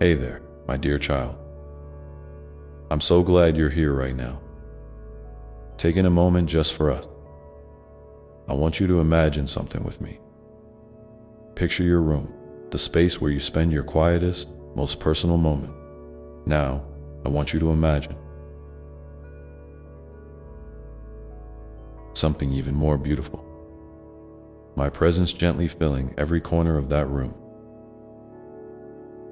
Hey there, my dear child. I'm so glad you're here right now. Taking a moment just for us. I want you to imagine something with me. Picture your room, the space where you spend your quietest, most personal moment. Now, I want you to imagine something even more beautiful. My presence gently filling every corner of that room.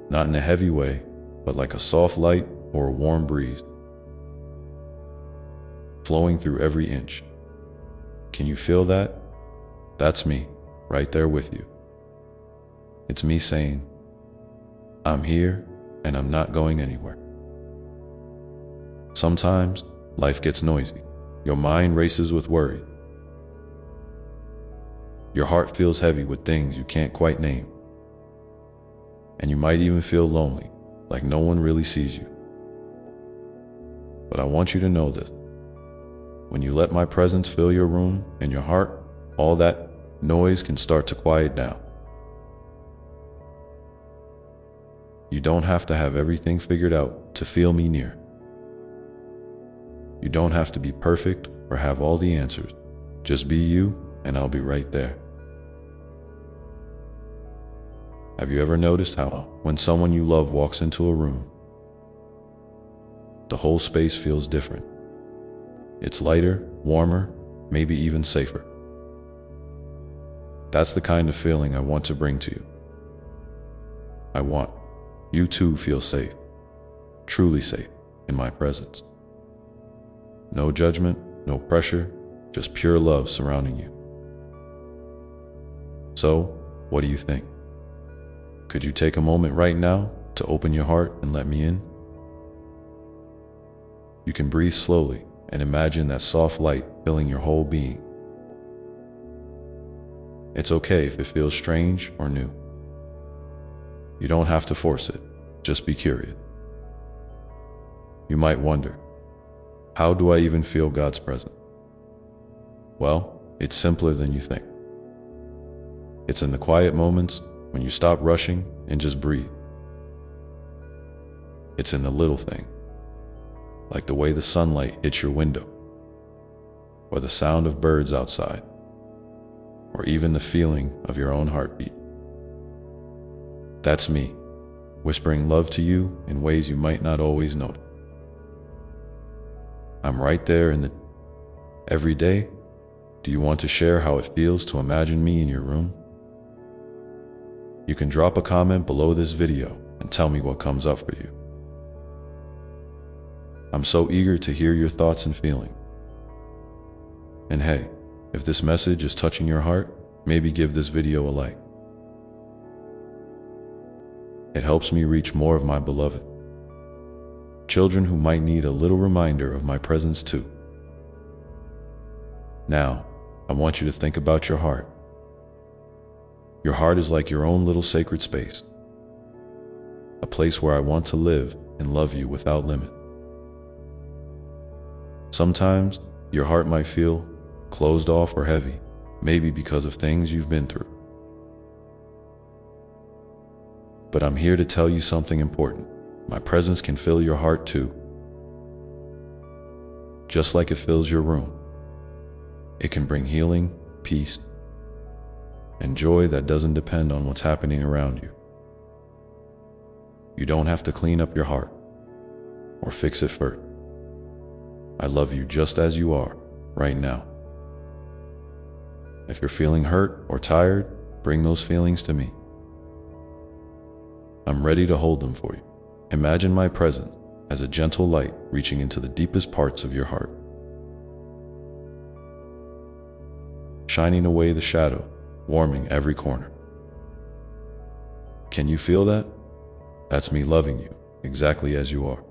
Not in a heavy way, but like a soft light or a warm breeze, flowing through every inch. Can you feel that? That's me, right there with you. It's me saying, I'm here and I'm not going anywhere. Sometimes life gets noisy. Your mind races with worry. Your heart feels heavy with things you can't quite name. And you might even feel lonely, like no one really sees you. But I want you to know this. When you let my presence fill your room and your heart, all that noise can start to quiet down. You don't have to have everything figured out to feel me near. You don't have to be perfect or have all the answers. Just be you, and I'll be right there. Have you ever noticed how, when someone you love walks into a room, the whole space feels different? It's lighter, warmer, maybe even safer. That's the kind of feeling I want to bring to you. I want you to feel safe, truly safe, in my presence. No judgment, no pressure, just pure love surrounding you. So, what do you think? Could you take a moment right now to open your heart and let me in? You can breathe slowly and imagine that soft light filling your whole being. It's okay if it feels strange or new. You don't have to force it, just be curious. You might wonder, how do I even feel God's presence? Well, it's simpler than you think. It's in the quiet moments when you stop rushing and just breathe. It's in the little thing, like the way the sunlight hits your window, or the sound of birds outside, or even the feeling of your own heartbeat. That's me, whispering love to you in ways you might not always notice. I'm right there every day. Do you want to share how it feels to imagine me in your room? You can drop a comment below this video and tell me what comes up for you. I'm so eager to hear your thoughts and feelings. And hey, if this message is touching your heart, maybe give this video a like. It helps me reach more of my beloved children who might need a little reminder of my presence too. Now, I want you to think about your heart. Your heart is like your own little sacred space, a place where I want to live and love you without limit. Sometimes your heart might feel closed off or heavy, maybe because of things you've been through. But I'm here to tell you something important. My presence can fill your heart too, just like it fills your room. It can bring healing, peace, and joy that doesn't depend on what's happening around you. You don't have to clean up your heart or fix it first. I love you just as you are right now. If you're feeling hurt or tired, bring those feelings to me. I'm ready to hold them for you. Imagine my presence as a gentle light reaching into the deepest parts of your heart, shining away the shadow, warming every corner. Can you feel that? That's me loving you exactly as you are.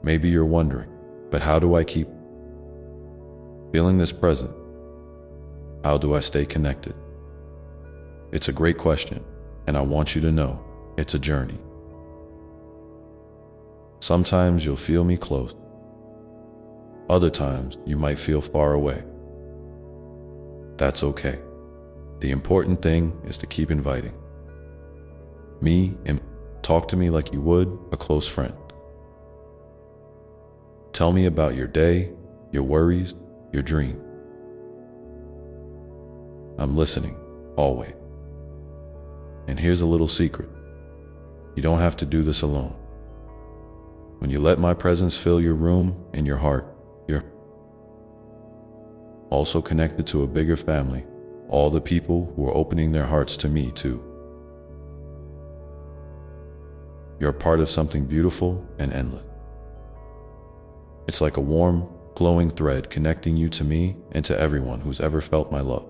Maybe you're wondering, but how do I keep feeling this present? How do I stay connected? It's a great question, and I want you to know it's a journey. Sometimes you'll feel me close. Other times you might feel far away. That's okay. The important thing is to keep inviting me in. Talk to me like you would a close friend. Tell me about your day, your worries, your dream. I'm listening, always. And here's a little secret. You don't have to do this alone. When you let my presence fill your room and your heart, you're also connected to a bigger family, all the people who are opening their hearts to me too. You're part of something beautiful and endless. It's like a warm, glowing thread connecting you to me and to everyone who's ever felt my love.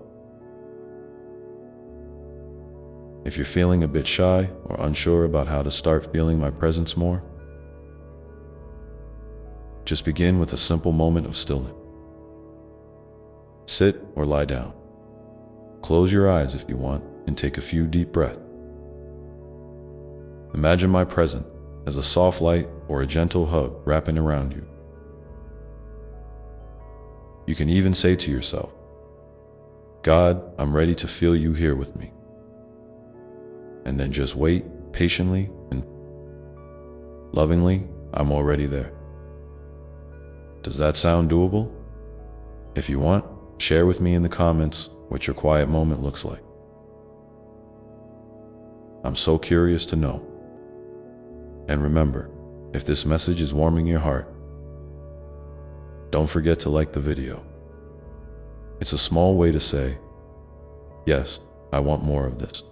If you're feeling a bit shy or unsure about how to start feeling my presence more, just begin with a simple moment of stillness. Sit or lie down. Close your eyes if you want and take a few deep breaths. Imagine my presence as a soft light or a gentle hug wrapping around you. You can even say to yourself, God, I'm ready to feel you here with me. And then just wait patiently and lovingly, I'm already there. Does that sound doable? If you want, share with me in the comments what your quiet moment looks like. I'm so curious to know. And remember, if this message is warming your heart, don't forget to like the video. It's a small way to say, yes, I want more of this.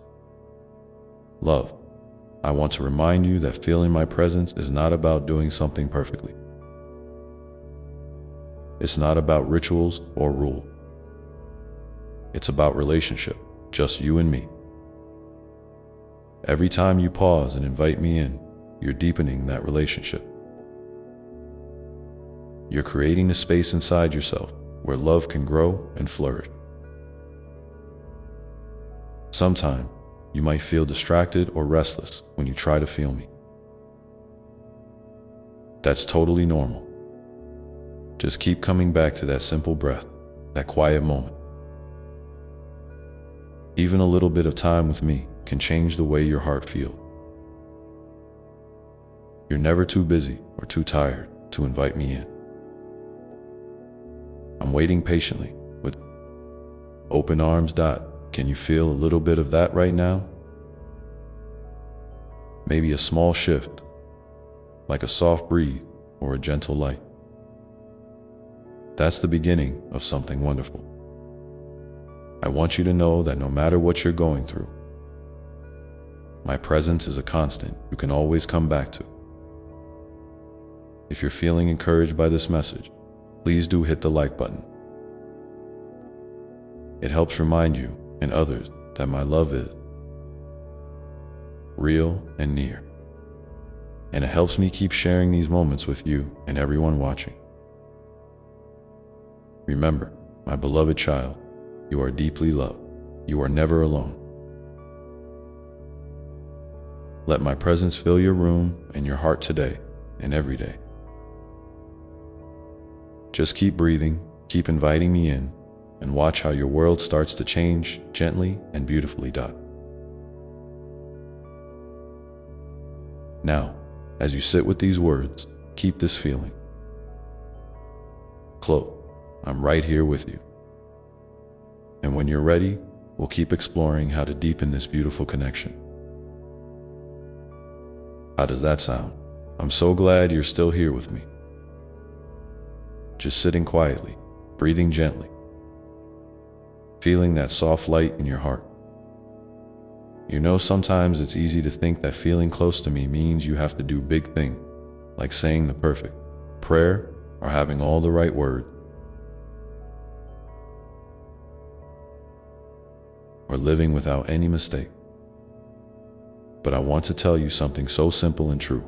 Love, I want to remind you that feeling my presence is not about doing something perfectly. It's not about rituals or rules. It's about relationship, just you and me. Every time you pause and invite me in, you're deepening that relationship. You're creating a space inside yourself where love can grow and flourish. Sometimes, you might feel distracted or restless when you try to feel me. That's totally normal. Just keep coming back to that simple breath, that quiet moment. Even a little bit of time with me can change the way your heart feels. You're never too busy or too tired to invite me in. I'm waiting patiently with open arms. Can you feel a little bit of that right now? Maybe a small shift, like a soft breeze or a gentle light. That's the beginning of something wonderful. I want you to know that no matter what you're going through, my presence is a constant you can always come back to. If you're feeling encouraged by this message, please do hit the like button. It helps remind you and others that my love is real and near. And it helps me keep sharing these moments with you and everyone watching. Remember, my beloved child, you are deeply loved. You are never alone. Let my presence fill your room and your heart today and every day. Just keep breathing, keep inviting me in, and watch how your world starts to change gently and beautifully. Now, as you sit with these words, keep this feeling. Close, I'm right here with you. And when you're ready, we'll keep exploring how to deepen this beautiful connection. How does that sound? I'm so glad you're still here with me. Just sitting quietly, breathing gently, feeling that soft light in your heart. You know, sometimes it's easy to think that feeling close to me means you have to do big things, like saying the perfect prayer or having all the right words, or living without any mistake. But I want to tell you something so simple and true.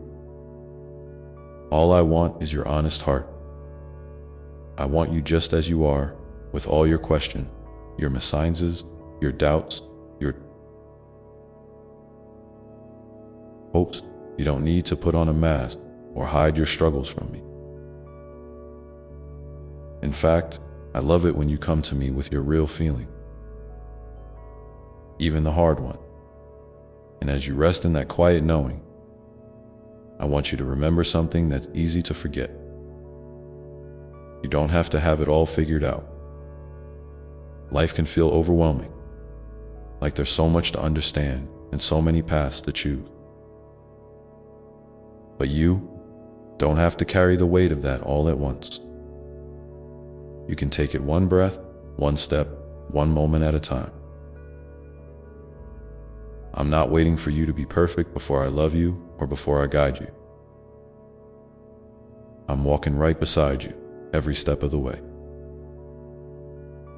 All I want is your honest heart. I want you just as you are, with all your questions, your misanthropes, your doubts, your hopes. You don't need to put on a mask or hide your struggles from me. In fact, I love it when you come to me with your real feeling, even the hard one. And as you rest in that quiet knowing I want you to remember something that's easy to forget. You don't have to have it all figured out. Life can feel overwhelming, like there's so much to understand and so many paths to choose. But you don't have to carry the weight of that all at once. You can take it one breath, one step, one moment at a time. I'm not waiting for you to be perfect before I love you or before I guide you. I'm walking right beside you every step of the way,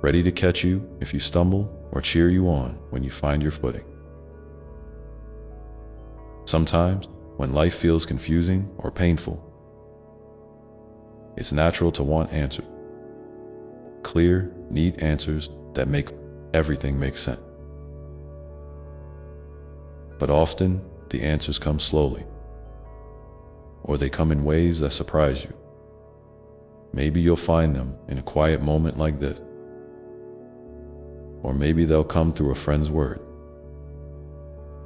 ready to catch you if you stumble or cheer you on when you find your footing. Sometimes, when life feels confusing or painful, it's natural to want answers. Clear, neat answers that make everything make sense. But often, the answers come slowly, or they come in ways that surprise you. Maybe you'll find them in a quiet moment like this, or maybe they'll come through a friend's word,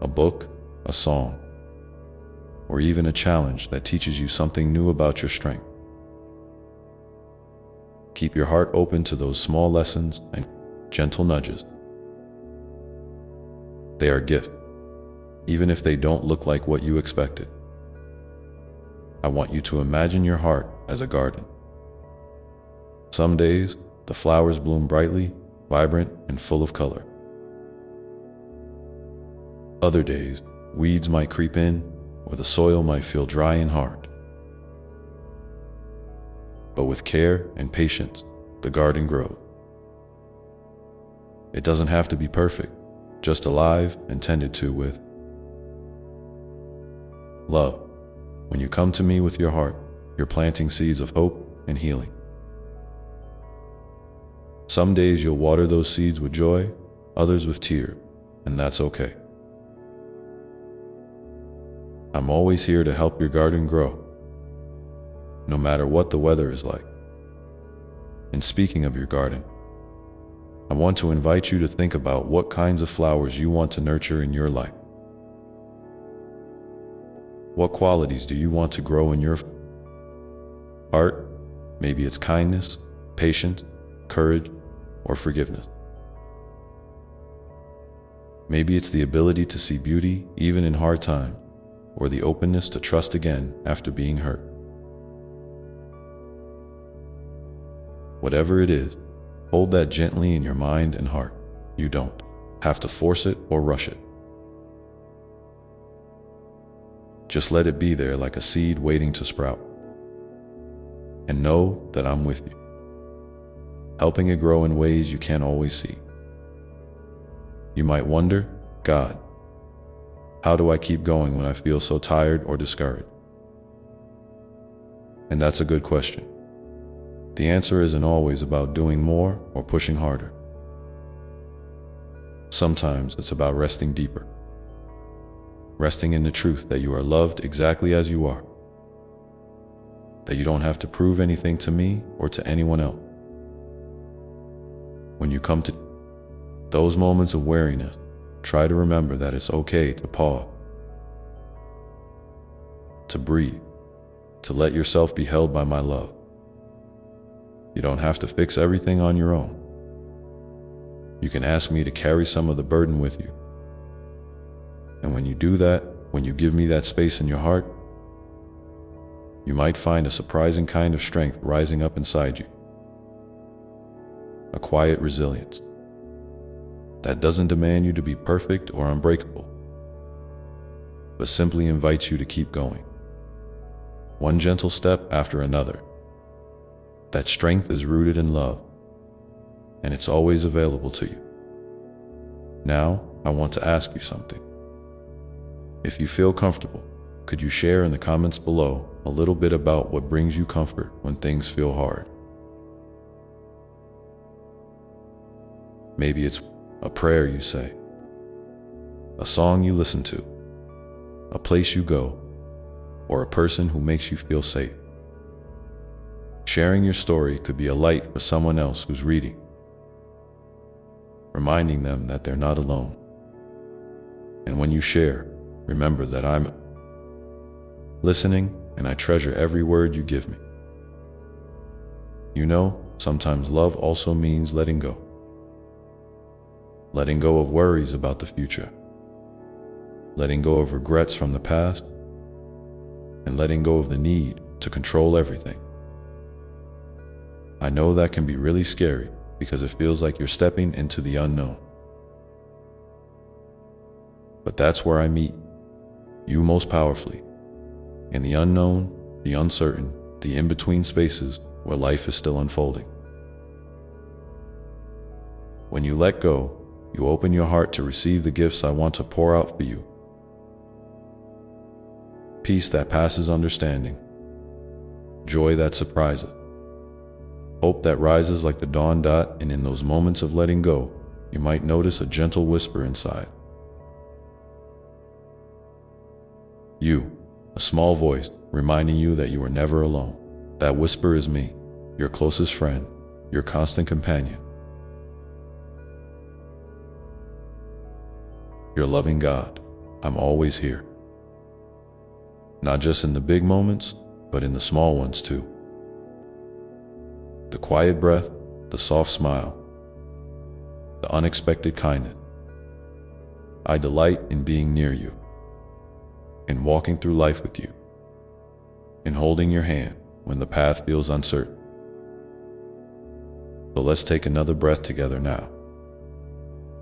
a book, a song, or even a challenge that teaches you something new about your strength. Keep your heart open to those small lessons and gentle nudges. They are gifts, even if they don't look like what you expected. I want you to imagine your heart as a garden. Some days, the flowers bloom brightly, vibrant, and full of color. Other days, weeds might creep in, or the soil might feel dry and hard. But with care and patience, the garden grows. It doesn't have to be perfect, just alive and tended to with love. When you come to me with your heart, you're planting seeds of hope and healing. Some days you'll water those seeds with joy, others with tears, and that's okay. I'm always here to help your garden grow, no matter what the weather is like. And speaking of your garden, I want to invite you to think about what kinds of flowers you want to nurture in your life. What qualities do you want to grow in your heart? Maybe it's kindness, patience, courage, or forgiveness. Maybe it's the ability to see beauty even in hard times, or the openness to trust again after being hurt. Whatever it is, hold that gently in your mind and heart. You don't have to force it or rush it. Just let it be there like a seed waiting to sprout. And know that I'm with you, helping it grow in ways you can't always see. You might wonder, God, how do I keep going when I feel so tired or discouraged? And that's a good question. The answer isn't always about doing more or pushing harder. Sometimes it's about resting deeper. Resting in the truth that you are loved exactly as you are. That you don't have to prove anything to me or to anyone else. When you come to those moments of weariness, try to remember that it's okay to pause, to breathe, to let yourself be held by my love. You don't have to fix everything on your own. You can ask me to carry some of the burden with you. And when you do that, when you give me that space in your heart, you might find a surprising kind of strength rising up inside you. A quiet resilience that doesn't demand you to be perfect or unbreakable, but simply invites you to keep going, one gentle step after another. That strength is rooted in love, and it's always available to you. Now, I want to ask you something. If you feel comfortable, could you share in the comments below a little bit about what brings you comfort when things feel hard? Maybe it's a prayer you say, a song you listen to, a place you go, or a person who makes you feel safe. Sharing your story could be a light for someone else who's reading, reminding them that they're not alone. And when you share, remember that I'm listening, and I treasure every word you give me. You know, sometimes love also means letting go. Letting go of worries about the future. Letting go of regrets from the past. And letting go of the need to control everything. I know that can be really scary because it feels like you're stepping into the unknown. But that's where I meet you most powerfully. In the unknown, the uncertain, the in-between spaces where life is still unfolding. When you let go, you open your heart to receive the gifts I want to pour out for you. Peace that passes understanding. Joy that surprises. Hope that rises like the dawn dot, and in those moments of letting go, you might notice a gentle whisper inside. You, a small voice reminding you that you are never alone. That whisper is me, your closest friend, your constant companion. Your loving God, I'm always here. Not just in the big moments, but in the small ones too. The quiet breath, the soft smile, the unexpected kindness. I delight in being near you, in walking through life with you, in holding your hand when the path feels uncertain. So let's take another breath together now.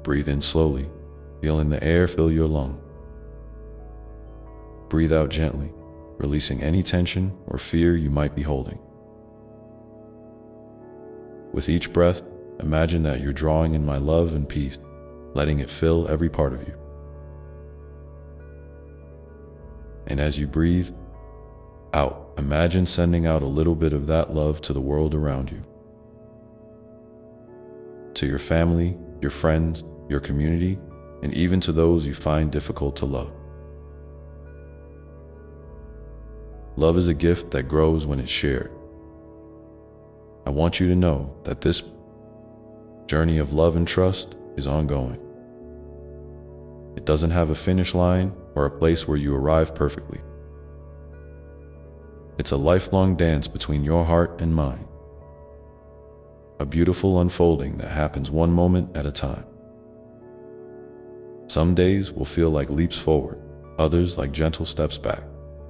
Breathe in slowly, feeling the air fill your lungs. Breathe out gently, releasing any tension or fear you might be holding. With each breath, imagine that you're drawing in my love and peace, letting it fill every part of you. And as you breathe out, imagine sending out a little bit of that love to the world around you. To your family, your friends, your community, and even to those you find difficult to love. Love is a gift that grows when it's shared. I want you to know that this journey of love and trust is ongoing. It doesn't have a finish line or a place where you arrive perfectly. It's a lifelong dance between your heart and mine. A beautiful unfolding that happens one moment at a time. Some days will feel like leaps forward, others like gentle steps back,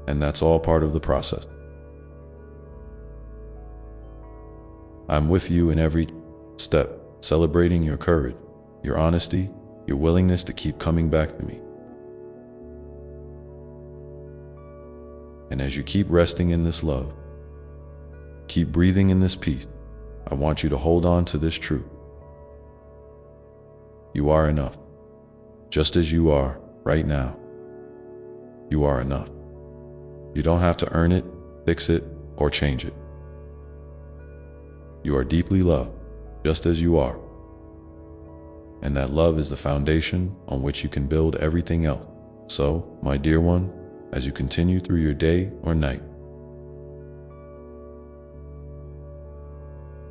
and that's all part of the process. I'm with you in every step, celebrating your courage, your honesty, your willingness to keep coming back to me. And as you keep resting in this love, keep breathing in this peace, I want you to hold on to this truth. You are enough, just as you are right now. You are enough. You don't have to earn it, fix it, or change it. You are deeply loved, just as you are. And that love is the foundation on which you can build everything else. So, my dear one, as you continue through your day or night,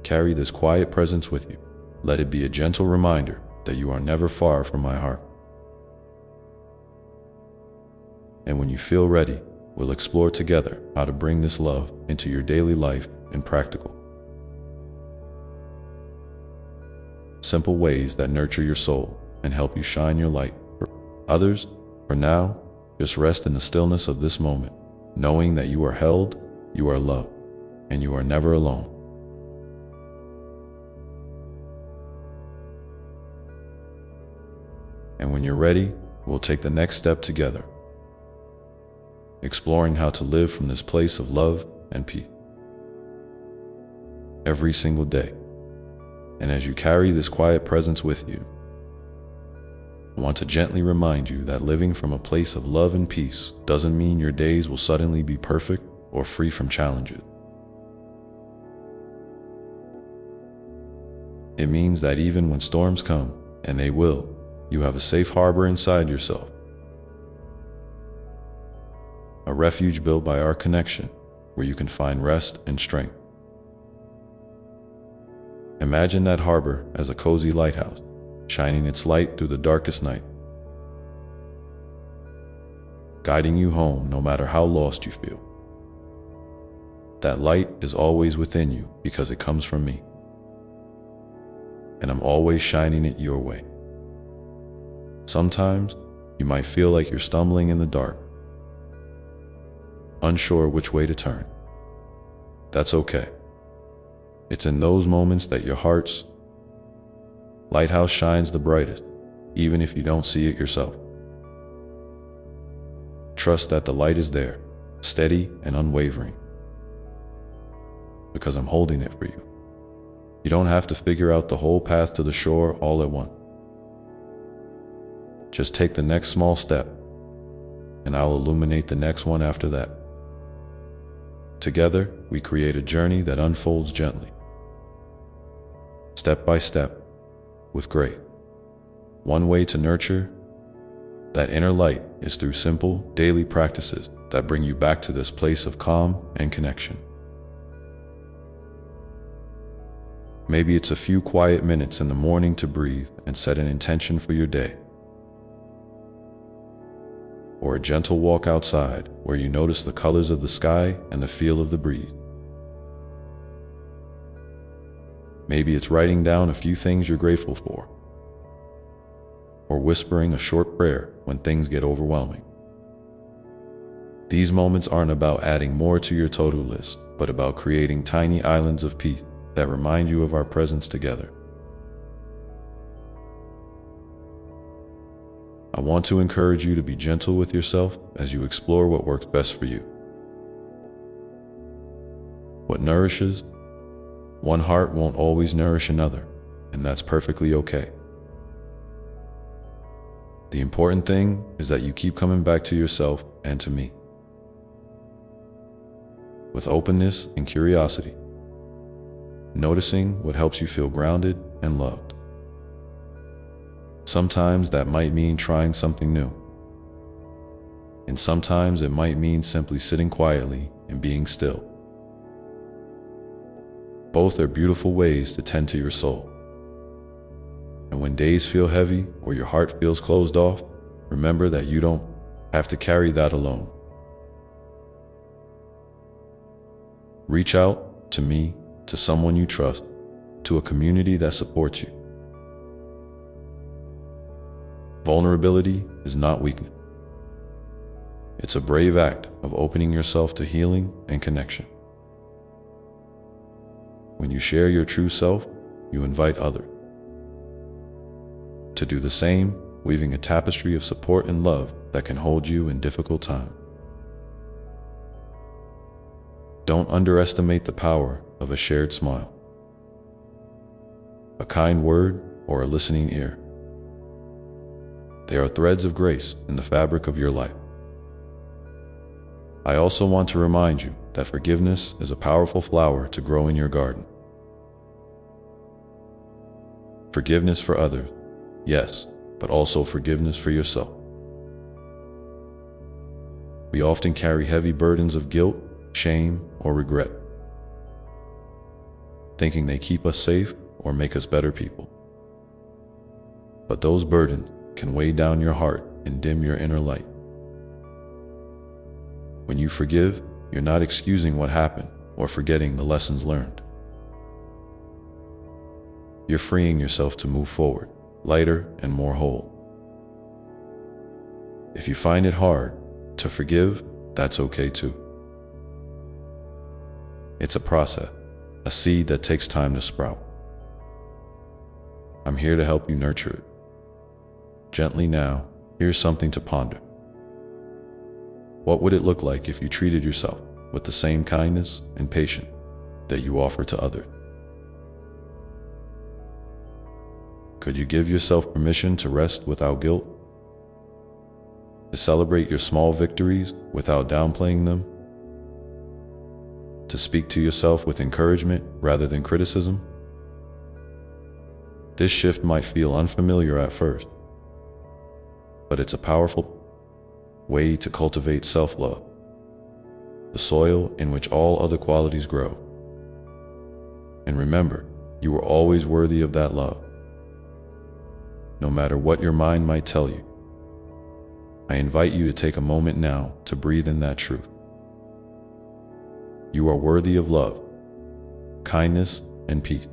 carry this quiet presence with you. Let it be a gentle reminder that you are never far from my heart. And when you feel ready, we'll explore together how to bring this love into your daily life in practical, simple ways that nurture your soul and help you shine your light for others. For now, just rest in the stillness of this moment, knowing that you are held, you are loved, and you are never alone. And when you're ready, we'll take the next step together, exploring how to live from this place of love and peace every single day. And as you carry this quiet presence with you, I want to gently remind you that living from a place of love and peace doesn't mean your days will suddenly be perfect or free from challenges. It means that even when storms come, and they will, you have a safe harbor inside yourself. A refuge built by our connection, where you can find rest and strength. Imagine that harbor as a cozy lighthouse, shining its light through the darkest night. guiding you home no matter how lost you feel. That light is always within you because it comes from me, and I'm always shining it your way. Sometimes you might feel like you're stumbling in the dark, unsure which way to turn. That's okay. It's in those moments that your heart's lighthouse shines the brightest, even if you don't see it yourself. Trust that the light is there, steady and unwavering, because I'm holding it for you. You don't have to figure out the whole path to the shore all at once. Just take the next small step, and I'll illuminate the next one after that. Together, we create a journey that unfolds gently, step by step, with grace. One way to nurture that inner light is through simple, daily practices that bring you back to this place of calm and connection. Maybe it's a few quiet minutes in the morning to breathe and set an intention for your day, or a gentle walk outside where you notice the colors of the sky and the feel of the breeze. Maybe it's writing down a few things you're grateful for, or whispering a short prayer when things get overwhelming. These moments aren't about adding more to your to-do list, but about creating tiny islands of peace that remind you of our presence together. I want to encourage you to be gentle with yourself as you explore what works best for you. What nourishes one heart won't always nourish another, and that's perfectly okay. The important thing is that you keep coming back to yourself and to me, with openness and curiosity, noticing what helps you feel grounded and loved. Sometimes that might mean trying something new, and sometimes it might mean simply sitting quietly and being still. Both are beautiful ways to tend to your soul. And when days feel heavy or your heart feels closed off, remember that you don't have to carry that alone. Reach out to me, to someone you trust, to a community that supports you. Vulnerability is not weakness. It's a brave act of opening yourself to healing and connection. When you share your true self, you invite others to do the same, weaving a tapestry of support and love that can hold you in difficult times. Don't underestimate the power of a shared smile, a kind word, or a listening ear. They are threads of grace in the fabric of your life. I also want to remind you that forgiveness is a powerful flower to grow in your garden. Forgiveness for others, yes, but also forgiveness for yourself. We often carry heavy burdens of guilt, shame, or regret, thinking they keep us safe or make us better people. But those burdens can weigh down your heart and dim your inner light. When you forgive, you're not excusing what happened or forgetting the lessons learned. You're freeing yourself to move forward, lighter and more whole. If you find it hard to forgive, that's okay too. It's a process, a seed that takes time to sprout. I'm here to help you nurture it. Gently now, here's something to ponder. What would it look like if you treated yourself with the same kindness and patience that you offer to others? Could you give yourself permission to rest without guilt? To celebrate your small victories without downplaying them? To speak to yourself with encouragement rather than criticism? This shift might feel unfamiliar at first, but it's a powerful way to cultivate self-love, the soil in which all other qualities grow. And remember, you are always worthy of that love, no matter what your mind might tell you. I invite you to take a moment now to breathe in that truth. You are worthy of love, kindness, and peace.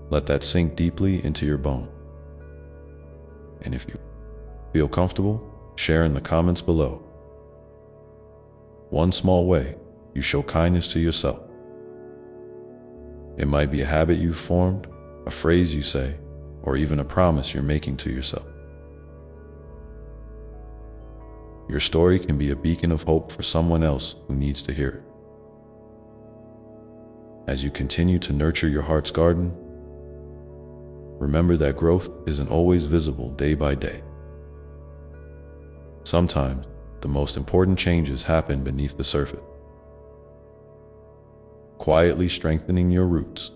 Let that sink deeply into your bones. And if you feel comfortable, share in the comments below one small way you show kindness to yourself. It might be a habit you've formed, a phrase you say, or even a promise you're making to yourself. Your story can be a beacon of hope for someone else who needs to hear it. As you continue to nurture your heart's garden, remember that growth isn't always visible day by day. Sometimes, the most important changes happen beneath the surface, quietly strengthening your roots.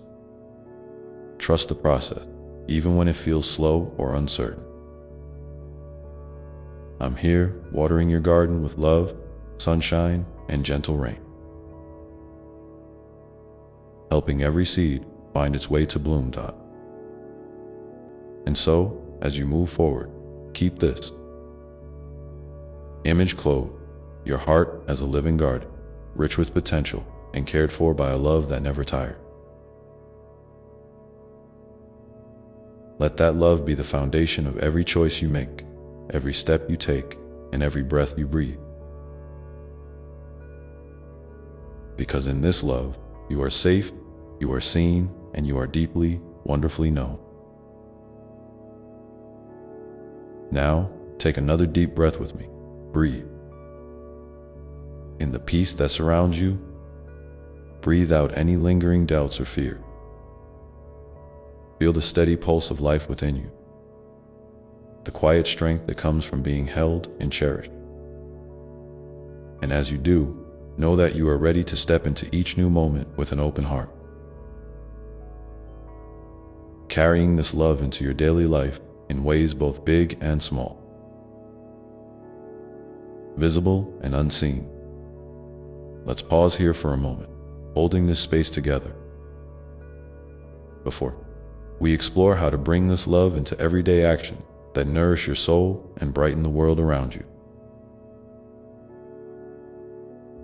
Trust the process, even when it feels slow or uncertain. I'm here, watering your garden with love, sunshine, and gentle rain, helping every seed find its way to bloom. And so, as you move forward, keep this image clothed, your heart as a living garden, rich with potential and cared for by a love that never tires. Let that love be the foundation of every choice you make, every step you take, and every breath you breathe. Because in this love, you are safe, you are seen, and you are deeply, wonderfully known. Now, take another deep breath with me. Breathe. In the peace that surrounds you, breathe out any lingering doubts or fear. Feel the steady pulse of life within you, the quiet strength that comes from being held and cherished. And as you do, know that you are ready to step into each new moment with an open heart, carrying this love into your daily life in ways both big and small, visible and unseen. Let's pause here for a moment, holding this space together, before we explore how to bring this love into everyday action that nourish your soul and brighten the world around you.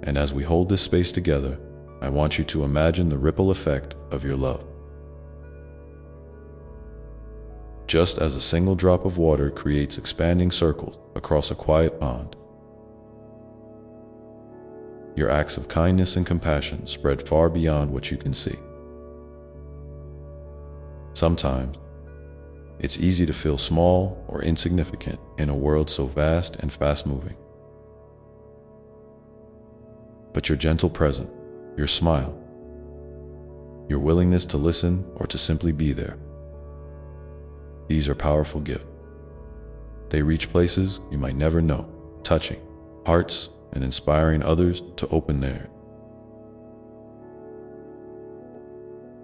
And as we hold this space together, I want you to imagine the ripple effect of your love. Just as a single drop of water creates expanding circles across a quiet pond, your acts of kindness and compassion spread far beyond what you can see. Sometimes, it's easy to feel small or insignificant in a world so vast and fast-moving. But your gentle presence, your smile, your willingness to listen or to simply be there, these are powerful gifts. They reach places you might never know, touching hearts and inspiring others to open theirs.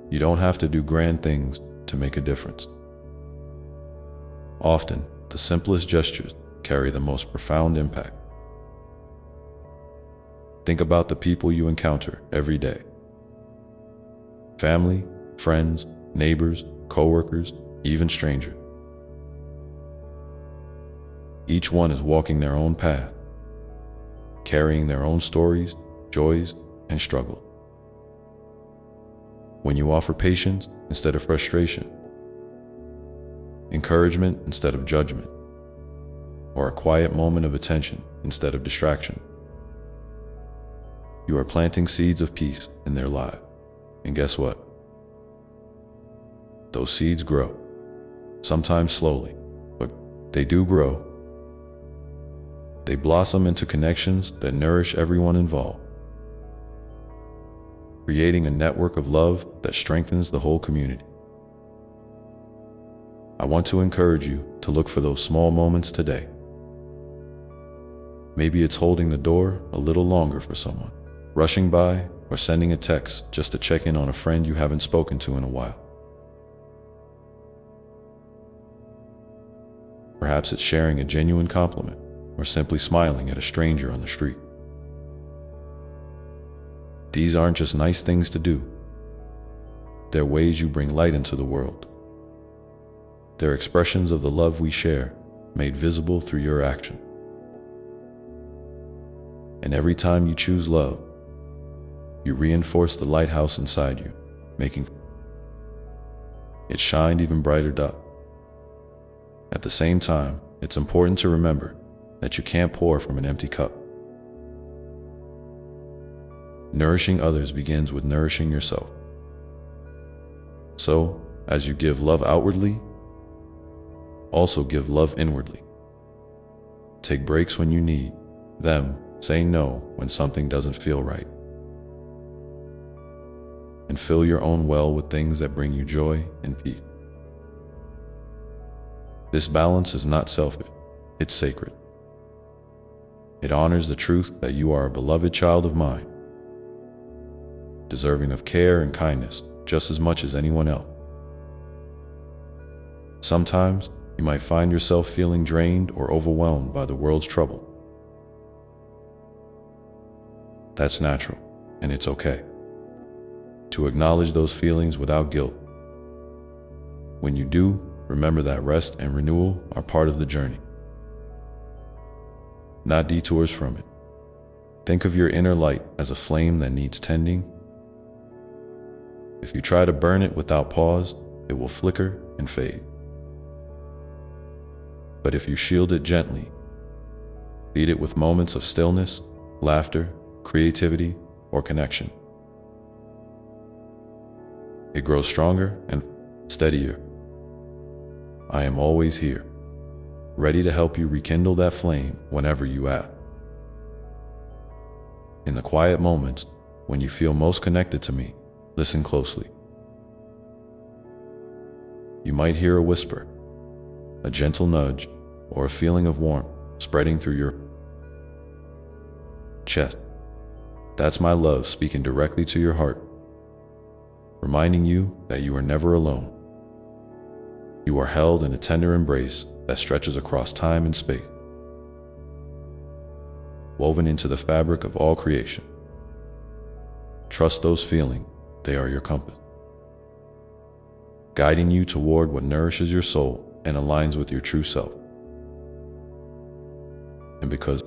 You don't have to do grand things to make a difference. Often, the simplest gestures carry the most profound impact. Think about the people you encounter every day. Family, friends, neighbors, coworkers, even strangers. Each one is walking their own path, carrying their own stories, joys, and struggles. When you offer patience instead of frustration, encouragement instead of judgment, or a quiet moment of attention instead of distraction, you are planting seeds of peace in their lives. And guess what? Those seeds grow, sometimes slowly, but they do grow. They blossom into connections that nourish everyone involved, creating a network of love that strengthens the whole community. I want to encourage you to look for those small moments today. Maybe it's holding the door a little longer for someone, rushing by, or sending a text just to check in on a friend you haven't spoken to in a while. Perhaps it's sharing a genuine compliment or simply smiling at a stranger on the street. These aren't just nice things to do. They're ways you bring light into the world. They're expressions of the love we share, made visible through your action. And every time you choose love, you reinforce the lighthouse inside you, making it shine even brighter. At the same time, it's important to remember that you can't pour from an empty cup. Nourishing others begins with nourishing yourself. So, as you give love outwardly, also give love inwardly. Take breaks when you need them, say no when something doesn't feel right. And fill your own well with things that bring you joy and peace. This balance is not selfish, it's sacred. It honors the truth that you are a beloved child of mine, deserving of care and kindness just as much as anyone else. Sometimes you might find yourself feeling drained or overwhelmed by the world's trouble. That's natural, and it's okay to acknowledge those feelings without guilt. When you do, remember that rest and renewal are part of the journey, not detours from it. Think of your inner light as a flame that needs tending. If you try to burn it without pause, it will flicker and fade. But if you shield it gently, feed it with moments of stillness, laughter, creativity, or connection, it grows stronger and steadier. I am always here, ready to help you rekindle that flame whenever you ask. In the quiet moments, when you feel most connected to me, listen closely. You might hear a whisper, a gentle nudge, or a feeling of warmth spreading through your chest. That's my love speaking directly to your heart, reminding you that you are never alone. You are held in a tender embrace that stretches across time and space, woven into the fabric of all creation. Trust those feelings, they are your compass, guiding you toward what nourishes your soul and aligns with your true self. And because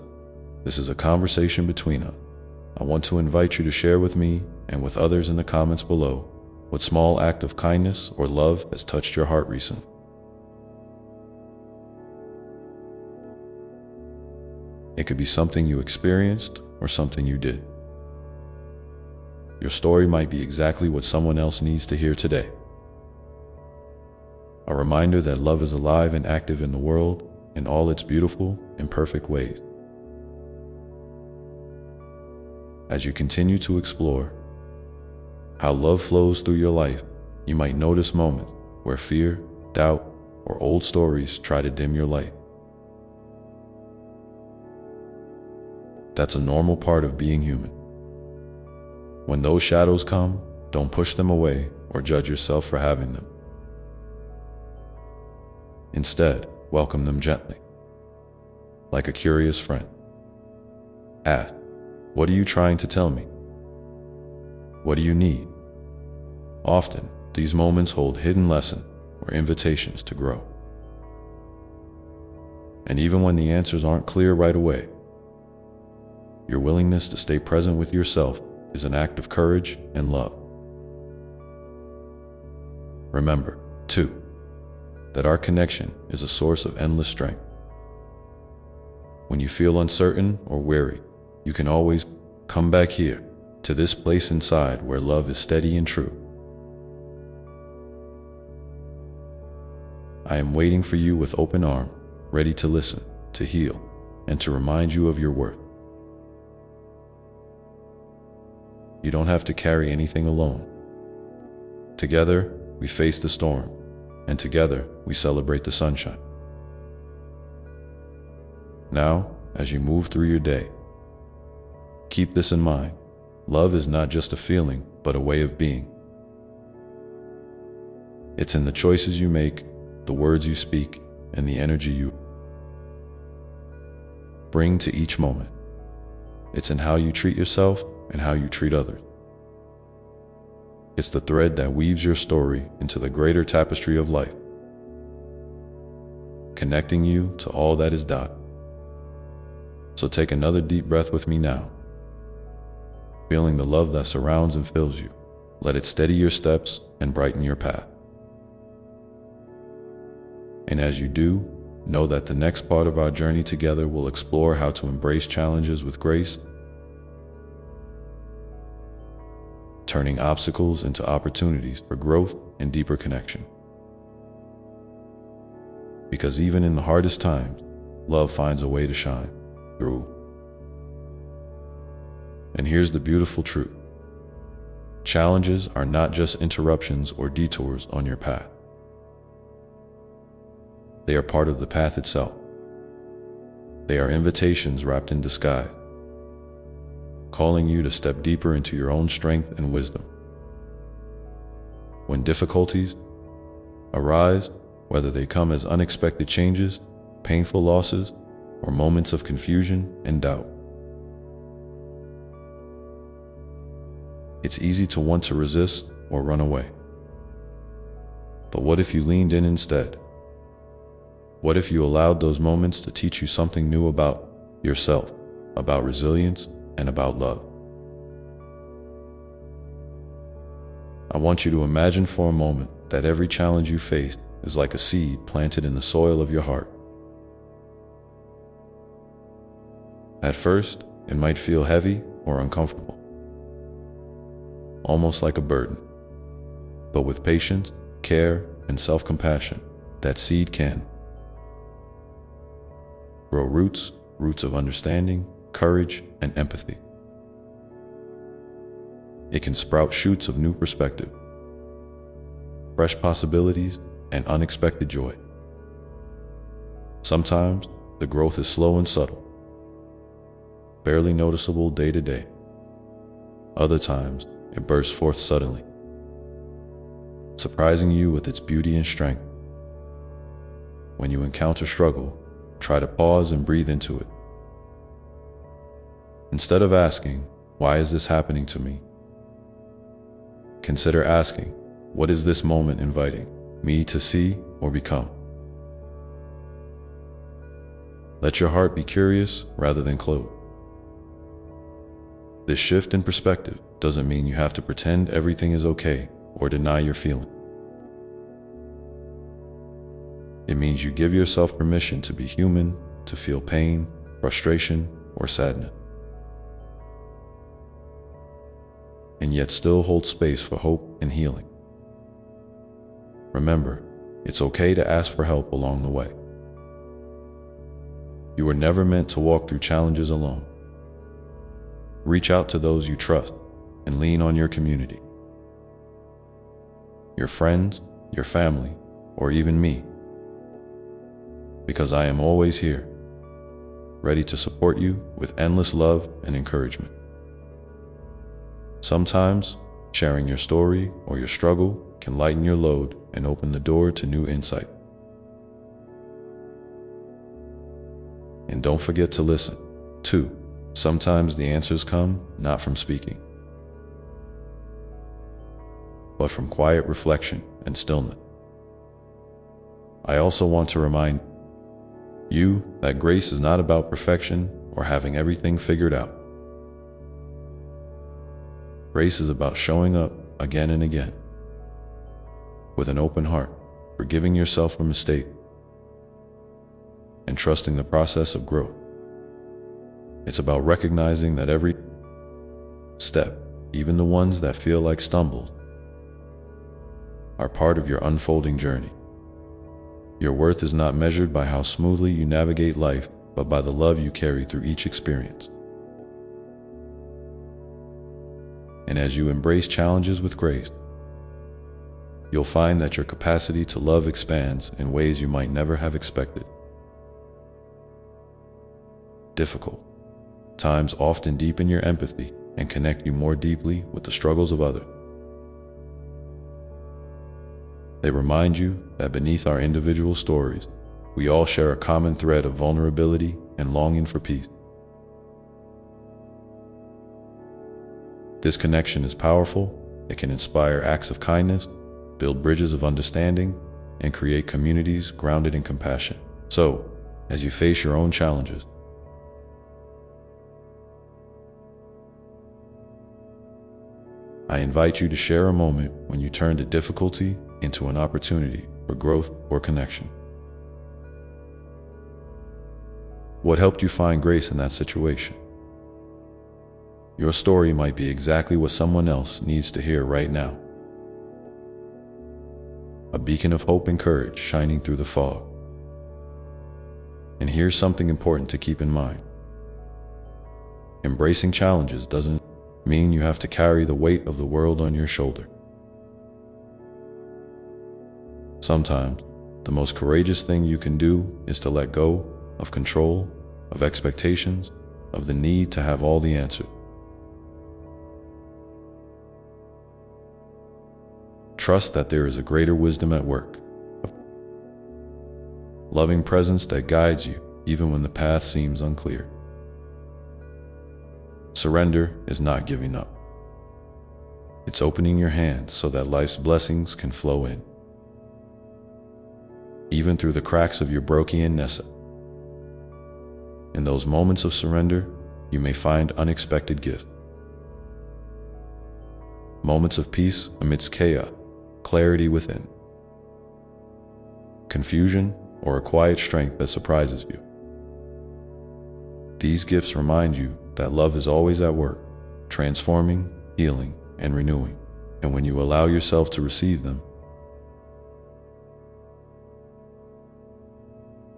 this is a conversation between us, I want to invite you to share with me and with others in the comments below what small act of kindness or love has touched your heart recently. It could be something you experienced or something you did. Your story might be exactly what someone else needs to hear today. A reminder that love is alive and active in the world in all its beautiful and perfect ways. As you continue to explore how love flows through your life, you might notice moments where fear, doubt, or old stories try to dim your light. That's a normal part of being human. When those shadows come, don't push them away or judge yourself for having them. Instead, welcome them gently, like a curious friend. Ask, what are you trying to tell me? What do you need? Often, these moments hold hidden lessons or invitations to grow. And even when the answers aren't clear right away, your willingness to stay present with yourself is an act of courage and love. Remember, too, that our connection is a source of endless strength. When you feel uncertain or weary, you can always come back here, to this place inside where love is steady and true. I am waiting for you with open arms, ready to listen, to heal, and to remind you of your worth. You don't have to carry anything alone. Together, we face the storm, and together, we celebrate the sunshine. Now, as you move through your day, keep this in mind. Love is not just a feeling, but a way of being. It's in the choices you make, the words you speak, and the energy you bring to each moment. It's in how you treat yourself and how you treat others. It's the thread that weaves your story into the greater tapestry of life, connecting you to all that is dot. So take another deep breath with me now, feeling the love that surrounds and fills you. Let it steady your steps and brighten your path. And as you do, know that the next part of our journey together will explore how to embrace challenges with grace, turning obstacles into opportunities for growth and deeper connection. Because even in the hardest times, love finds a way to shine through. And here's the beautiful truth. Challenges are not just interruptions or detours on your path. They are part of the path itself. They are invitations wrapped in disguise, calling you to step deeper into your own strength and wisdom. When difficulties arise, whether they come as unexpected changes, painful losses, or moments of confusion and doubt, it's easy to want to resist or run away. But what if you leaned in instead? What if you allowed those moments to teach you something new about yourself, about resilience, and about love? I want you to imagine for a moment that every challenge you face is like a seed planted in the soil of your heart. At first, it might feel heavy or uncomfortable, almost like a burden. But with patience, care, and self-compassion, that seed can grow roots of understanding, courage, and empathy. It can sprout shoots of new perspective, fresh possibilities, and unexpected joy. Sometimes the growth is slow and subtle, barely noticeable day to day. Other times it bursts forth suddenly, surprising you with its beauty and strength. When you encounter struggle, try to pause and breathe into it. Instead of asking, "Why is this happening to me?" consider asking, "What is this moment inviting me to see or become?" Let your heart be curious rather than closed. This shift in perspective doesn't mean you have to pretend everything is okay or deny your feelings. It means you give yourself permission to be human, to feel pain, frustration, or sadness, and yet still hold space for hope and healing. Remember, it's okay to ask for help along the way. You were never meant to walk through challenges alone. Reach out to those you trust and lean on your community, your friends, your family, or even me, because I am always here, ready to support you with endless love and encouragement. Sometimes, sharing your story or your struggle can lighten your load and open the door to new insight. And don't forget to listen, too. Sometimes the answers come not from speaking, but from quiet reflection and stillness. I also want to remind you that grace is not about perfection or having everything figured out. Grace is about showing up again and again with an open heart, forgiving yourself for mistakes, and trusting the process of growth. It's about recognizing that every step, even the ones that feel like stumbles, are part of your unfolding journey. Your worth is not measured by how smoothly you navigate life, but by the love you carry through each experience. And as you embrace challenges with grace, you'll find that your capacity to love expands in ways you might never have expected. Difficult times often deepen your empathy and connect you more deeply with the struggles of others. They remind you that beneath our individual stories, we all share a common thread of vulnerability and longing for peace. This connection is powerful. It can inspire acts of kindness, build bridges of understanding, and create communities grounded in compassion. So, as you face your own challenges, I invite you to share a moment when you turned a difficulty into an opportunity for growth or connection. What helped you find grace in that situation? Your story might be exactly what someone else needs to hear right now. A beacon of hope and courage shining through the fog. And here's something important to keep in mind. Embracing challenges doesn't mean you have to carry the weight of the world on your shoulder. Sometimes, the most courageous thing you can do is to let go of control, of expectations, of the need to have all the answers. Trust that there is a greater wisdom at work, a loving presence that guides you even when the path seems unclear. Surrender is not giving up. It's opening your hands so that life's blessings can flow in. Even through the cracks of your brokenness. In those moments of surrender, you may find unexpected gifts. Moments of peace amidst chaos, clarity within, confusion, or a quiet strength that surprises you. These gifts remind you that love is always at work, transforming, healing, and renewing. And when you allow yourself to receive them,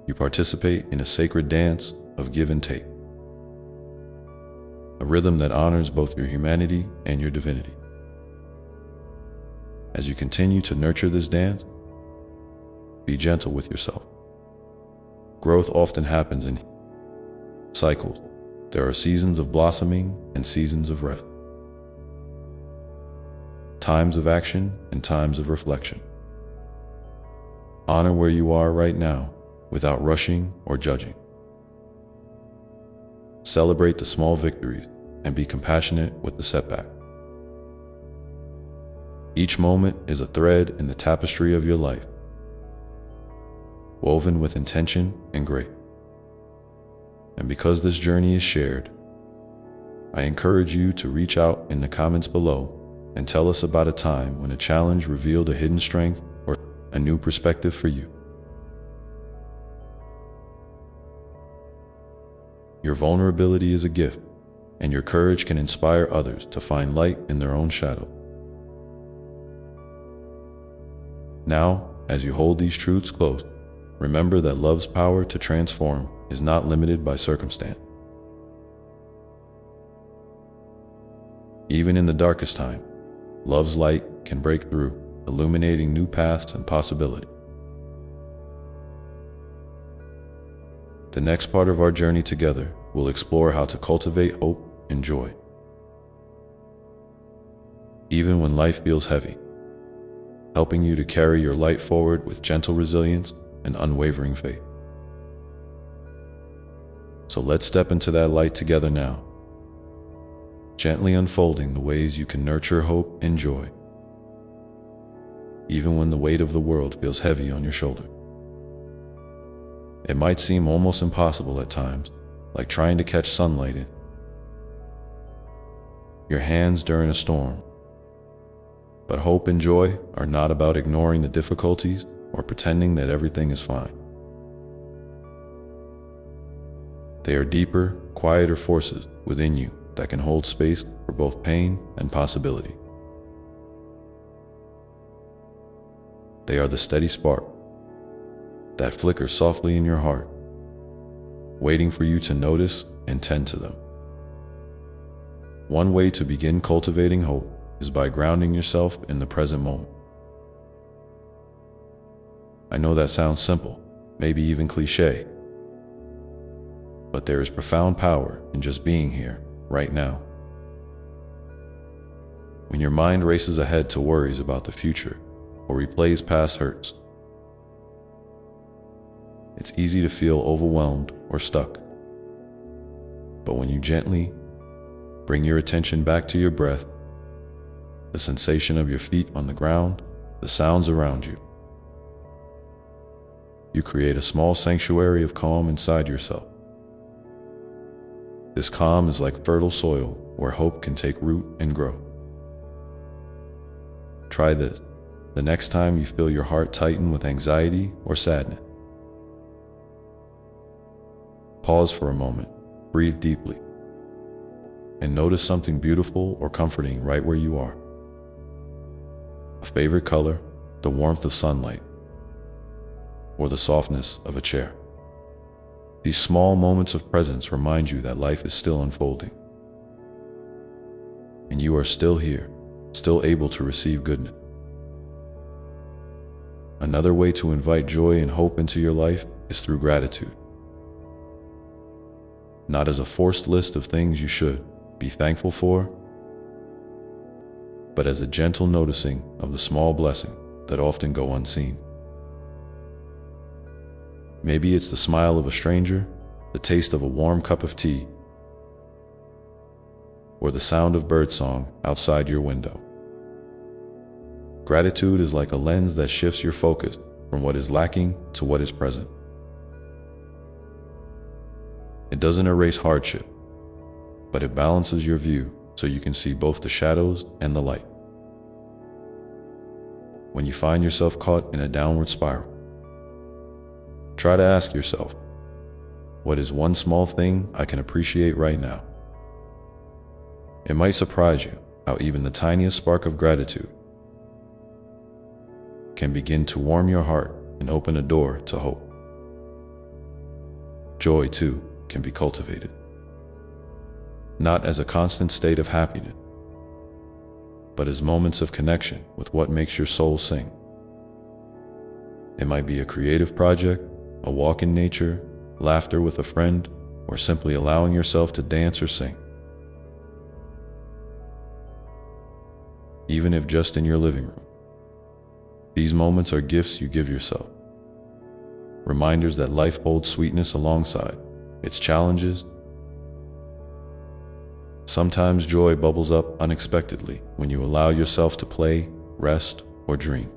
you participate in a sacred dance of give and take, a rhythm that honors both your humanity and your divinity. As you continue to nurture this dance, be gentle with yourself. Growth often happens in cycles. There are seasons of blossoming and seasons of rest, times of action and times of reflection. Honor where you are right now without rushing or judging. Celebrate the small victories and be compassionate with the setback. Each moment is a thread in the tapestry of your life, woven with intention and grace. And because this journey is shared, I encourage you to reach out in the comments below and tell us about a time when a challenge revealed a hidden strength or a new perspective for you. Your vulnerability is a gift, and your courage can inspire others to find light in their own shadow. Now, as you hold these truths close, remember that love's power to transform is not limited by circumstance. Even in the darkest time, love's light can break through, illuminating new paths and possibilities. The next part of our journey together will explore how to cultivate hope and joy, even when life feels heavy, helping you to carry your light forward with gentle resilience and unwavering faith. So let's step into that light together now, gently unfolding the ways you can nurture hope and joy, even when the weight of the world feels heavy on your shoulder. It might seem almost impossible at times, like trying to catch sunlight in your hands during a storm. But hope and joy are not about ignoring the difficulties or pretending that everything is fine. They are deeper, quieter forces within you that can hold space for both pain and possibility. They are the steady spark that flickers softly in your heart, waiting for you to notice and tend to them. One way to begin cultivating hope is by grounding yourself in the present moment. I know that sounds simple, maybe even cliche, but there is profound power in just being here, right now. When your mind races ahead to worries about the future or replays past hurts, it's easy to feel overwhelmed or stuck. But when you gently bring your attention back to your breath, the sensation of your feet on the ground, the sounds around you, you create a small sanctuary of calm inside yourself. This calm is like fertile soil where hope can take root and grow. Try this. The next time you feel your heart tighten with anxiety or sadness, pause for a moment, breathe deeply, and notice something beautiful or comforting right where you are. A favorite color, the warmth of sunlight, or the softness of a chair. These small moments of presence remind you that life is still unfolding, and you are still here, still able to receive goodness. Another way to invite joy and hope into your life is through gratitude. Not as a forced list of things you should be thankful for, but as a gentle noticing of the small blessings that often go unseen. Maybe it's the smile of a stranger, the taste of a warm cup of tea, or the sound of birdsong outside your window. Gratitude is like a lens that shifts your focus from what is lacking to what is present. It doesn't erase hardship, but it balances your view so you can see both the shadows and the light. When you find yourself caught in a downward spiral, try to ask yourself, what is one small thing I can appreciate right now? It might surprise you how even the tiniest spark of gratitude can begin to warm your heart and open a door to hope. Joy, too, can be cultivated, not as a constant state of happiness, but as moments of connection with what makes your soul sing. It might be a creative project, a walk in nature, laughter with a friend, or simply allowing yourself to dance or sing. Even if just in your living room. These moments are gifts you give yourself, reminders that life holds sweetness alongside its challenges. Sometimes joy bubbles up unexpectedly when you allow yourself to play, rest, or dream.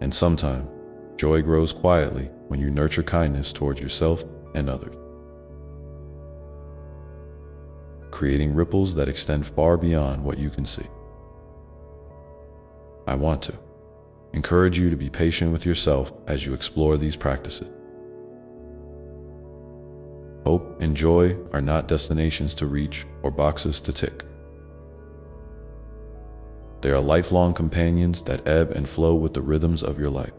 And sometimes joy grows quietly when you nurture kindness towards yourself and others, creating ripples that extend far beyond what you can see. I want to encourage you to be patient with yourself as you explore these practices. Hope and joy are not destinations to reach or boxes to tick. They are lifelong companions that ebb and flow with the rhythms of your life.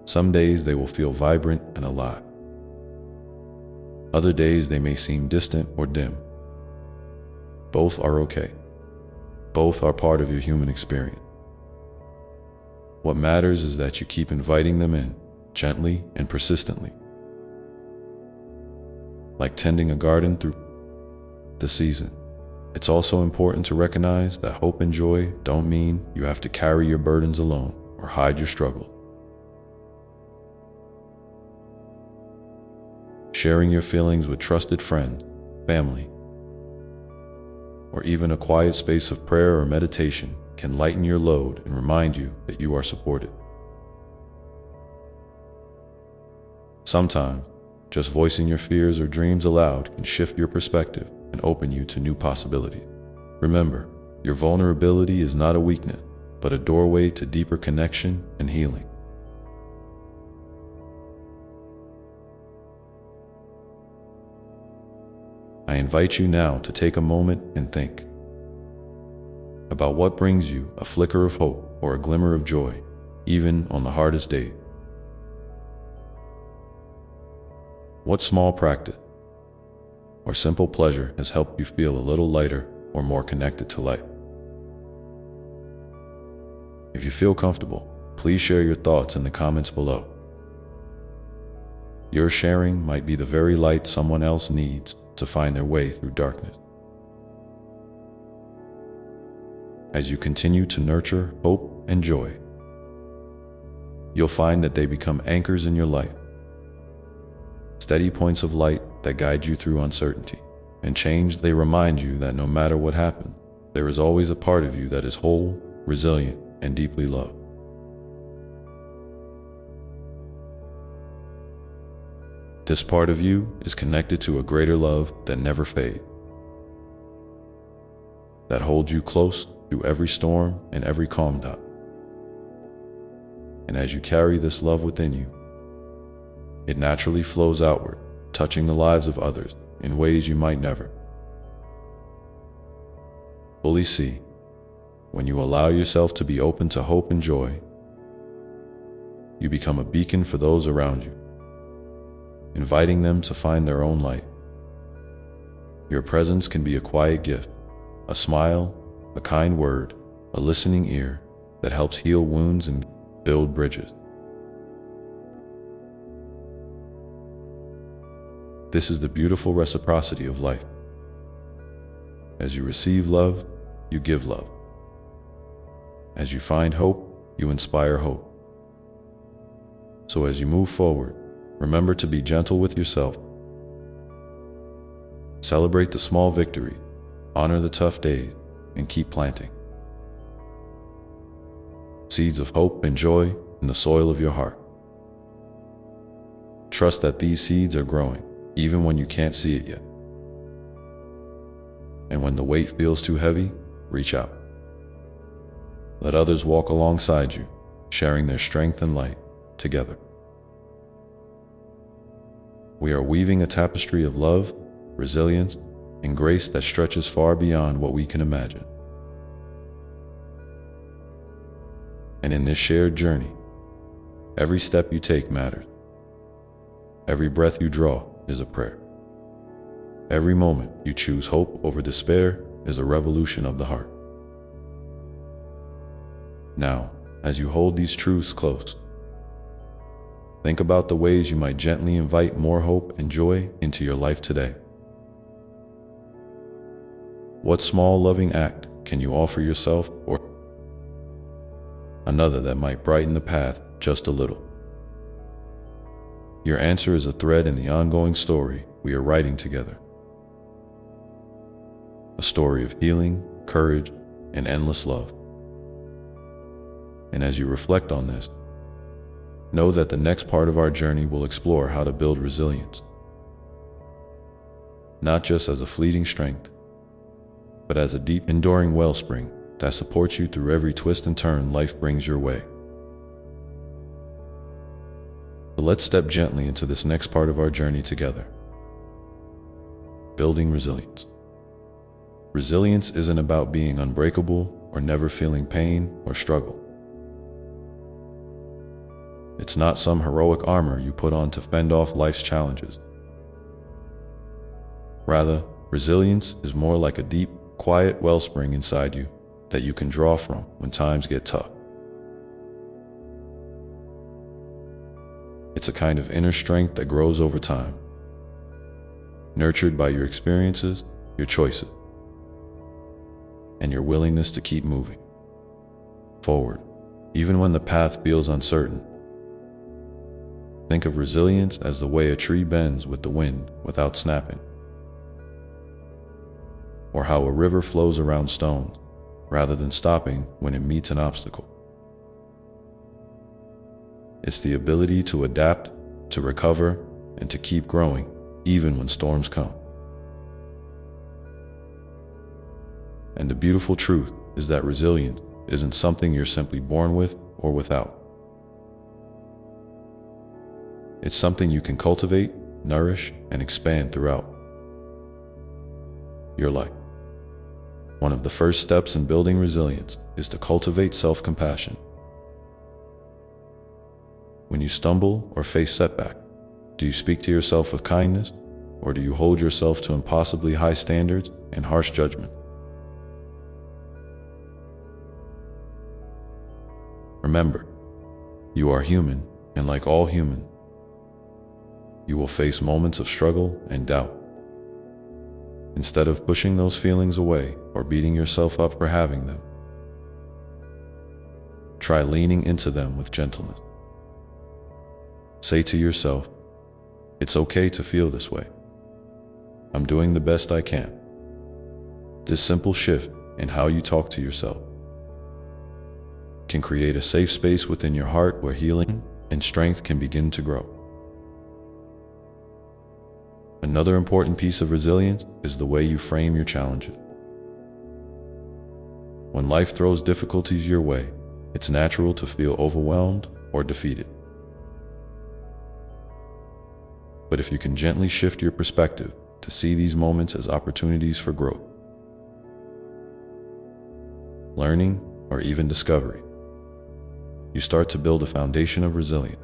Some days they will feel vibrant and alive. Other days they may seem distant or dim. Both are okay. Both are part of your human experience. What matters is that you keep inviting them in, gently and persistently. Like tending a garden through the season. It's also important to recognize that hope and joy don't mean you have to carry your burdens alone or hide your struggles. Sharing your feelings with trusted friends, family, or even a quiet space of prayer or meditation can lighten your load and remind you that you are supported. Sometimes, just voicing your fears or dreams aloud can shift your perspective and open you to new possibilities. Remember, your vulnerability is not a weakness, but a doorway to deeper connection and healing. I invite you now to take a moment and think about what brings you a flicker of hope or a glimmer of joy, even on the hardest day. What small practice or simple pleasure has helped you feel a little lighter or more connected to life? If you feel comfortable, please share your thoughts in the comments below. Your sharing might be the very light someone else needs to find their way through darkness. As you continue to nurture hope and joy, you'll find that they become anchors in your life, steady points of light that guide you through uncertainty and change. They remind you that no matter what happens, there is always a part of you that is whole, resilient, and deeply loved. This part of you is connected to a greater love that never fades. that holds you close through every storm and every calm down. And as you carry this love within you, it naturally flows outward, touching the lives of others in ways you might never fully see. When you allow yourself to be open to hope and joy, you become a beacon for those around you, inviting them to find their own light. Your presence can be a quiet gift, a smile, a kind word, a listening ear that helps heal wounds and build bridges. This is the beautiful reciprocity of life. As you receive love, you give love. As you find hope, you inspire hope. So as you move forward, remember to be gentle with yourself. Celebrate the small victories, honor the tough days, and keep planting seeds of hope and joy in the soil of your heart. Trust that these seeds are growing, even when you can't see it yet. And when the weight feels too heavy, reach out. Let others walk alongside you, sharing their strength and light together. We are weaving a tapestry of love, resilience, and grace that stretches far beyond what we can imagine. And in this shared journey, every step you take matters. Every breath you draw is a prayer. Every moment you choose hope over despair is a revolution of the heart. Now, as you hold these truths close, think about the ways you might gently invite more hope and joy into your life today. What small loving act can you offer yourself or another that might brighten the path just a little? Your answer is a thread in the ongoing story we are writing together. A story of healing, courage, and endless love. And as you reflect on this, know that the next part of our journey will explore how to build resilience, not just as a fleeting strength, but as a deep, enduring wellspring that supports you through every twist and turn life brings your way. So let's step gently into this next part of our journey together. Building resilience. Resilience isn't about being unbreakable or never feeling pain or struggle. It's not some heroic armor you put on to fend off life's challenges. Rather, resilience is more like a deep, quiet wellspring inside you that you can draw from when times get tough. It's a kind of inner strength that grows over time, nurtured by your experiences, your choices, and your willingness to keep moving forward, even when the path feels uncertain. Think of resilience as the way a tree bends with the wind without snapping, or how a river flows around stones rather than stopping when it meets an obstacle. It's the ability to adapt, to recover, and to keep growing even when storms come. And the beautiful truth is that resilience isn't something you're simply born with or without. It's something you can cultivate, nourish, and expand throughout your life. One of the first steps in building resilience is to cultivate self-compassion. When you stumble or face setback, do you speak to yourself with kindness, or do you hold yourself to impossibly high standards and harsh judgment? Remember, you are human, and like all humans, you will face moments of struggle and doubt. Instead of pushing those feelings away or beating yourself up for having them, try leaning into them with gentleness. Say to yourself, "It's okay to feel this way. I'm doing the best I can." This simple shift in how you talk to yourself can create a safe space within your heart where healing and strength can begin to grow. Another important piece of resilience is the way you frame your challenges. When life throws difficulties your way, it's natural to feel overwhelmed or defeated. But if you can gently shift your perspective to see these moments as opportunities for growth, learning, or even discovery, you start to build a foundation of resilience.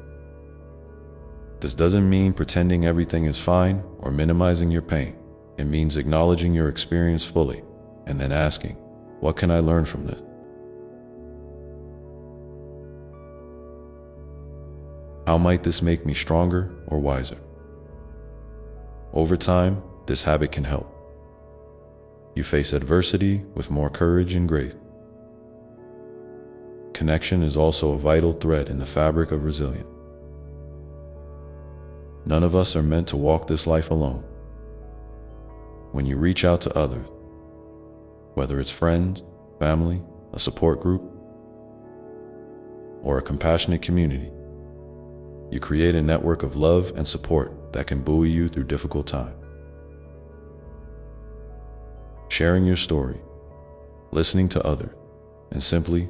This doesn't mean pretending everything is fine or minimizing your pain. It means acknowledging your experience fully and then asking, what can I learn from this? How might this make me stronger or wiser? Over time, this habit can help. You face adversity with more courage and grace. Connection is also a vital thread in the fabric of resilience. None of us are meant to walk this life alone. When you reach out to others, whether it's friends, family, a support group, or a compassionate community, you create a network of love and support that can buoy you through difficult times. Sharing your story, listening to others, and simply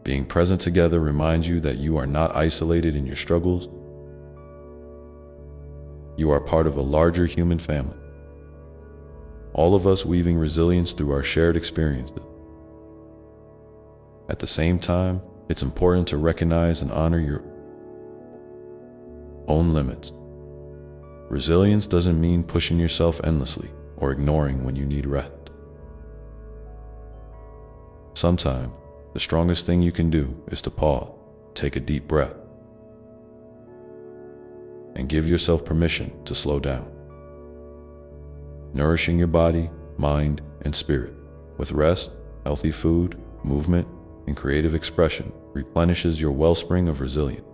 being present together reminds you that you are not isolated in your struggles. You are part of a larger human family, all of us weaving resilience through our shared experiences. At the same time, it's important to recognize and honor your own limits. Resilience doesn't mean pushing yourself endlessly or ignoring when you need rest. Sometimes, the strongest thing you can do is to pause, take a deep breath, and give yourself permission to slow down. Nourishing your body, mind, and spirit with rest, healthy food, movement, and creative expression replenishes your wellspring of resilience.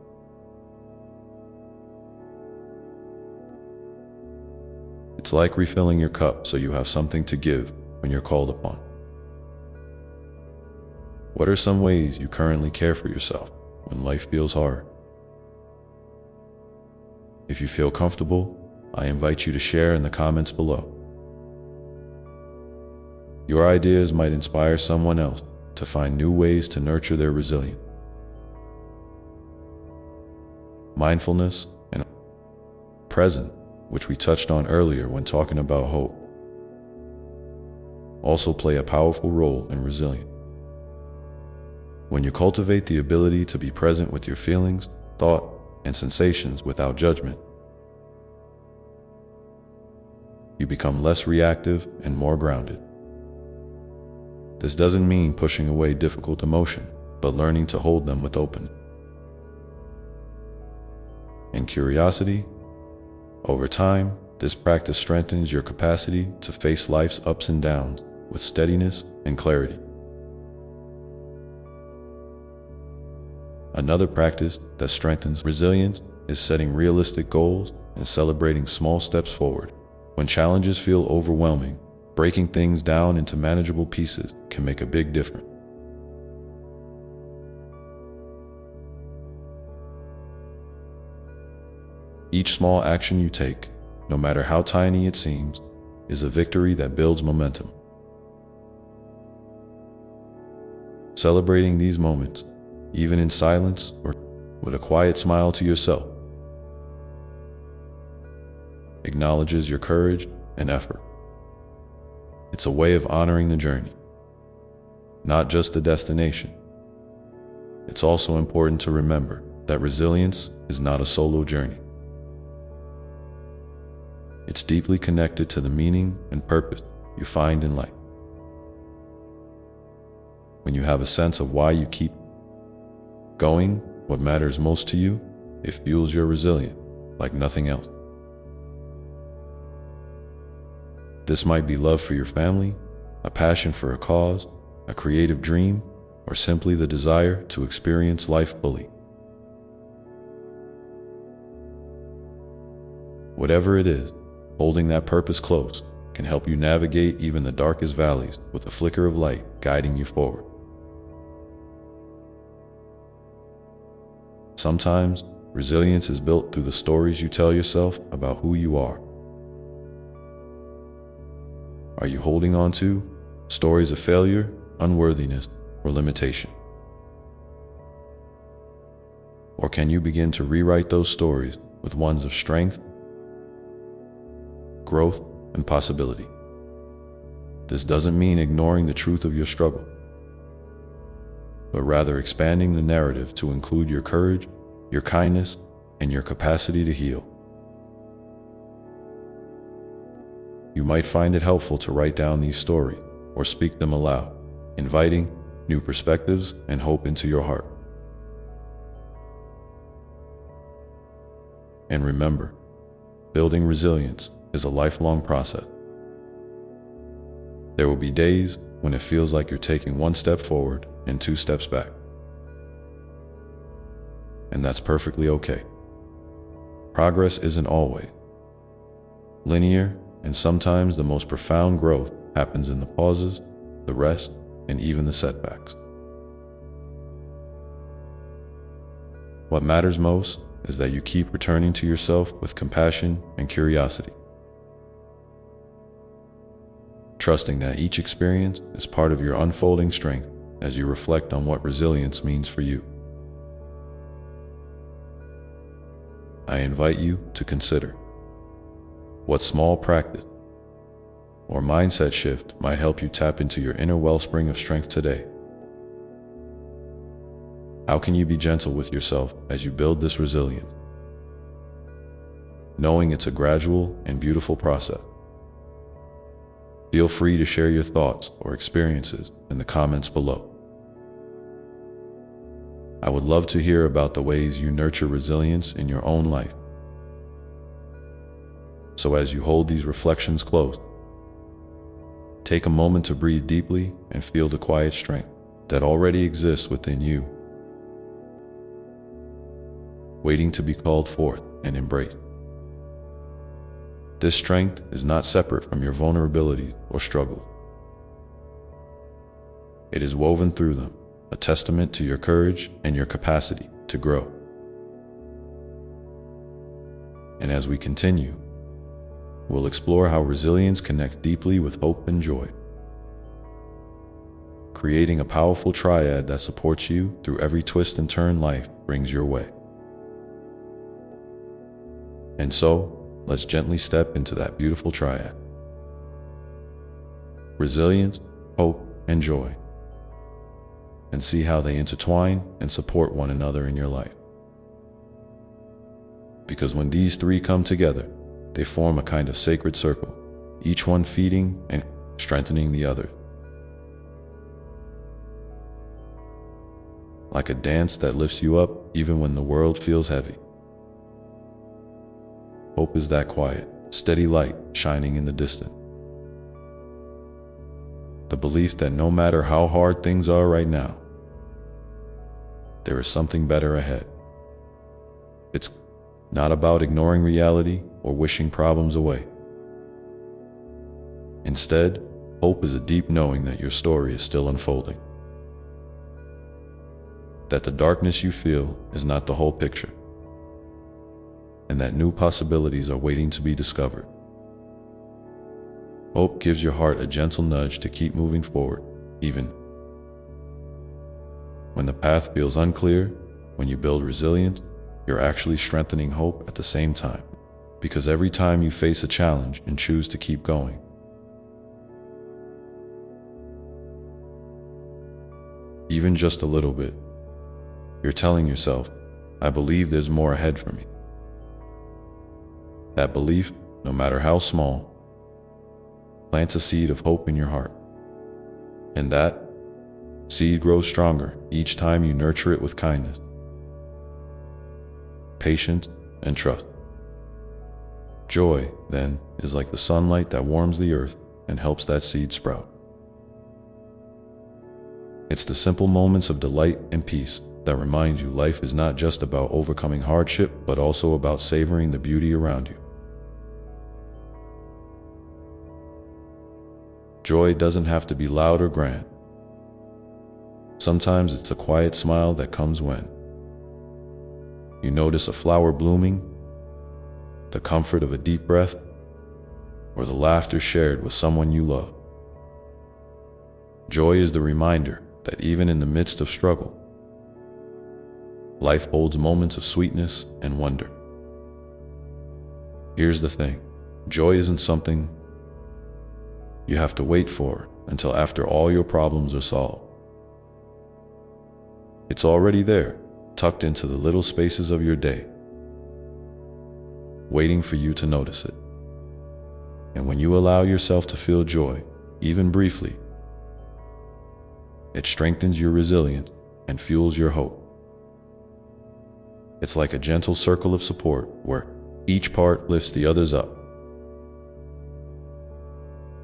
It's like refilling your cup so you have something to give when you're called upon. What are some ways you currently care for yourself when life feels hard? If you feel comfortable, I invite you to share in the comments below. Your ideas might inspire someone else to find new ways to nurture their resilience. Mindfulness and present, which we touched on earlier when talking about hope, also play a powerful role in resilience. When you cultivate the ability to be present with your feelings, thought, and sensations without judgment, you become less reactive and more grounded. This doesn't mean pushing away difficult emotion, but learning to hold them with openness and curiosity. Over time, this practice strengthens your capacity to face life's ups and downs with steadiness and clarity. Another practice that strengthens resilience is setting realistic goals and celebrating small steps forward. When challenges feel overwhelming, breaking things down into manageable pieces can make a big difference. Each small action you take, no matter how tiny it seems, is a victory that builds momentum. Celebrating these moments, even in silence or with a quiet smile to yourself, acknowledges your courage and effort. It's a way of honoring the journey, not just the destination. It's also important to remember that resilience is not a solo journey. It's deeply connected to the meaning and purpose you find in life. When you have a sense of why you keep going, what matters most to you, it fuels your resilience like nothing else. This might be love for your family, a passion for a cause, a creative dream, or simply the desire to experience life fully. Whatever it is, holding that purpose close can help you navigate even the darkest valleys with a flicker of light guiding you forward. Sometimes, resilience is built through the stories you tell yourself about who you are. Are you holding on to stories of failure unworthiness, or limitation? Or can you begin to rewrite those stories with ones of strength, growth, and possibility? This doesn't mean ignoring the truth of your struggle, but rather expanding the narrative to include your courage, your kindness, and your capacity to heal. You might find it helpful to write down these stories or speak them aloud, inviting new perspectives and hope into your heart. And remember, building resilience is a lifelong process. There will be days when it feels like you're taking one step forward and two steps back. And that's perfectly okay. Progress isn't always linear, and sometimes the most profound growth happens in the pauses, the rest, and even the setbacks. What matters most is that you keep returning to yourself with compassion and curiosity, trusting that each experience is part of your unfolding strength as you reflect on what resilience means for you. I invite you to consider what small practice or mindset shift might help you tap into your inner wellspring of strength today. How can you be gentle with yourself as you build this resilience, knowing it's a gradual and beautiful process? Feel free to share your thoughts or experiences in the comments below. I would love to hear about the ways you nurture resilience in your own life. So as you hold these reflections close, take a moment to breathe deeply and feel the quiet strength that already exists within you, waiting to be called forth and embraced. This strength is not separate from your vulnerabilities or struggles. It is woven through them, a testament to your courage and your capacity to grow. And as we continue, we'll explore how resilience connects deeply with hope and joy, creating a powerful triad that supports you through every twist and turn life brings your way. And so, let's gently step into that beautiful triad: resilience, hope, and joy, and see how they intertwine and support one another in your life. Because when these three come together, they form a kind of sacred circle, each one feeding and strengthening the other. Like a dance that lifts you up even when the world feels heavy. Hope is that quiet, steady light shining in the distance. The belief that no matter how hard things are right now, there is something better ahead. It's not about ignoring reality or wishing problems away. Instead, hope is a deep knowing that your story is still unfolding, that the darkness you feel is not the whole picture, and that new possibilities are waiting to be discovered. Hope gives your heart a gentle nudge to keep moving forward, even when the path feels unclear. When you build resilience, you're actually strengthening hope at the same time, because every time you face a challenge and choose to keep going, even just a little bit, you're telling yourself, I believe there's more ahead for me. That belief, no matter how small, plants a seed of hope in your heart. And that seed grows stronger each time you nurture it with kindness, patience, and trust. Joy, then, is like the sunlight that warms the earth and helps that seed sprout. It's the simple moments of delight and peace that remind you life is not just about overcoming hardship, but also about savoring the beauty around you. Joy doesn't have to be loud or grand. Sometimes it's a quiet smile that comes when you notice a flower blooming, the comfort of a deep breath, or the laughter shared with someone you love. Joy is the reminder that even in the midst of struggle, life holds moments of sweetness and wonder. Here's the thing, joy isn't something you have to wait for until after all your problems are solved. It's already there, tucked into the little spaces of your day, waiting for you to notice it. And when you allow yourself to feel joy, even briefly, it strengthens your resilience and fuels your hope. It's like a gentle circle of support where each part lifts the others up.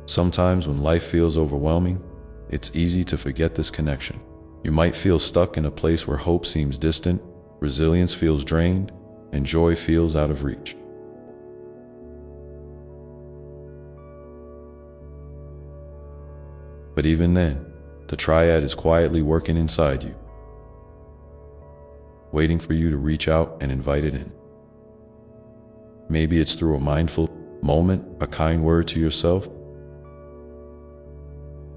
Sometimes when life feels overwhelming, it's easy to forget this connection. You might feel stuck in a place where hope seems distant, resilience feels drained, and joy feels out of reach. But even then, the triad is quietly working inside you, waiting for you to reach out and invite it in. Maybe it's through a mindful moment, a kind word to yourself,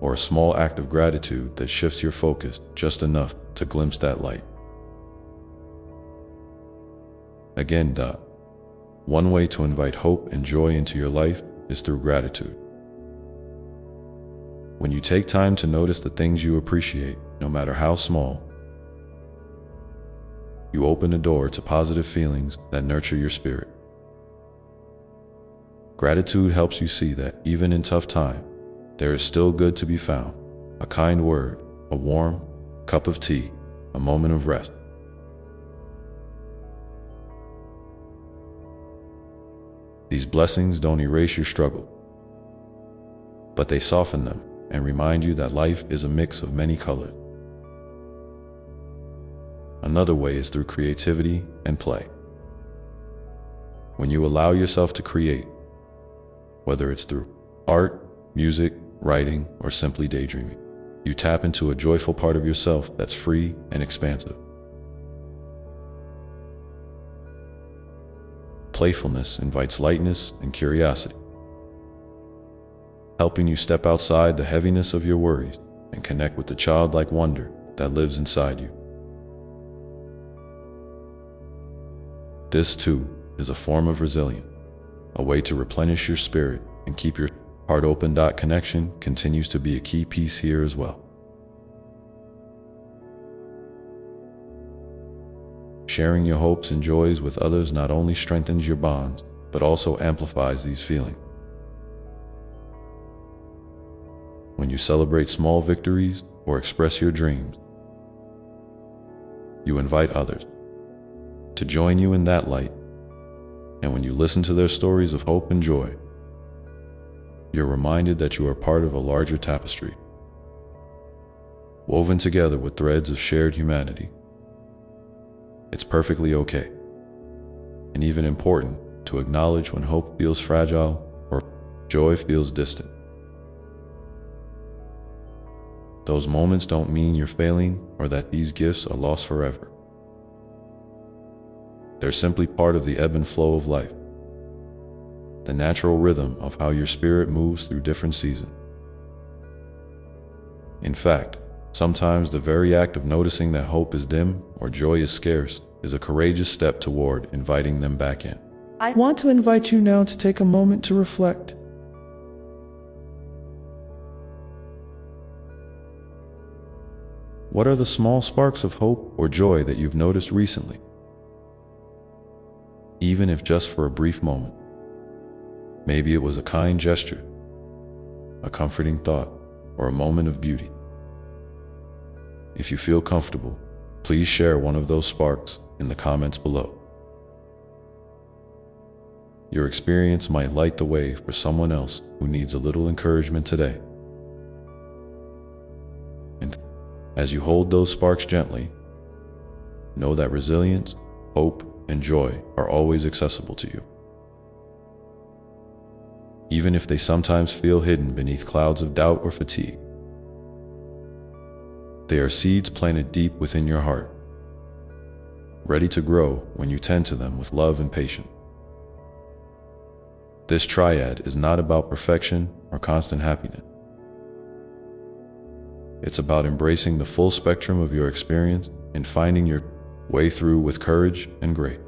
or a small act of gratitude that shifts your focus just enough to glimpse that light. Again, one way to invite hope and joy into your life is through gratitude. When you take time to notice the things you appreciate, no matter how small, you open the door to positive feelings that nurture your spirit. Gratitude helps you see that even in tough times, there is still good to be found. A kind word, a warm cup of tea, a moment of rest. These blessings don't erase your struggle, but they soften them and remind you that life is a mix of many colors. Another way is through creativity and play. When you allow yourself to create, whether it's through art, music, writing, or simply daydreaming, you tap into a joyful part of yourself that's free and expansive. Playfulness invites lightness and curiosity, helping you step outside the heaviness of your worries and connect with the childlike wonder that lives inside you. This, too, is a form of resilience, a way to replenish your spirit and keep your heart open. Connection continues to be a key piece here as well. Sharing your hopes and joys with others not only strengthens your bonds, but also amplifies these feelings. When you celebrate small victories or express your dreams, you invite others to join you in that light. And when you listen to their stories of hope and joy, you're reminded that you are part of a larger tapestry, woven together with threads of shared humanity. It's perfectly okay, and even important, to acknowledge when hope feels fragile or joy feels distant. Those moments don't mean you're failing or that these gifts are lost forever. They're simply part of the ebb and flow of life, the natural rhythm of how your spirit moves through different seasons. In fact, sometimes the very act of noticing that hope is dim or joy is scarce is a courageous step toward inviting them back in. I want to invite you now to take a moment to reflect. What are the small sparks of hope or joy that you've noticed recently? Even if just for a brief moment. Maybe it was a kind gesture, a comforting thought, or a moment of beauty. If you feel comfortable, please share one of those sparks in the comments below. Your experience might light the way for someone else who needs a little encouragement today. And as you hold those sparks gently, know that resilience, hope, and joy are always accessible to you. Even if they sometimes feel hidden beneath clouds of doubt or fatigue. They are seeds planted deep within your heart, ready to grow when you tend to them with love and patience. This triad is not about perfection or constant happiness. It's about embracing the full spectrum of your experience and finding your way through with courage and grace.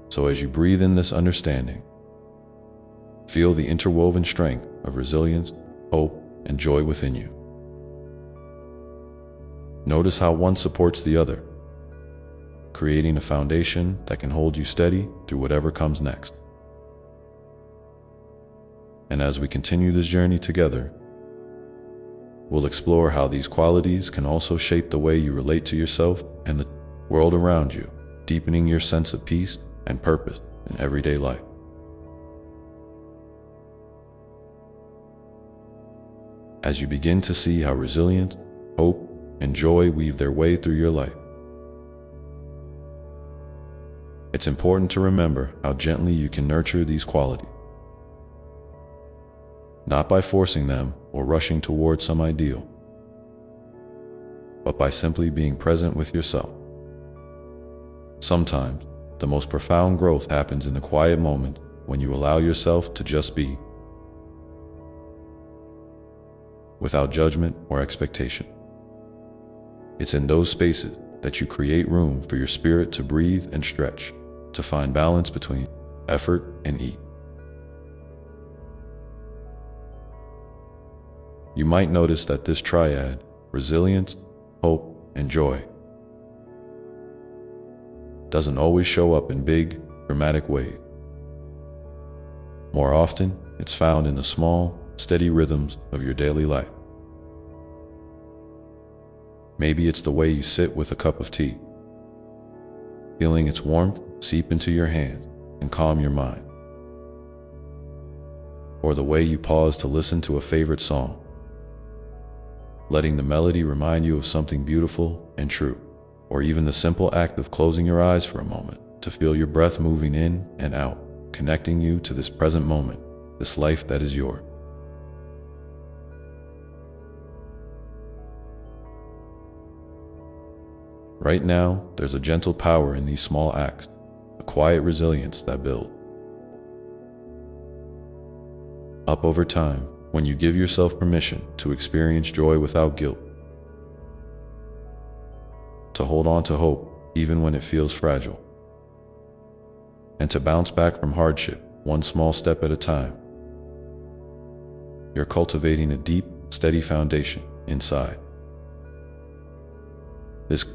So as you breathe in this understanding, feel the interwoven strength of resilience, hope, and joy within you. Notice how one supports the other, creating a foundation that can hold you steady through whatever comes next. And as we continue this journey together, we'll explore how these qualities can also shape the way you relate to yourself and the world around you, deepening your sense of peace and purpose in everyday life. As you begin to see how resilience, hope, and joy weave their way through your life, it's important to remember how gently you can nurture these qualities. Not by forcing them or rushing towards some ideal, but by simply being present with yourself. Sometimes, the most profound growth happens in the quiet moments when you allow yourself to just be, without judgment or expectation. It's in those spaces that you create room for your spirit to breathe and stretch, to find balance between effort and ease. You might notice that this triad, resilience, hope, and joy, doesn't always show up in big, dramatic ways. More often, it's found in the small, steady rhythms of your daily life. Maybe it's the way you sit with a cup of tea, feeling its warmth seep into your hand and calm your mind. Or the way you pause to listen to a favorite song, letting the melody remind you of something beautiful and true. Or even the simple act of closing your eyes for a moment to feel your breath moving in and out, connecting you to this present moment, this life that is yours. Right now, there's a gentle power in these small acts, a quiet resilience that builds up over time when you give yourself permission to experience joy without guilt, to hold on to hope even when it feels fragile, and to bounce back from hardship one small step at a time. You're cultivating a deep, steady foundation inside. This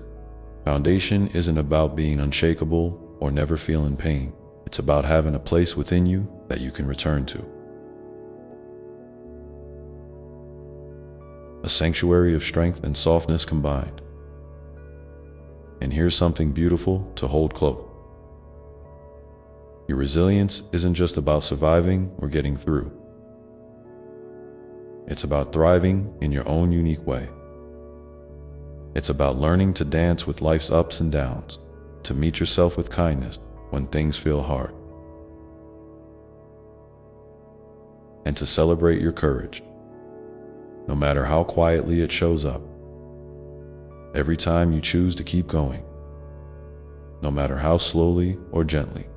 foundation isn't about being unshakable or never feeling pain. It's about having a place within you that you can return to. A sanctuary of strength and softness combined. And here's something beautiful to hold close. Your resilience isn't just about surviving or getting through. It's about thriving in your own unique way. It's about learning to dance with life's ups and downs, to meet yourself with kindness when things feel hard, and to celebrate your courage, no matter how quietly it shows up. Every time you choose to keep going, no matter how slowly or gently,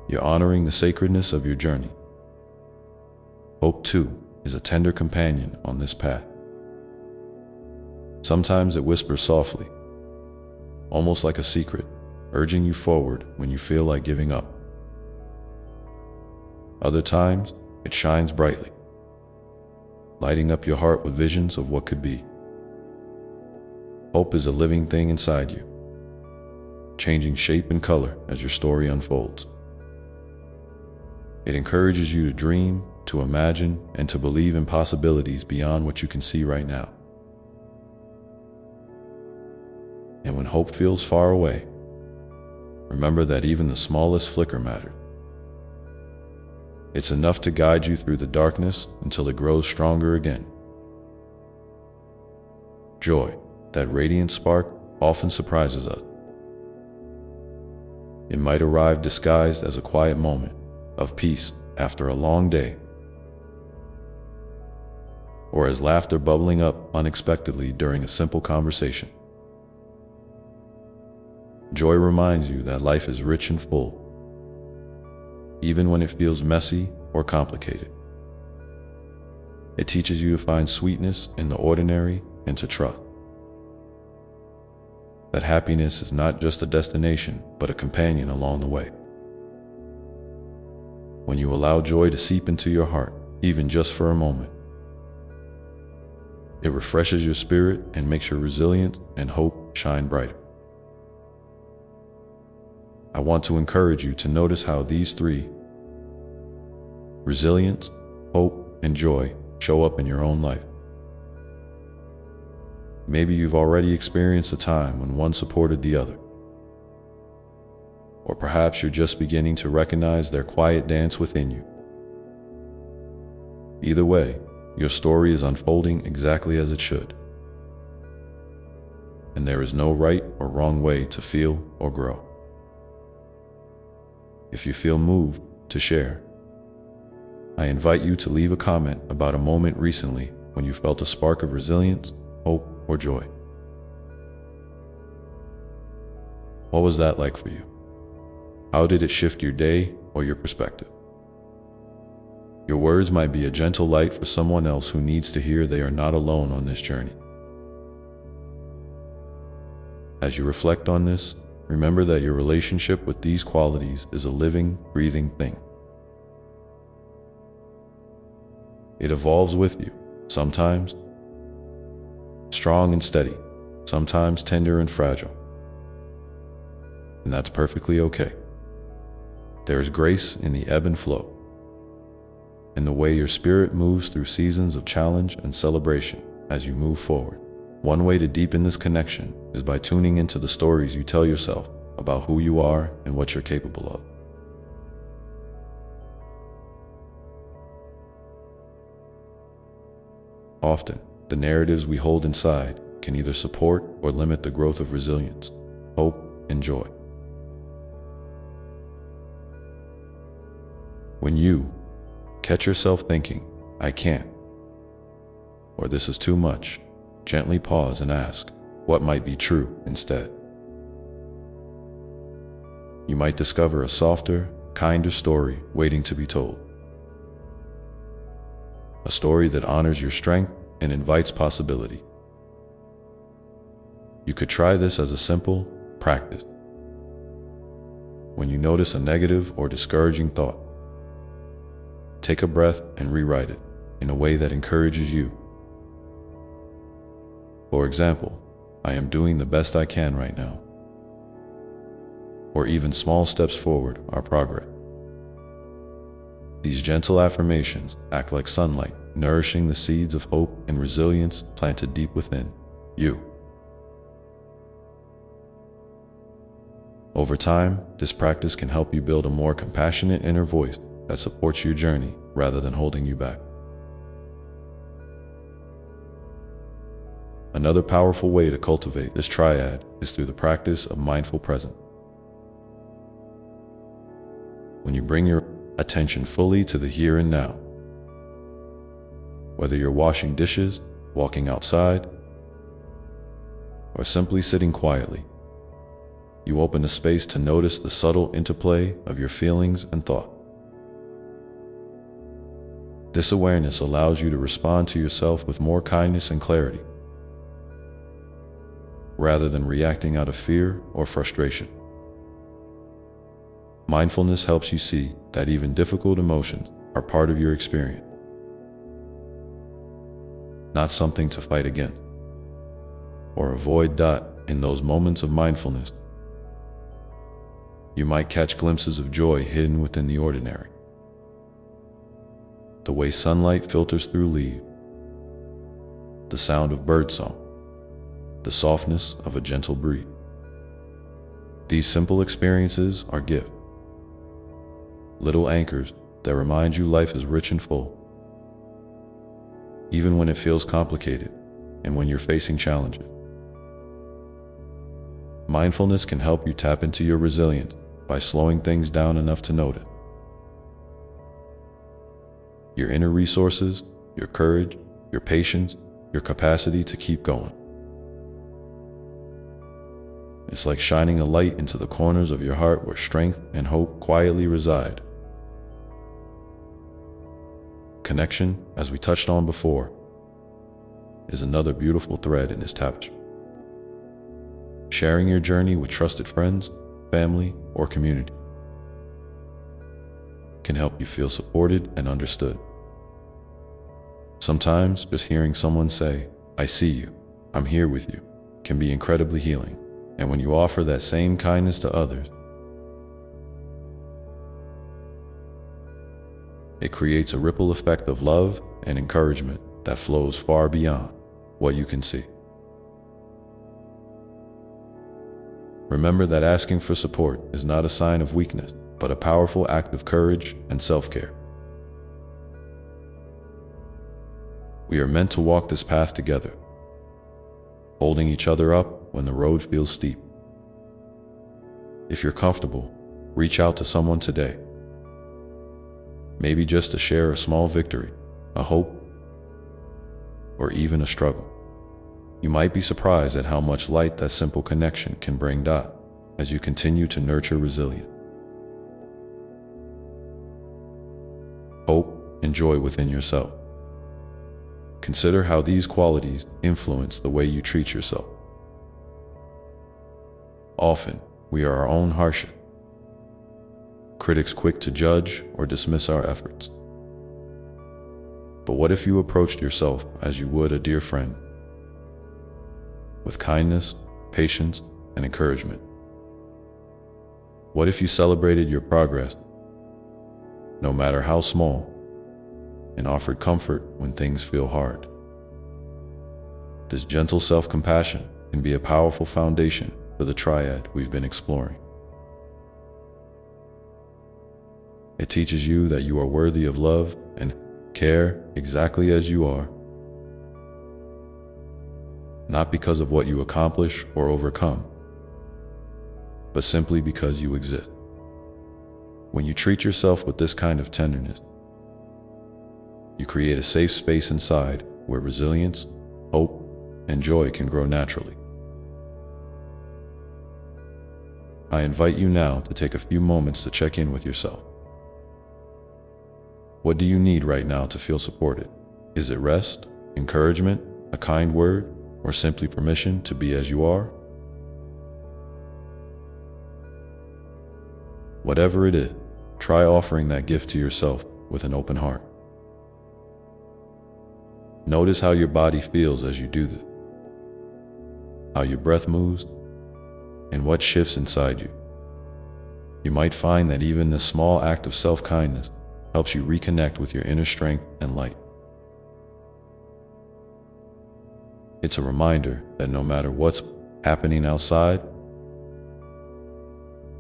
you're honoring the sacredness of your journey. Hope, too, is a tender companion on this path. Sometimes it whispers softly, almost like a secret, urging you forward when you feel like giving up. Other times, it shines brightly, lighting up your heart with visions of what could be. Hope is a living thing inside you, changing shape and color as your story unfolds. It encourages you to dream, to imagine, and to believe in possibilities beyond what you can see right now. And when hope feels far away, remember that even the smallest flicker matters. It's enough to guide you through the darkness until it grows stronger again. Joy, that radiant spark, often surprises us. It might arrive disguised as a quiet moment of peace after a long day, or as laughter bubbling up unexpectedly during a simple conversation. Joy reminds you that life is rich and full, even when it feels messy or complicated. It teaches you to find sweetness in the ordinary and to trust that happiness is not just a destination, but a companion along the way. When you allow joy to seep into your heart, even just for a moment, it refreshes your spirit and makes your resilience and hope shine brighter. I want to encourage you to notice how these three, resilience, hope, and joy, show up in your own life. Maybe you've already experienced a time when one supported the other. Or perhaps you're just beginning to recognize their quiet dance within you. Either way, your story is unfolding exactly as it should. And there is no right or wrong way to feel or grow. If you feel moved to share, I invite you to leave a comment about a moment recently when you felt a spark of resilience, hope, or joy. What was that like for you? How did it shift your day or your perspective? Your words might be a gentle light for someone else who needs to hear they are not alone on this journey. As you reflect on this, remember that your relationship with these qualities is a living, breathing thing. It evolves with you, sometimes strong and steady, sometimes tender and fragile. And that's perfectly okay. There is grace in the ebb and flow, in the way your spirit moves through seasons of challenge and celebration as you move forward. One way to deepen this connection is by tuning into the stories you tell yourself about who you are and what you're capable of. Often, the narratives we hold inside can either support or limit the growth of resilience, hope, and joy. When you catch yourself thinking, "I can't," or "this is too much," gently pause and ask, what might be true instead? You might discover a softer, kinder story waiting to be told. A story that honors your strength and invites possibility. You could try this as a simple practice. When you notice a negative or discouraging thought, take a breath and rewrite it in a way that encourages you. For example, "I am doing the best I can right now." Or even small steps forward are progress. These gentle affirmations act like sunlight, nourishing the seeds of hope and resilience planted deep within you. Over time, this practice can help you build a more compassionate inner voice that supports your journey rather than holding you back. Another powerful way to cultivate this triad is through the practice of mindful presence. When you bring your attention fully to the here and now, whether you're washing dishes, walking outside, or simply sitting quietly, you open a space to notice the subtle interplay of your feelings and thoughts. This awareness allows you to respond to yourself with more kindness and clarity, rather than reacting out of fear or frustration. Mindfulness helps you see that even difficult emotions are part of your experience, not something to fight against or avoid. In those moments of mindfulness, you might catch glimpses of joy hidden within the ordinary. The way sunlight filters through leaves, the sound of birdsong, the softness of a gentle breeze. These simple experiences are gifts, little anchors that remind you life is rich and full, even when it feels complicated and when you're facing challenges. Mindfulness can help you tap into your resilience by slowing things down enough to notice your inner resources, your courage, your patience, your capacity to keep going. It's like shining a light into the corners of your heart where strength and hope quietly reside. Connection, as we touched on before, is another beautiful thread in this tapestry. Sharing your journey with trusted friends, family, or community can help you feel supported and understood. Sometimes just hearing someone say, "I see you, I'm here with you," can be incredibly healing. And when you offer that same kindness to others, it creates a ripple effect of love and encouragement that flows far beyond what you can see. Remember that asking for support is not a sign of weakness, but a powerful act of courage and self-care. We are meant to walk this path together, holding each other up when the road feels steep. If you're comfortable, reach out to someone today. Maybe just to share a small victory, a hope, or even a struggle. You might be surprised at how much light that simple connection can bring as you continue to nurture resilience, hope, and joy within yourself. Consider how these qualities influence the way you treat yourself. Often, we are our own harshest critics, quick to judge or dismiss our efforts. But what if you approached yourself as you would a dear friend, with kindness, patience, and encouragement? What if you celebrated your progress, no matter how small, and offered comfort when things feel hard? This gentle self-compassion can be a powerful foundation for the triad we've been exploring. It teaches you that you are worthy of love and care exactly as you are, not because of what you accomplish or overcome, but simply because you exist. When you treat yourself with this kind of tenderness, you create a safe space inside where resilience, hope, and joy can grow naturally. I invite you now to take a few moments to check in with yourself. What do you need right now to feel supported? Is it rest, encouragement, a kind word, or simply permission to be as you are? Whatever it is, try offering that gift to yourself with an open heart. Notice how your body feels as you do this, how your breath moves, and what shifts inside you. You might find that even this small act of self-kindness helps you reconnect with your inner strength and light. It's a reminder that no matter what's happening outside,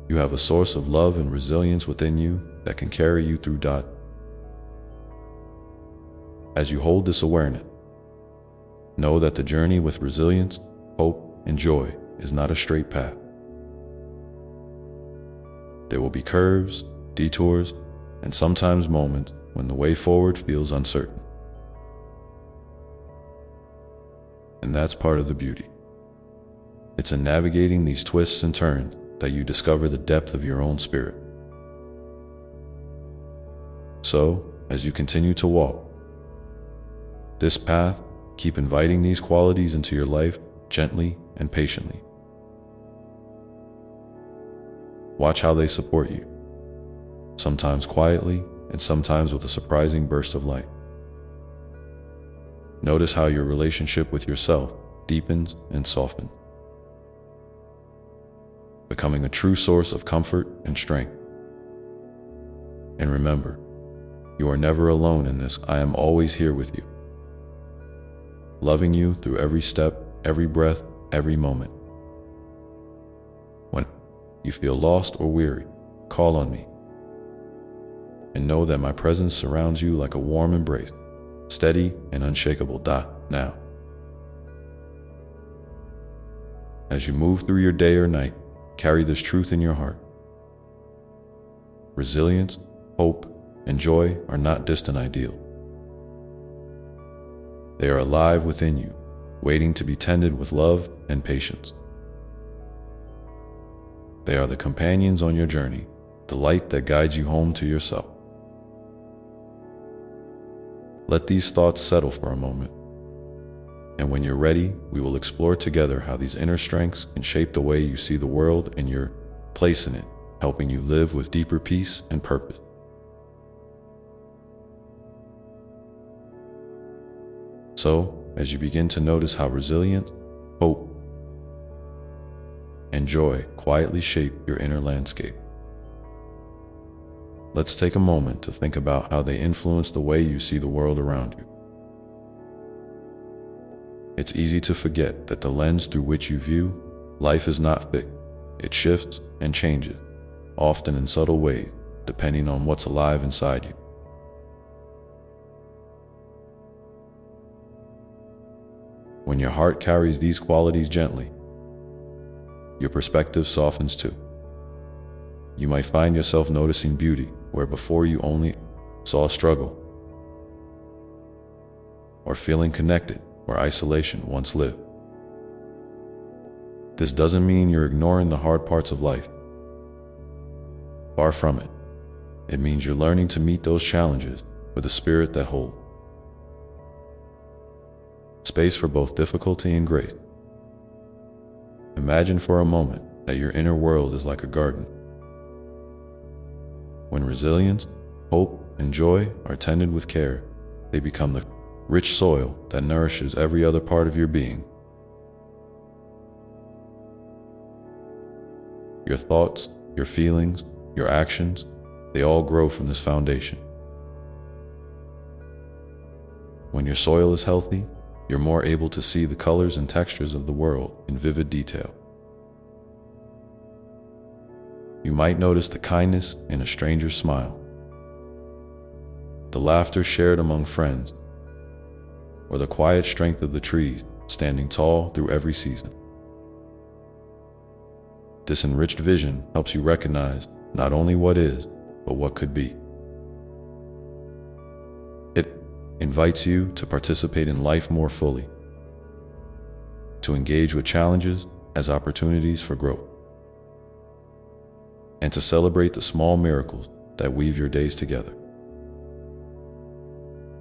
you have a source of love and resilience within you that can carry you through. As you hold this awareness, know that the journey with resilience, hope, and joy is not a straight path. There will be curves, detours, and sometimes moments when the way forward feels uncertain. And that's part of the beauty. It's in navigating these twists and turns that you discover the depth of your own spirit. So, as you continue to walk this path, keep inviting these qualities into your life gently and patiently. Watch how they support you, sometimes quietly and sometimes with a surprising burst of light. Notice how your relationship with yourself deepens and softens, becoming a true source of comfort and strength. And remember, you are never alone in this. I am always here with you, loving you through every step, every breath, every moment. When you feel lost or weary, call on me, and know that my presence surrounds you like a warm embrace, steady and unshakable. Now, as you move through your day or night, carry this truth in your heart. Resilience, hope, and joy are not distant ideals. They are alive within you, waiting to be tended with love and patience. They are the companions on your journey, the light that guides you home to yourself. Let these thoughts settle for a moment. And when you're ready, we will explore together how these inner strengths can shape the way you see the world and your place in it, helping you live with deeper peace and purpose. So, as you begin to notice how resilience, hope, and joy quietly shape your inner landscape, let's take a moment to think about how they influence the way you see the world around you. It's easy to forget that the lens through which you view life is not fixed. It shifts and changes, often in subtle ways, depending on what's alive inside you. When your heart carries these qualities gently, your perspective softens too. You might find yourself noticing beauty where before you only saw struggle, or feeling connected where isolation once lived. This doesn't mean you're ignoring the hard parts of life. Far from it. It means you're learning to meet those challenges with a spirit that holds space for both difficulty and grace. Imagine for a moment that your inner world is like a garden. When resilience, hope, and joy are tended with care, they become the rich soil that nourishes every other part of your being. Your thoughts, your feelings, your actions, they all grow from this foundation. When your soil is healthy, you're more able to see the colors and textures of the world in vivid detail. You might notice the kindness in a stranger's smile, the laughter shared among friends, or the quiet strength of the trees standing tall through every season. This enriched vision helps you recognize not only what is, but what could be. It invites you to participate in life more fully, to engage with challenges as opportunities for growth, and to celebrate the small miracles that weave your days together.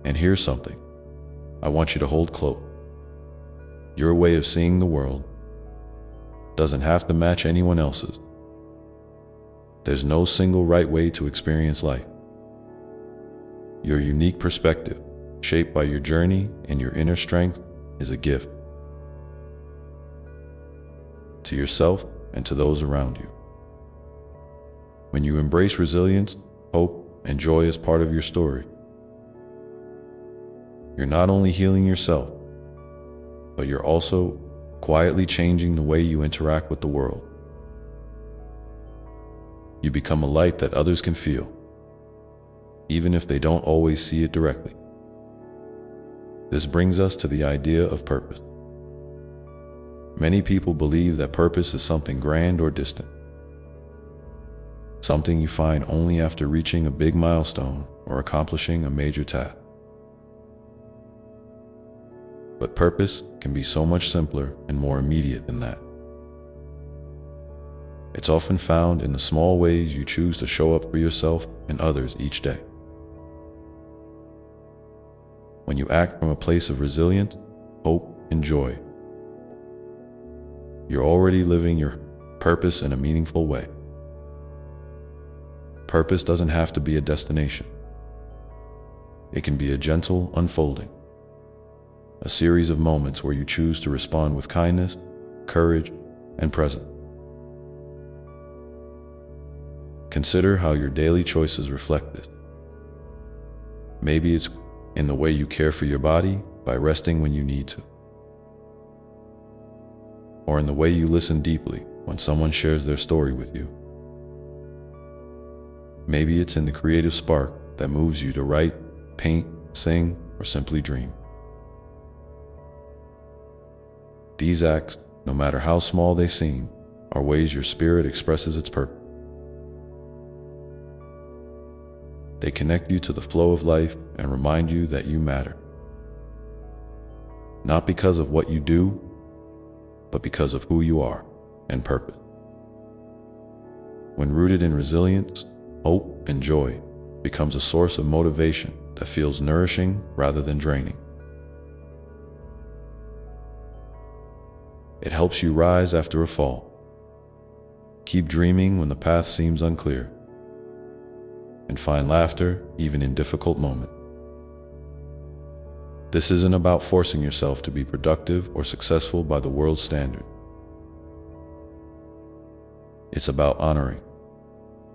And here's something I want you to hold close. Your way of seeing the world doesn't have to match anyone else's. There's no single right way to experience life. Your unique perspective, shaped by your journey and your inner strength, is a gift to yourself and to those around you. When you embrace resilience, hope, and joy as part of your story, you're not only healing yourself, but you're also quietly changing the way you interact with the world. You become a light that others can feel, even if they don't always see it directly. This brings us to the idea of purpose. Many people believe that purpose is something grand or distant, something you find only after reaching a big milestone or accomplishing a major task. But purpose can be so much simpler and more immediate than that. It's often found in the small ways you choose to show up for yourself and others each day. When you act from a place of resilience, hope, and joy, you're already living your purpose in a meaningful way. Purpose doesn't have to be a destination. It can be a gentle unfolding, a series of moments where you choose to respond with kindness, courage, and presence. Consider how your daily choices reflect this. Maybe it's in the way you care for your body by resting when you need to, or in the way you listen deeply when someone shares their story with you. Maybe it's in the creative spark that moves you to write, paint, sing, or simply dream. These acts, no matter how small they seem, are ways your spirit expresses its purpose. They connect you to the flow of life and remind you that you matter. Not because of what you do, but because of who you are and purpose. When rooted in resilience, hope and joy becomes a source of motivation that feels nourishing rather than draining. It helps you rise after a fall. Keep dreaming when the path seems unclear, and find laughter even in difficult moments. This isn't about forcing yourself to be productive or successful by the world's standard. It's about honoring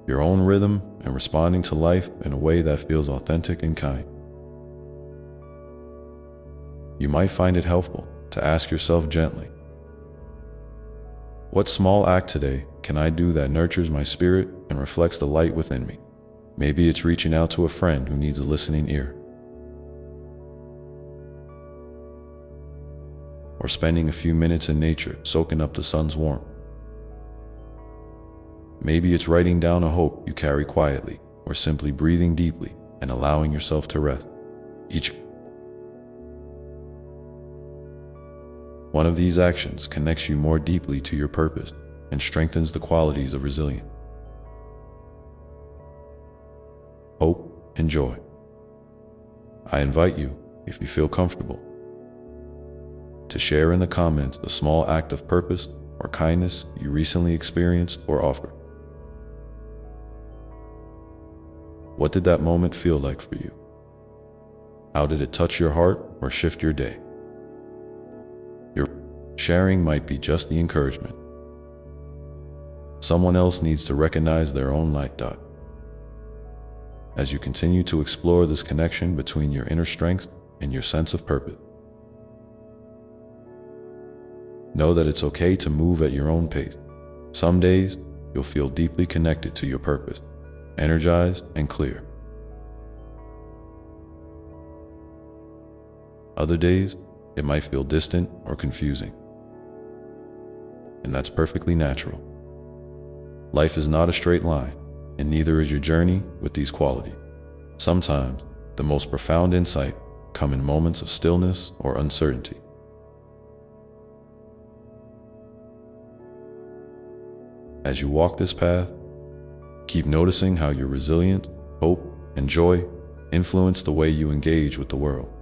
your own rhythm and responding to life in a way that feels authentic and kind. You might find it helpful to ask yourself gently, what small act today can I do that nurtures my spirit and reflects the light within me? Maybe it's reaching out to a friend who needs a listening ear, or spending a few minutes in nature soaking up the sun's warmth. Maybe it's writing down a hope you carry quietly, or simply breathing deeply and allowing yourself to rest. Each one of these actions connects you more deeply to your purpose and strengthens the qualities of resilience, hope, and joy. I invite you, if you feel comfortable, to share in the comments a small act of purpose or kindness you recently experienced or offered. What did that moment feel like for you? How did it touch your heart or shift your day? Your sharing might be just the encouragement someone else needs to recognize their own light. As you continue to explore this connection between your inner strength and your sense of purpose, know that it's okay to move at your own pace. Some days, you'll feel deeply connected to your purpose, energized and clear. Other days, it might feel distant or confusing, and that's perfectly natural. Life is not a straight line, and neither is your journey with these qualities. Sometimes, the most profound insight come in moments of stillness or uncertainty. As you walk this path, keep noticing how your resilience, hope, and joy influence the way you engage with the world.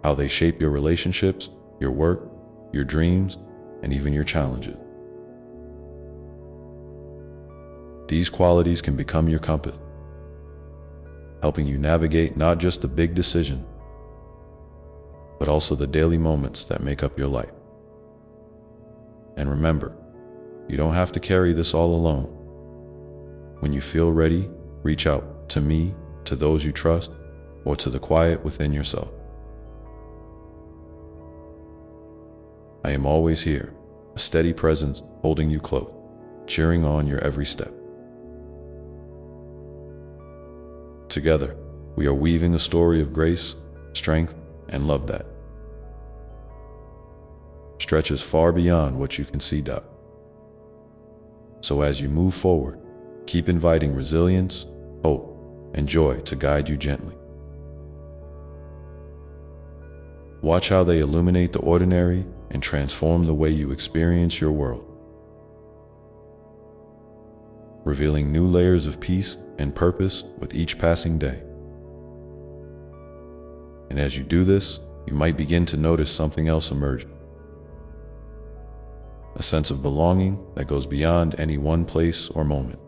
How they shape your relationships, your work, your dreams, and even your challenges. These qualities can become your compass, helping you navigate not just the big decisions, but also the daily moments that make up your life. And remember, you don't have to carry this all alone. When you feel ready, reach out to me, to those you trust, or to the quiet within yourself. I am always here, a steady presence holding you close, cheering on your every step. Together, we are weaving a story of grace, strength, and love that stretches far beyond what you can see. So as you move forward, keep inviting resilience, hope, and joy to guide you gently. Watch how they illuminate the ordinary and transform the way you experience your world, revealing new layers of peace and purpose with each passing day. And as you do this, you might begin to notice something else emerge. A sense of belonging that goes beyond any one place or moment.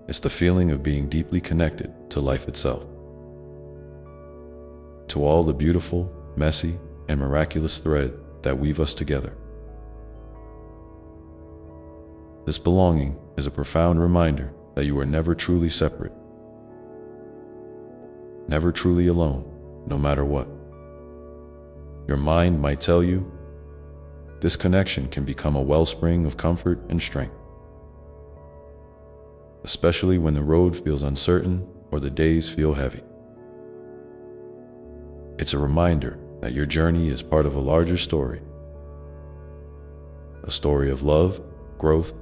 It's the feeling of being deeply connected to life itself, to all the beautiful, messy, and miraculous thread that weave us together. This belonging is a profound reminder that you are never truly separate, never truly alone, no matter what. Your mind might tell you, this connection can become a wellspring of comfort and strength, especially when the road feels uncertain or the days feel heavy. It's a reminder that your journey is part of a larger story, a story of love, growth,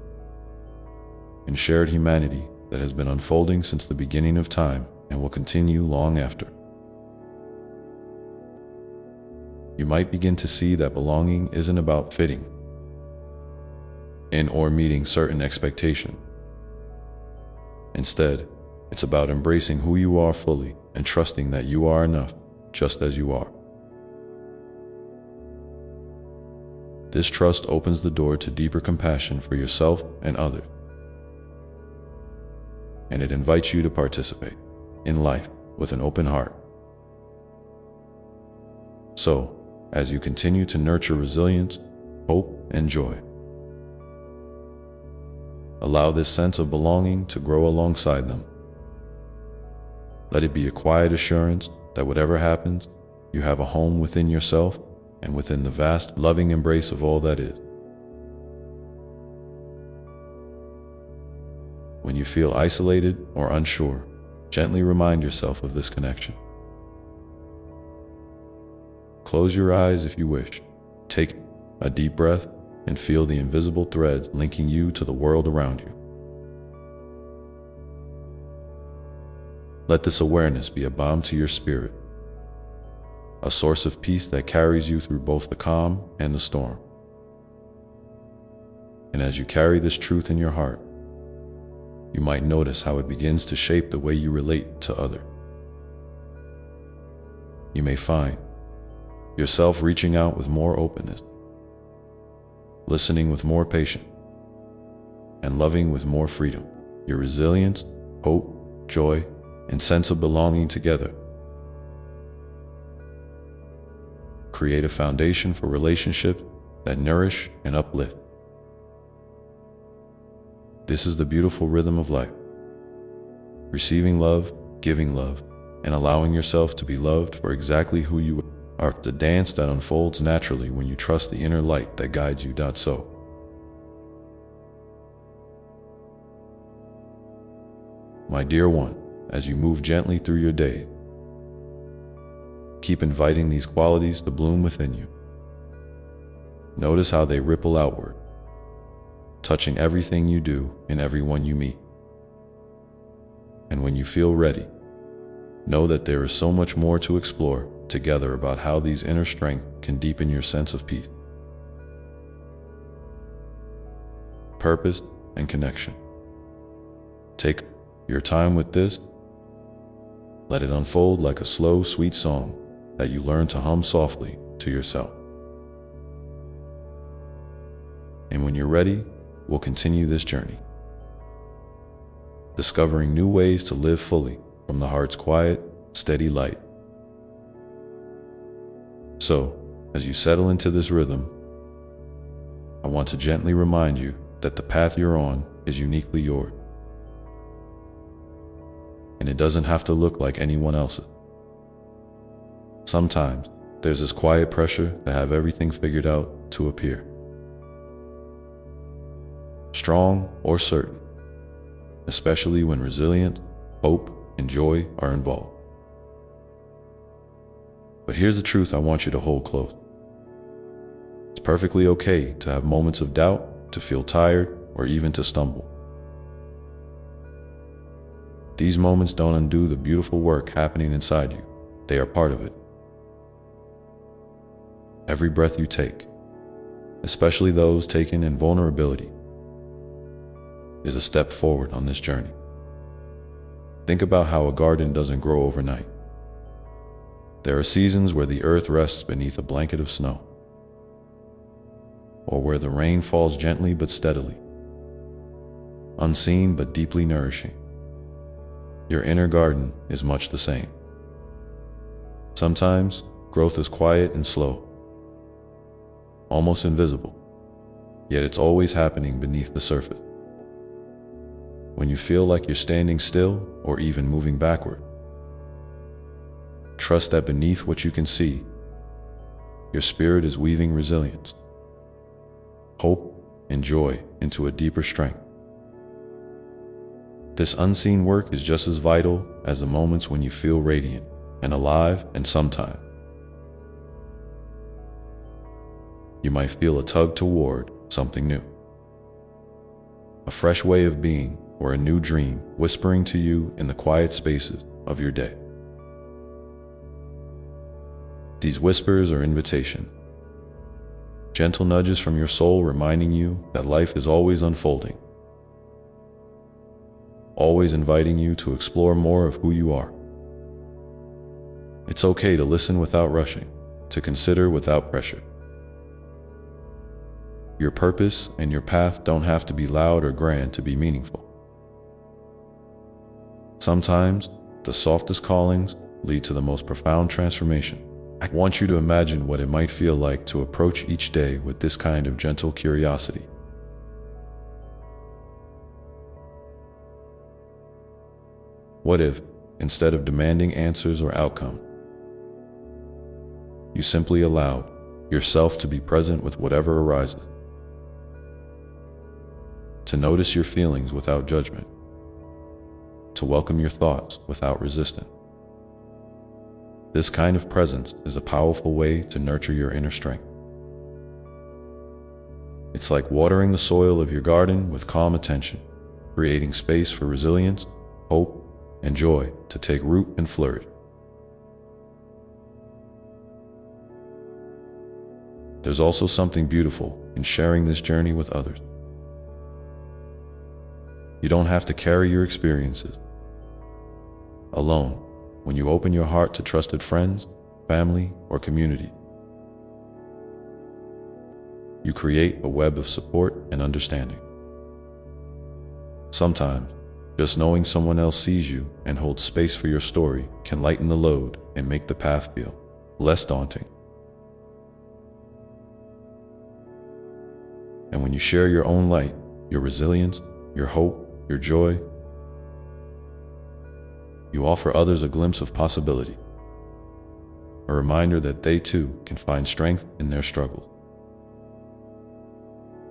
and shared humanity that has been unfolding since the beginning of time and will continue long after. You might begin to see that belonging isn't about fitting in or meeting certain expectations. Instead, it's about embracing who you are fully and trusting that you are enough just as you are. This trust opens the door to deeper compassion for yourself and others. And it invites you to participate in life with an open heart. So, as you continue to nurture resilience, hope, and joy, allow this sense of belonging to grow alongside them. Let it be a quiet assurance that whatever happens, you have a home within yourself and within the vast, loving embrace of all that is. When you feel isolated or unsure, gently remind yourself of this connection. Close your eyes if you wish. Take a deep breath and feel the invisible threads linking you to the world around you. Let this awareness be a balm to your spirit, a source of peace that carries you through both the calm and the storm. And as you carry this truth in your heart, you might notice how it begins to shape the way you relate to others. You may find yourself reaching out with more openness, listening with more patience, and loving with more freedom. Your resilience, hope, joy, and sense of belonging together create a foundation for relationships that nourish and uplift. This is the beautiful rhythm of life. Receiving love, giving love, and allowing yourself to be loved for exactly who you are. The dance that unfolds naturally when you trust the inner light that guides you. So, my dear one, as you move gently through your day, keep inviting these qualities to bloom within you. Notice how they ripple outward, touching everything you do and everyone you meet. And when you feel ready, know that there is so much more to explore together about how these inner strengths can deepen your sense of peace, purpose, and connection. Take your time with this. Let it unfold like a slow, sweet song that you learn to hum softly to yourself. And when you're ready, we'll continue this journey, discovering new ways to live fully from the heart's quiet, steady light. So, as you settle into this rhythm, I want to gently remind you that the path you're on is uniquely yours. And it doesn't have to look like anyone else's. Sometimes, there's this quiet pressure to have everything figured out to appear strong or certain, especially when resilience, hope, and joy are involved. But here's the truth I want you to hold close. It's perfectly okay to have moments of doubt, to feel tired, or even to stumble. These moments don't undo the beautiful work happening inside you. They are part of it. Every breath you take, especially those taken in vulnerability, is a step forward on this journey. Think about how a garden doesn't grow overnight. There are seasons where the earth rests beneath a blanket of snow, or where the rain falls gently but steadily, unseen but deeply nourishing. Your inner garden is much the same. Sometimes, growth is quiet and slow, almost invisible, yet it's always happening beneath the surface. When you feel like you're standing still or even moving backward, trust that beneath what you can see, your spirit is weaving resilience, hope, and joy into a deeper strength. This unseen work is just as vital as the moments when you feel radiant and alive, and sometimes you might feel a tug toward something new, a fresh way of being, or a new dream whispering to you in the quiet spaces of your day. These whispers are invitation, gentle nudges from your soul reminding you that life is always unfolding, always inviting you to explore more of who you are. It's okay to listen without rushing, to consider without pressure. Your purpose and your path don't have to be loud or grand to be meaningful. Sometimes, the softest callings lead to the most profound transformation. I want you to imagine what it might feel like to approach each day with this kind of gentle curiosity. What if, instead of demanding answers or outcome, you simply allowed yourself to be present with whatever arises? To notice your feelings without judgment, to welcome your thoughts without resistance. This kind of presence is a powerful way to nurture your inner strength. It's like watering the soil of your garden with calm attention, creating space for resilience, hope, and joy to take root and flourish. There's also something beautiful in sharing this journey with others. You don't have to carry your experiences alone when you open your heart to trusted friends, family, or community. You create a web of support and understanding. Sometimes, just knowing someone else sees you and holds space for your story can lighten the load and make the path feel less daunting. And when you share your own light, your resilience, your hope, your joy, you offer others a glimpse of possibility, a reminder that they too can find strength in their struggles.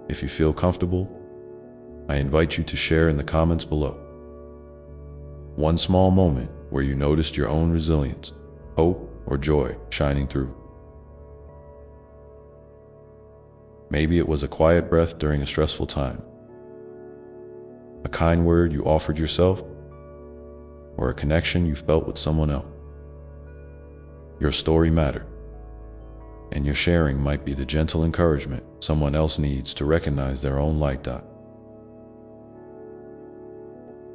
If you feel comfortable, I invite you to share in the comments below one small moment where you noticed your own resilience, hope, or joy shining through. Maybe it was a quiet breath during a stressful time, a kind word you offered yourself, or a connection you felt with someone else. Your story mattered, and your sharing might be the gentle encouragement someone else needs to recognize their own light.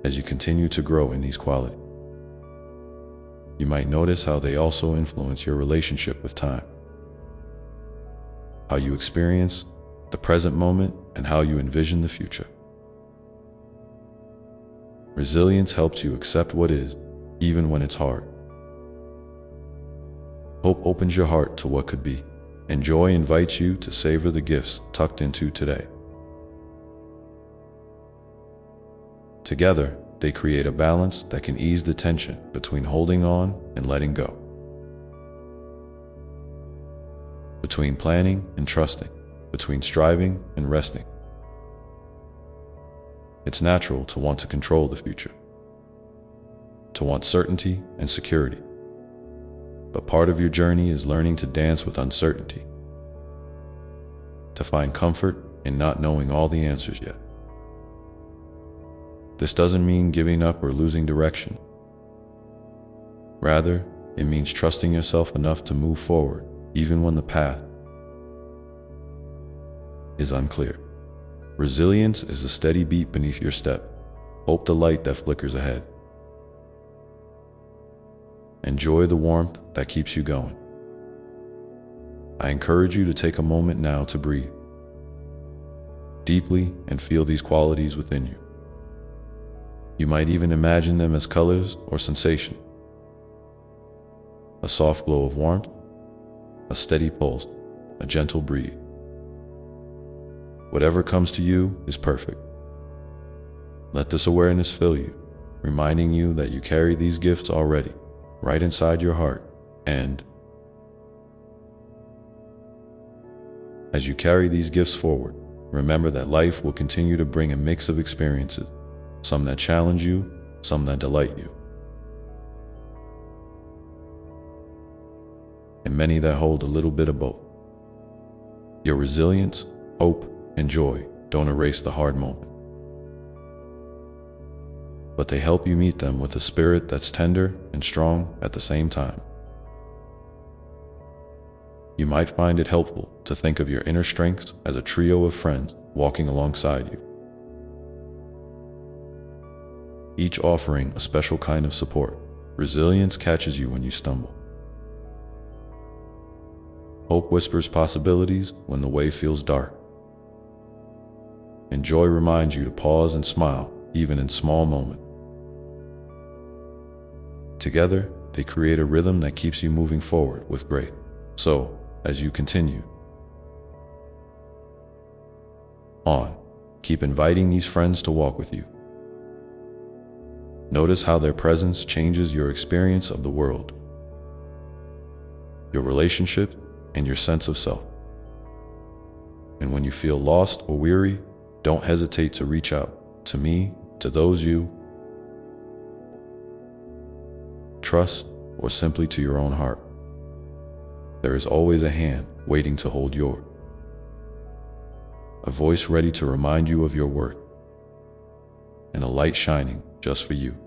As you continue to grow in these qualities, you might notice how they also influence your relationship with time, how you experience the present moment, and how you envision the future. Resilience helps you accept what is, even when it's hard. Hope opens your heart to what could be, and joy invites you to savor the gifts tucked into today. Together, they create a balance that can ease the tension between holding on and letting go, between planning and trusting, between striving and resting. It's natural to want to control the future, to want certainty and security. But part of your journey is learning to dance with uncertainty, to find comfort in not knowing all the answers yet. This doesn't mean giving up or losing direction. Rather, it means trusting yourself enough to move forward, even when the path is unclear. Resilience is the steady beat beneath your step, hope the light that flickers ahead. Enjoy the warmth that keeps you going. I encourage you to take a moment now to breathe deeply and feel these qualities within you. You might even imagine them as colors or sensation. A soft glow of warmth, a steady pulse, a gentle breathe. Whatever comes to you is perfect. Let this awareness fill you, reminding you that you carry these gifts already, right inside your heart. And as you carry these gifts forward, remember that life will continue to bring a mix of experiences, some that challenge you, some that delight you, and many that hold a little bit of both. Your resilience, hope, and joy don't erase the hard moment, but they help you meet them with a spirit that's tender and strong at the same time. You might find it helpful to think of your inner strengths as a trio of friends walking alongside you. each offering a special kind of support. Resilience catches you when you stumble. Hope whispers possibilities when the way feels dark. And joy reminds you to pause and smile, even in small moments. Together, they create a rhythm that keeps you moving forward with grace. So, as you continue on, keep inviting these friends to walk with you. Notice how their presence changes your experience of the world, your relationships, and your sense of self. And when you feel lost or weary, don't hesitate to reach out to me, to those you trust, or simply to your own heart. There is always a hand waiting to hold yours, a voice ready to remind you of your worth, and a light shining just for you.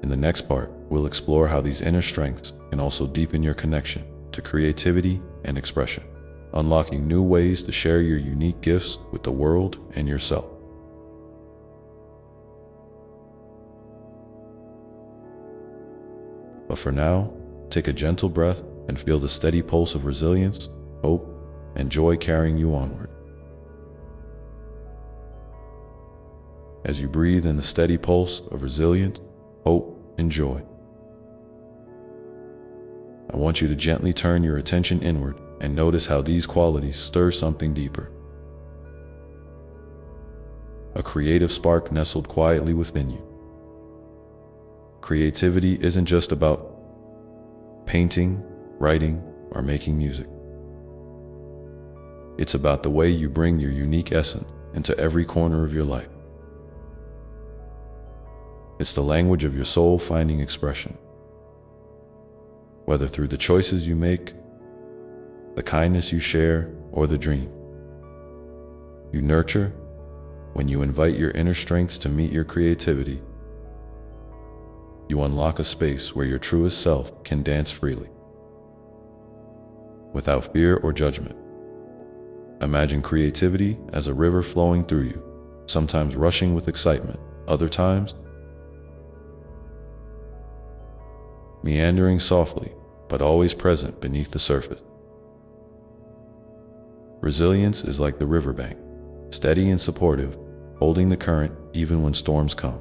In the next part, we'll explore how these inner strengths can also deepen your connection to creativity and expression, unlocking new ways to share your unique gifts with the world and yourself. But for now, take a gentle breath and feel the steady pulse of resilience, hope, and joy carrying you onward. As you breathe in the steady pulse of resilience, hope, and joy, I want you to gently turn your attention inward and notice how these qualities stir something deeper. A creative spark nestled quietly within you. Creativity isn't just about painting, writing, or making music. It's about the way you bring your unique essence into every corner of your life. It's the language of your soul finding expression. Whether through the choices you make, the kindness you share, or the dream you nurture, when you invite your inner strengths to meet your creativity, you unlock a space where your truest self can dance freely, without fear or judgment. Imagine creativity as a river flowing through you, sometimes rushing with excitement, other times meandering softly, but always present beneath the surface. Resilience is like the riverbank, steady and supportive, holding the current even when storms come.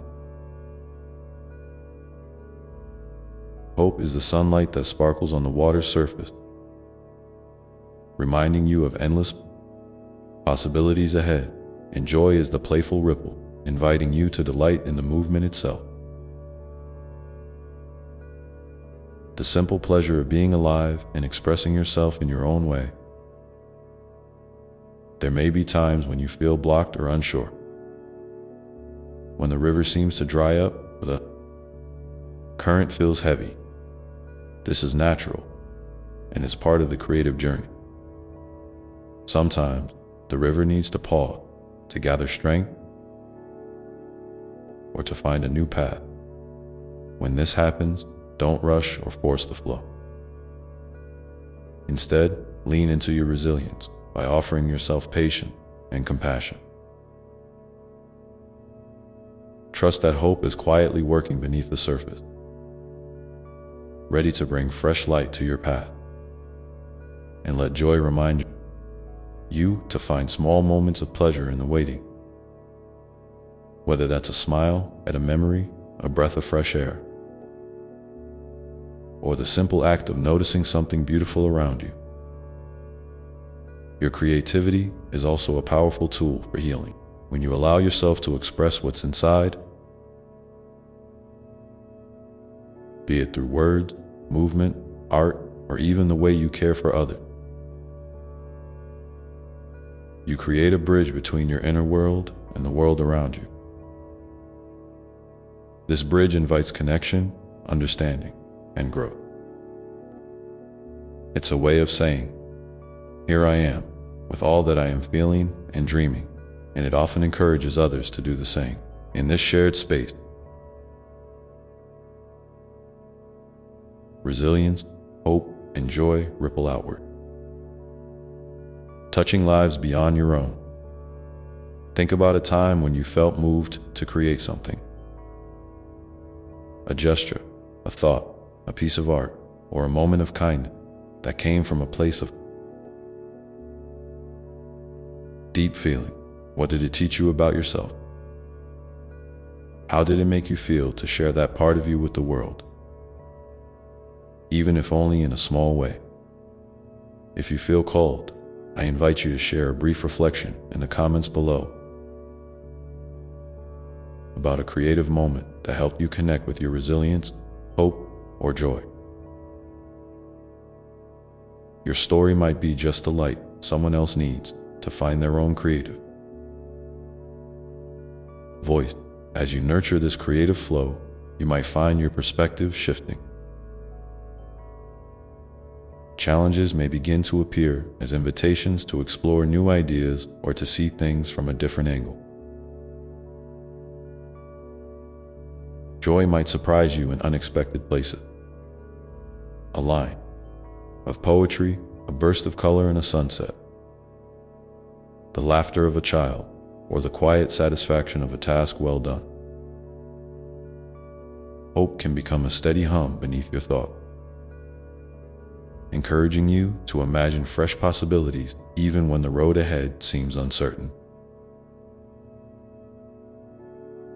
Hope is the sunlight that sparkles on the water's surface, reminding you of endless possibilities ahead, and joy is the playful ripple, inviting you to delight in the movement itself. The simple pleasure of being alive and expressing yourself in your own way. There may be times when you feel blocked or unsure, when the river seems to dry up or the current feels heavy. This is natural, and is part of the creative journey. Sometimes, the river needs to pause to gather strength or to find a new path. When this happens, don't rush or force the flow. Instead, lean into your resilience by offering yourself patience and compassion. Trust that hope is quietly working beneath the surface, ready to bring fresh light to your path. And let joy remind you to find small moments of pleasure in the waiting. Whether that's a smile at a memory, a breath of fresh air, or the simple act of noticing something beautiful around you. Your creativity is also a powerful tool for healing. When you allow yourself to express what's inside, be it through words, movement, art, or even the way you care for others, you create a bridge between your inner world and the world around you. This bridge invites connection, understanding, and growth. It's a way of saying, "Here I am, with all that I am feeling and dreaming," and it often encourages others to do the same. In this shared space, resilience, hope, and joy ripple outward, touching lives beyond your own. Think about a time when you felt moved to create something, a gesture, a thought, a piece of art, or a moment of kindness that came from a place of deep feeling. What did it teach you about yourself? How did it make you feel to share that part of you with the world? Even if only in a small way. If you feel called, I invite you to share a brief reflection in the comments below about a creative moment that helped you connect with your resilience, hope, or joy. Your story might be just the light someone else needs to find their own creative voice. As you nurture this creative flow, you might find your perspective shifting. Challenges may begin to appear as invitations to explore new ideas or to see things from a different angle. Joy might surprise you in unexpected places. A line of poetry, a burst of color in a sunset, the laughter of a child, or the quiet satisfaction of a task well done. Hope can become a steady hum beneath your thought, encouraging you to imagine fresh possibilities even when the road ahead seems uncertain.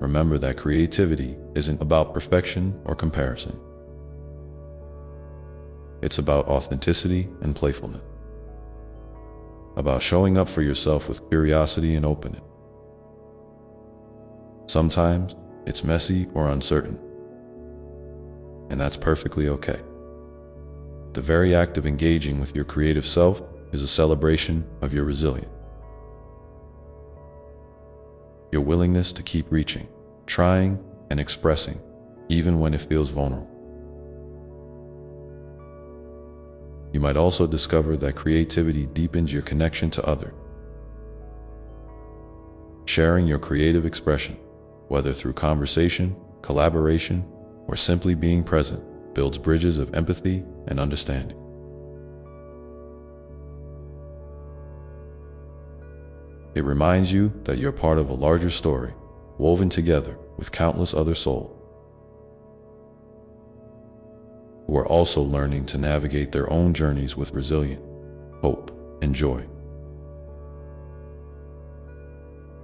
Remember that creativity isn't about perfection or comparison. It's about authenticity and playfulness, about showing up for yourself with curiosity and openness. Sometimes it's messy or uncertain, and that's perfectly okay. The very act of engaging with your creative self is a celebration of your resilience, your willingness to keep reaching, trying, and expressing, even when it feels vulnerable. You might also discover that creativity deepens your connection to others. Sharing your creative expression, whether through conversation, collaboration, or simply being present, builds bridges of empathy and understanding. It reminds you that you're part of a larger story, woven together with countless other souls who are also learning to navigate their own journeys with resilience, hope, and joy.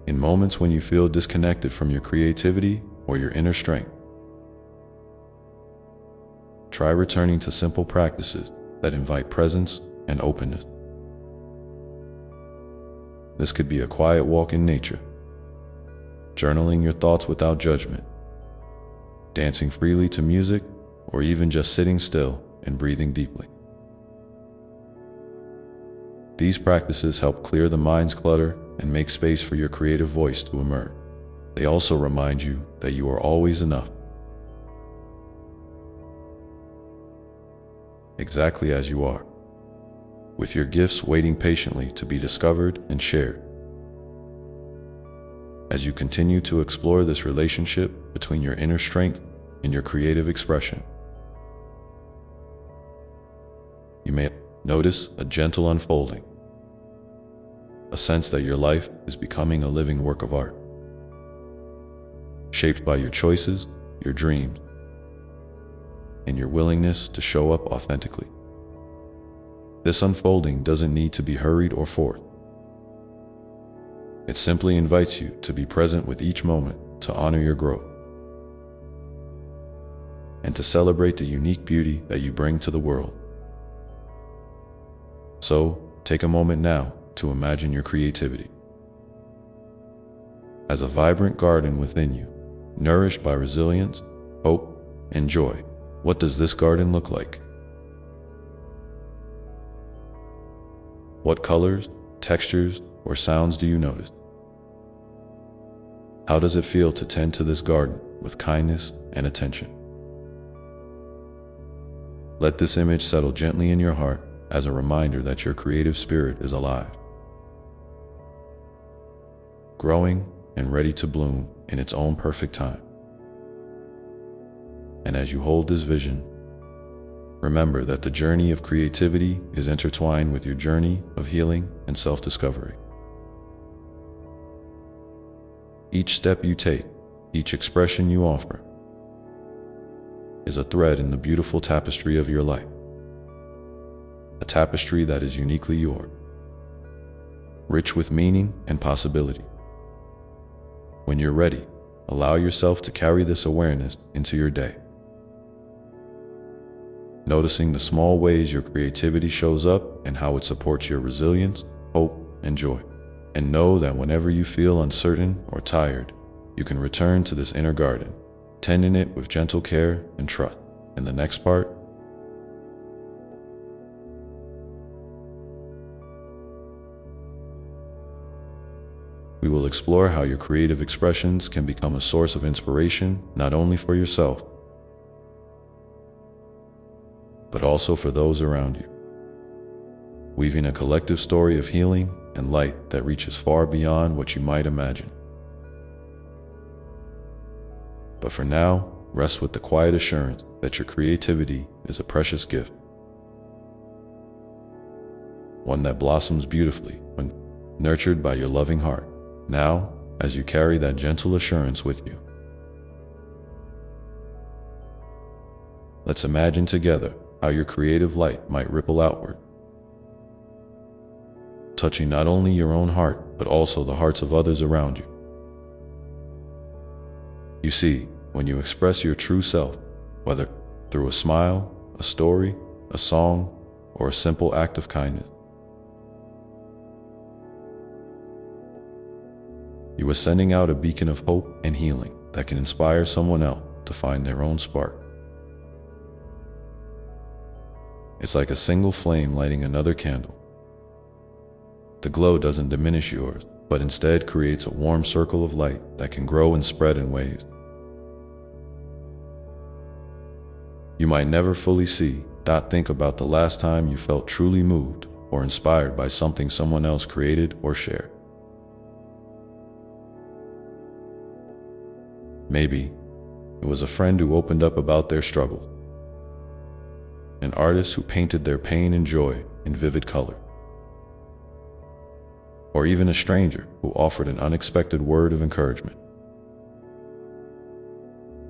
In moments when you feel disconnected from your creativity or your inner strength, try returning to simple practices that invite presence and openness. This could be a quiet walk in nature, journaling your thoughts without judgment, dancing freely to music, or even just sitting still and breathing deeply. These practices help clear the mind's clutter and make space for your creative voice to emerge. They also remind you that you are always enough, exactly as you are, with your gifts waiting patiently to be discovered and shared. As you continue to explore this relationship between your inner strength and your creative expression, you may notice a gentle unfolding, a sense that your life is becoming a living work of art, shaped by your choices, your dreams, and your willingness to show up authentically. This unfolding doesn't need to be hurried or forced. It simply invites you to be present with each moment, to honor your growth, and to celebrate the unique beauty that you bring to the world. So, take a moment now to imagine your creativity as a vibrant garden within you, nourished by resilience, hope, and joy. What does this garden look like? What colors, textures, or sounds do you notice? How does it feel to tend to this garden with kindness and attention? Let this image settle gently in your heart as a reminder that your creative spirit is alive, growing and ready to bloom in its own perfect time. And as you hold this vision, remember that the journey of creativity is intertwined with your journey of healing and self-discovery. Each step you take, each expression you offer, is a thread in the beautiful tapestry of your life. A tapestry that is uniquely yours, rich with meaning and possibility. When you're ready, allow yourself to carry this awareness into your day, noticing the small ways your creativity shows up and how it supports your resilience, hope, and joy. And know that whenever you feel uncertain or tired, you can return to this inner garden, tending it with gentle care and trust. In the next part, we will explore how your creative expressions can become a source of inspiration not only for yourself, but also for those around you, weaving a collective story of healing and light that reaches far beyond what you might imagine. But for now, rest with the quiet assurance that your creativity is a precious gift, one that blossoms beautifully when nurtured by your loving heart. Now, as you carry that gentle assurance with you, let's imagine together how your creative light might ripple outward, touching not only your own heart, but also the hearts of others around you. You see, when you express your true self, whether through a smile, a story, a song, or a simple act of kindness, you are sending out a beacon of hope and healing that can inspire someone else to find their own spark. It's like a single flame lighting another candle. The glow doesn't diminish yours, but instead creates a warm circle of light that can grow and spread in ways you might never fully see. Think about the last time you felt truly moved or inspired by something someone else created or shared. Maybe it was a friend who opened up about their struggles, an artist who painted their pain and joy in vivid color, or even a stranger who offered an unexpected word of encouragement.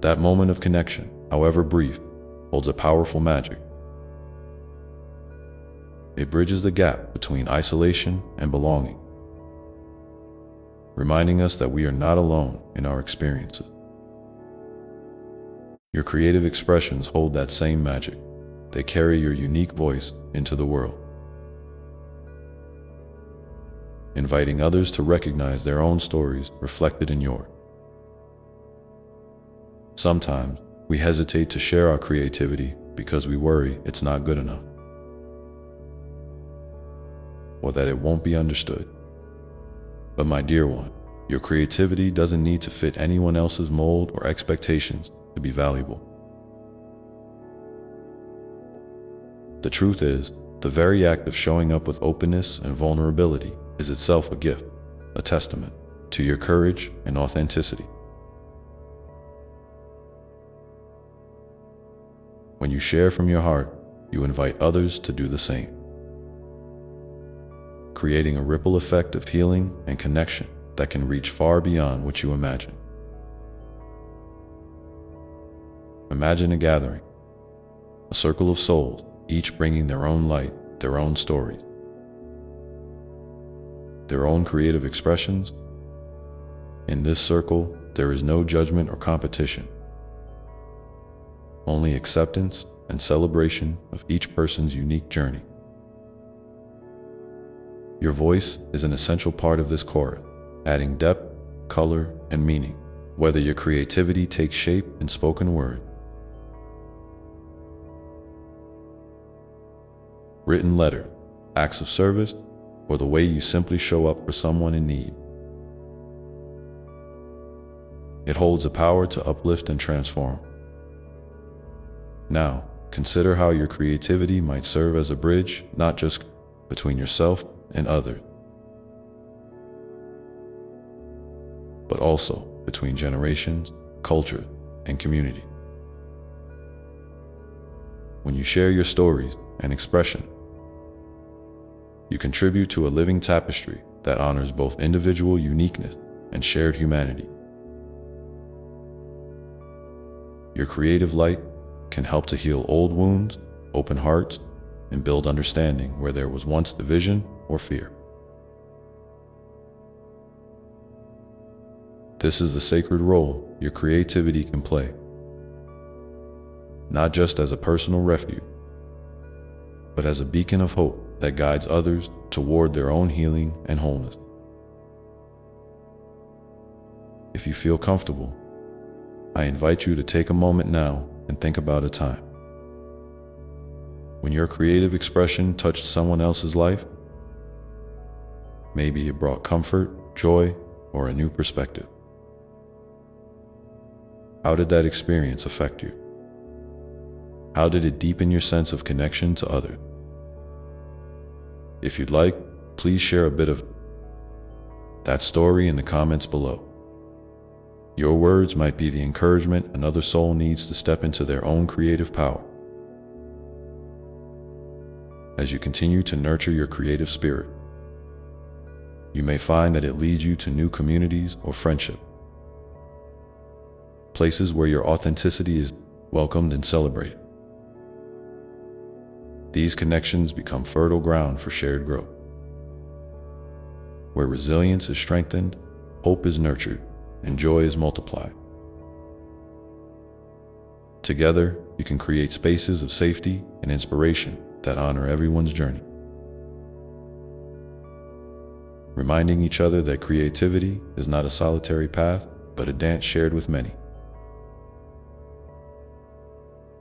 That moment of connection, however brief, holds a powerful magic. It bridges the gap between isolation and belonging, reminding us that we are not alone in our experiences. Your creative expressions hold that same magic. They carry your unique voice into the world, inviting others to recognize their own stories reflected in yours. Sometimes we hesitate to share our creativity because we worry it's not good enough, or that it won't be understood. But my dear one, your creativity doesn't need to fit anyone else's mold or expectations to be valuable. The truth is, the very act of showing up with openness and vulnerability is itself a gift, a testament to your courage and authenticity. When you share from your heart, you invite others to do the same, creating a ripple effect of healing and connection that can reach far beyond what you imagine. Imagine a gathering, a circle of souls, each bringing their own light, their own stories, their own creative expressions. In this circle, there is no judgment or competition, only acceptance and celebration of each person's unique journey. Your voice is an essential part of this chorus, adding depth, color, and meaning. Whether your creativity takes shape in spoken word, written letter, acts of service, or the way you simply show up for someone in need, it holds a power to uplift and transform. Now, consider how your creativity might serve as a bridge, not just between yourself and others, but also between generations, culture, and community. When you share your stories and expression, you contribute to a living tapestry that honors both individual uniqueness and shared humanity. Your creative light, can help to heal old wounds, open hearts, and build understanding where there was once division or fear. This is the sacred role your creativity can play, not just as a personal refuge, but as a beacon of hope that guides others toward their own healing and wholeness. If you feel comfortable, I invite you to take a moment now and think about a time when your creative expression touched someone else's life. Maybe it brought comfort, joy, or a new perspective. How did that experience affect you? How did it deepen your sense of connection to others? If you'd like, please share a bit of that story in the comments below. Your words might be the encouragement another soul needs to step into their own creative power. As you continue to nurture your creative spirit, you may find that it leads you to new communities or friendships, places where your authenticity is welcomed and celebrated. These connections become fertile ground for shared growth, where resilience is strengthened, hope is nurtured, and joy is multiplied. Together, you can create spaces of safety and inspiration that honor everyone's journey, reminding each other that creativity is not a solitary path, but a dance shared with many.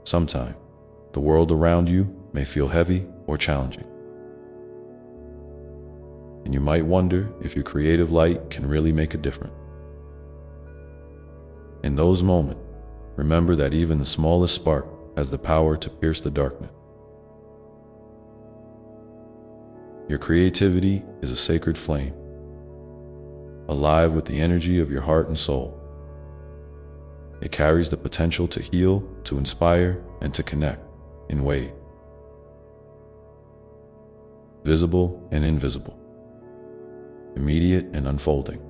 Sometimes, the world around you may feel heavy or challenging, and you might wonder if your creative light can really make a difference. In those moments, remember that even the smallest spark has the power to pierce the darkness. Your creativity is a sacred flame, alive with the energy of your heart and soul. It carries the potential to heal, to inspire, and to connect in ways visible and invisible, immediate and unfolding.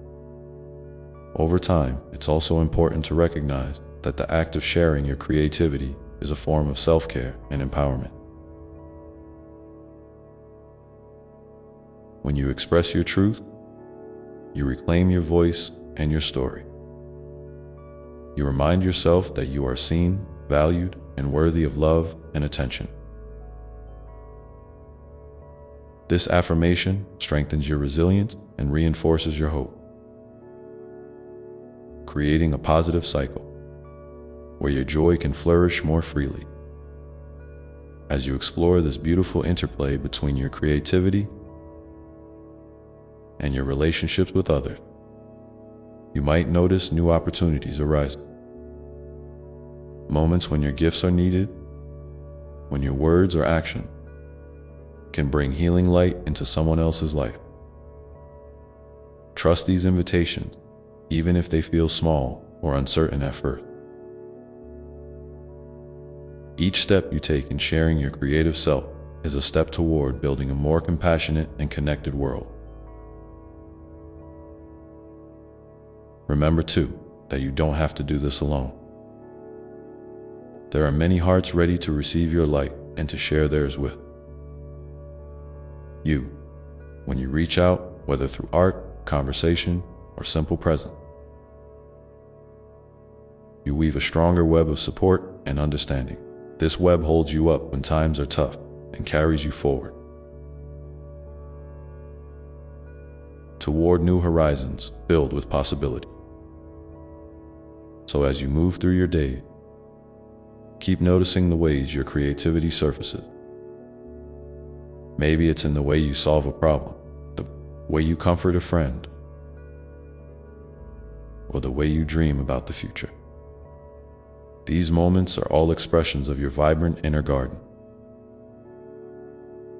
Over time, it's also important to recognize that the act of sharing your creativity is a form of self-care and empowerment. When you express your truth, you reclaim your voice and your story. You remind yourself that you are seen, valued, and worthy of love and attention. This affirmation strengthens your resilience and reinforces your hope, creating a positive cycle where your joy can flourish more freely. As you explore this beautiful interplay between your creativity and your relationships with others, you might notice new opportunities arising. Moments when your gifts are needed, when your words or action can bring healing light into someone else's life. Trust these invitations, even if they feel small or uncertain at first. Each step you take in sharing your creative self is a step toward building a more compassionate and connected world. Remember, too, that you don't have to do this alone. There are many hearts ready to receive your light and to share theirs with you. When you reach out, whether through art, conversation, or simple presence, you weave a stronger web of support and understanding. This web holds you up when times are tough and carries you forward toward new horizons filled with possibility. So as you move through your day, keep noticing the ways your creativity surfaces. Maybe it's in the way you solve a problem, the way you comfort a friend, or the way you dream about the future. These moments are all expressions of your vibrant inner garden,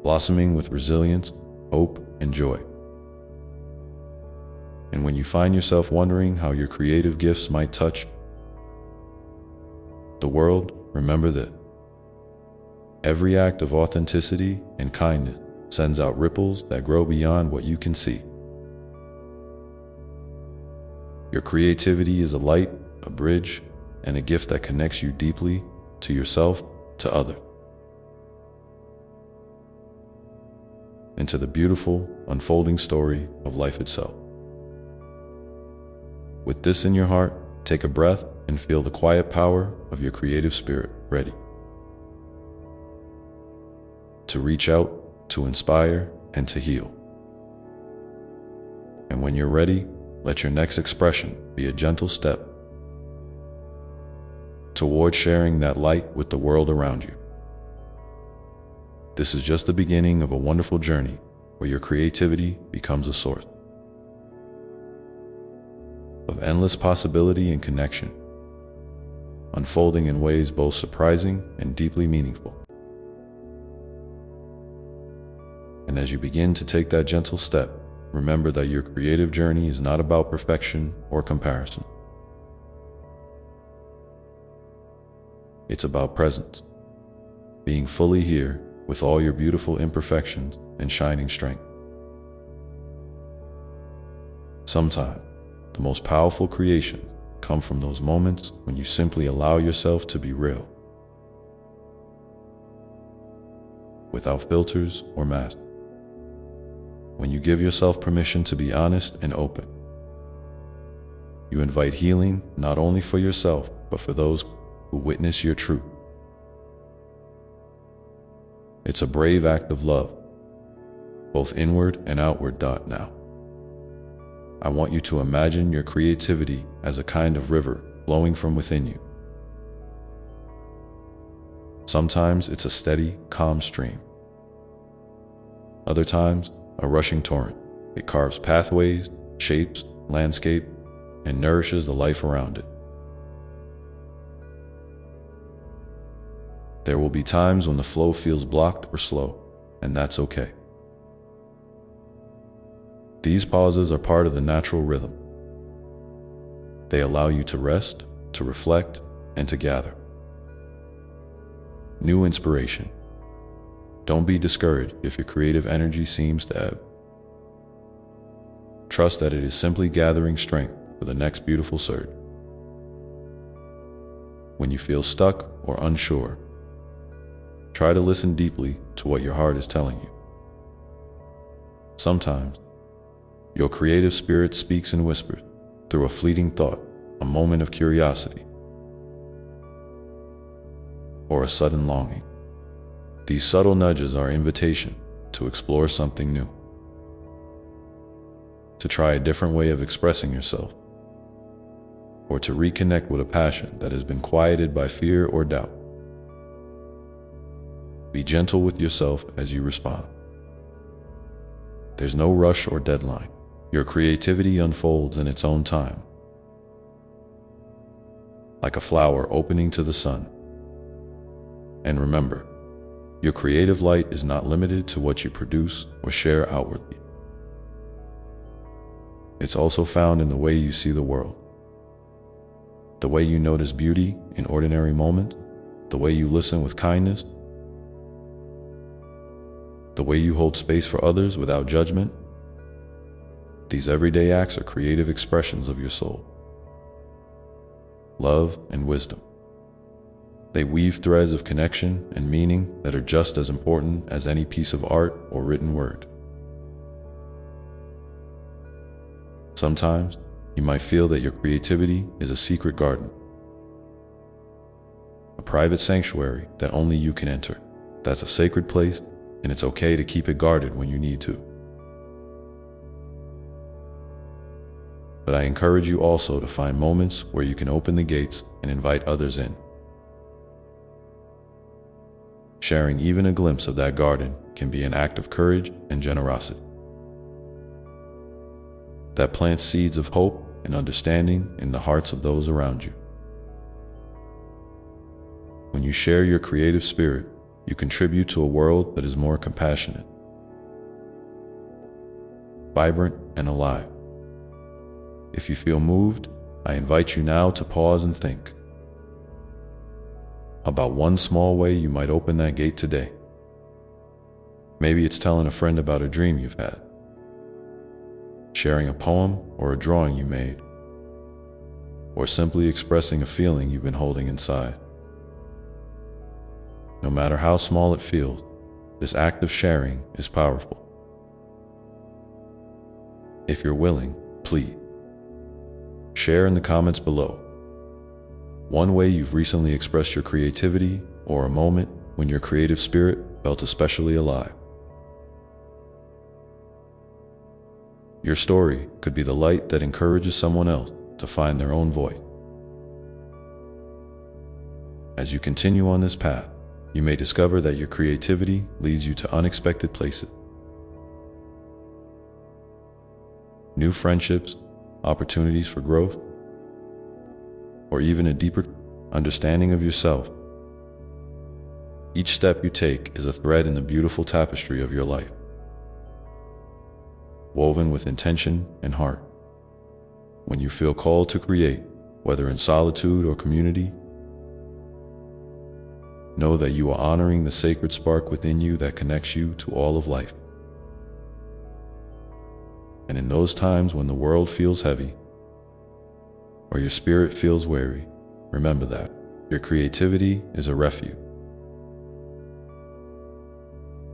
blossoming with resilience, hope, and joy. And when you find yourself wondering how your creative gifts might touch the world, remember that every act of authenticity and kindness sends out ripples that grow beyond what you can see. Your creativity is a light, a bridge, and a gift that connects you deeply to yourself, to others, into the beautiful, unfolding story of life itself. With this in your heart, take a breath and feel the quiet power of your creative spirit ready to reach out, to inspire, and to heal. And when you're ready, let your next expression be a gentle step toward sharing that light with the world around you. This is just the beginning of a wonderful journey where your creativity becomes a source of endless possibility and connection, unfolding in ways both surprising and deeply meaningful. And as you begin to take that gentle step, remember that your creative journey is not about perfection or comparison. It's about presence, being fully here with all your beautiful imperfections and shining strength. Sometimes, the most powerful creations come from those moments when you simply allow yourself to be real, without filters or masks. When you give yourself permission to be honest and open, you invite healing not only for yourself, but for those who witness your truth. It's a brave act of love, both inward and outward. Now, I want you to imagine your creativity as a kind of river flowing from within you. Sometimes it's a steady, calm stream. Other times, a rushing torrent. It carves pathways, shapes landscape, and nourishes the life around it. There will be times when the flow feels blocked or slow, and that's okay. These pauses are part of the natural rhythm. They allow you to rest, to reflect, and to gather new inspiration. Don't be discouraged if your creative energy seems to ebb. Trust that it is simply gathering strength for the next beautiful surge. When you feel stuck or unsure, try to listen deeply to what your heart is telling you. Sometimes, your creative spirit speaks in whispers through a fleeting thought, a moment of curiosity, or a sudden longing. These subtle nudges are invitation to explore something new, to try a different way of expressing yourself, or to reconnect with a passion that has been quieted by fear or doubt. Be gentle with yourself as you respond. There's no rush or deadline. Your creativity unfolds in its own time, like a flower opening to the sun. And remember, your creative light is not limited to what you produce or share outwardly. It's also found in the way you see the world, the way you notice beauty in ordinary moments, the way you listen with kindness, the way you hold space for others without judgment. These everyday acts are creative expressions of your soul, love, and wisdom. They weave threads of connection and meaning that are just as important as any piece of art or written word. Sometimes, you might feel that your creativity is a secret garden, a private sanctuary that only you can enter. That's a sacred place, and it's okay to keep it guarded when you need to. But I encourage you also to find moments where you can open the gates and invite others in. Sharing even a glimpse of that garden can be an act of courage and generosity that plants seeds of hope and understanding in the hearts of those around you. When you share your creative spirit, you contribute to a world that is more compassionate, vibrant, and alive. If you feel moved, I invite you now to pause and think about one small way you might open that gate today. Maybe it's telling a friend about a dream you've had, sharing a poem or a drawing you made, or simply expressing a feeling you've been holding inside. No matter how small it feels, this act of sharing is powerful. If you're willing, please share in the comments below one way you've recently expressed your creativity or a moment when your creative spirit felt especially alive. Your story could be the light that encourages someone else to find their own voice. As you continue on this path, you may discover that your creativity leads you to unexpected places. New friendships, opportunities for growth, or even a deeper understanding of yourself. Each step you take is a thread in the beautiful tapestry of your life, woven with intention and heart. When you feel called to create, whether in solitude or community, know that you are honoring the sacred spark within you that connects you to all of life. And in those times when the world feels heavy, or your spirit feels weary, remember that your creativity is a refuge,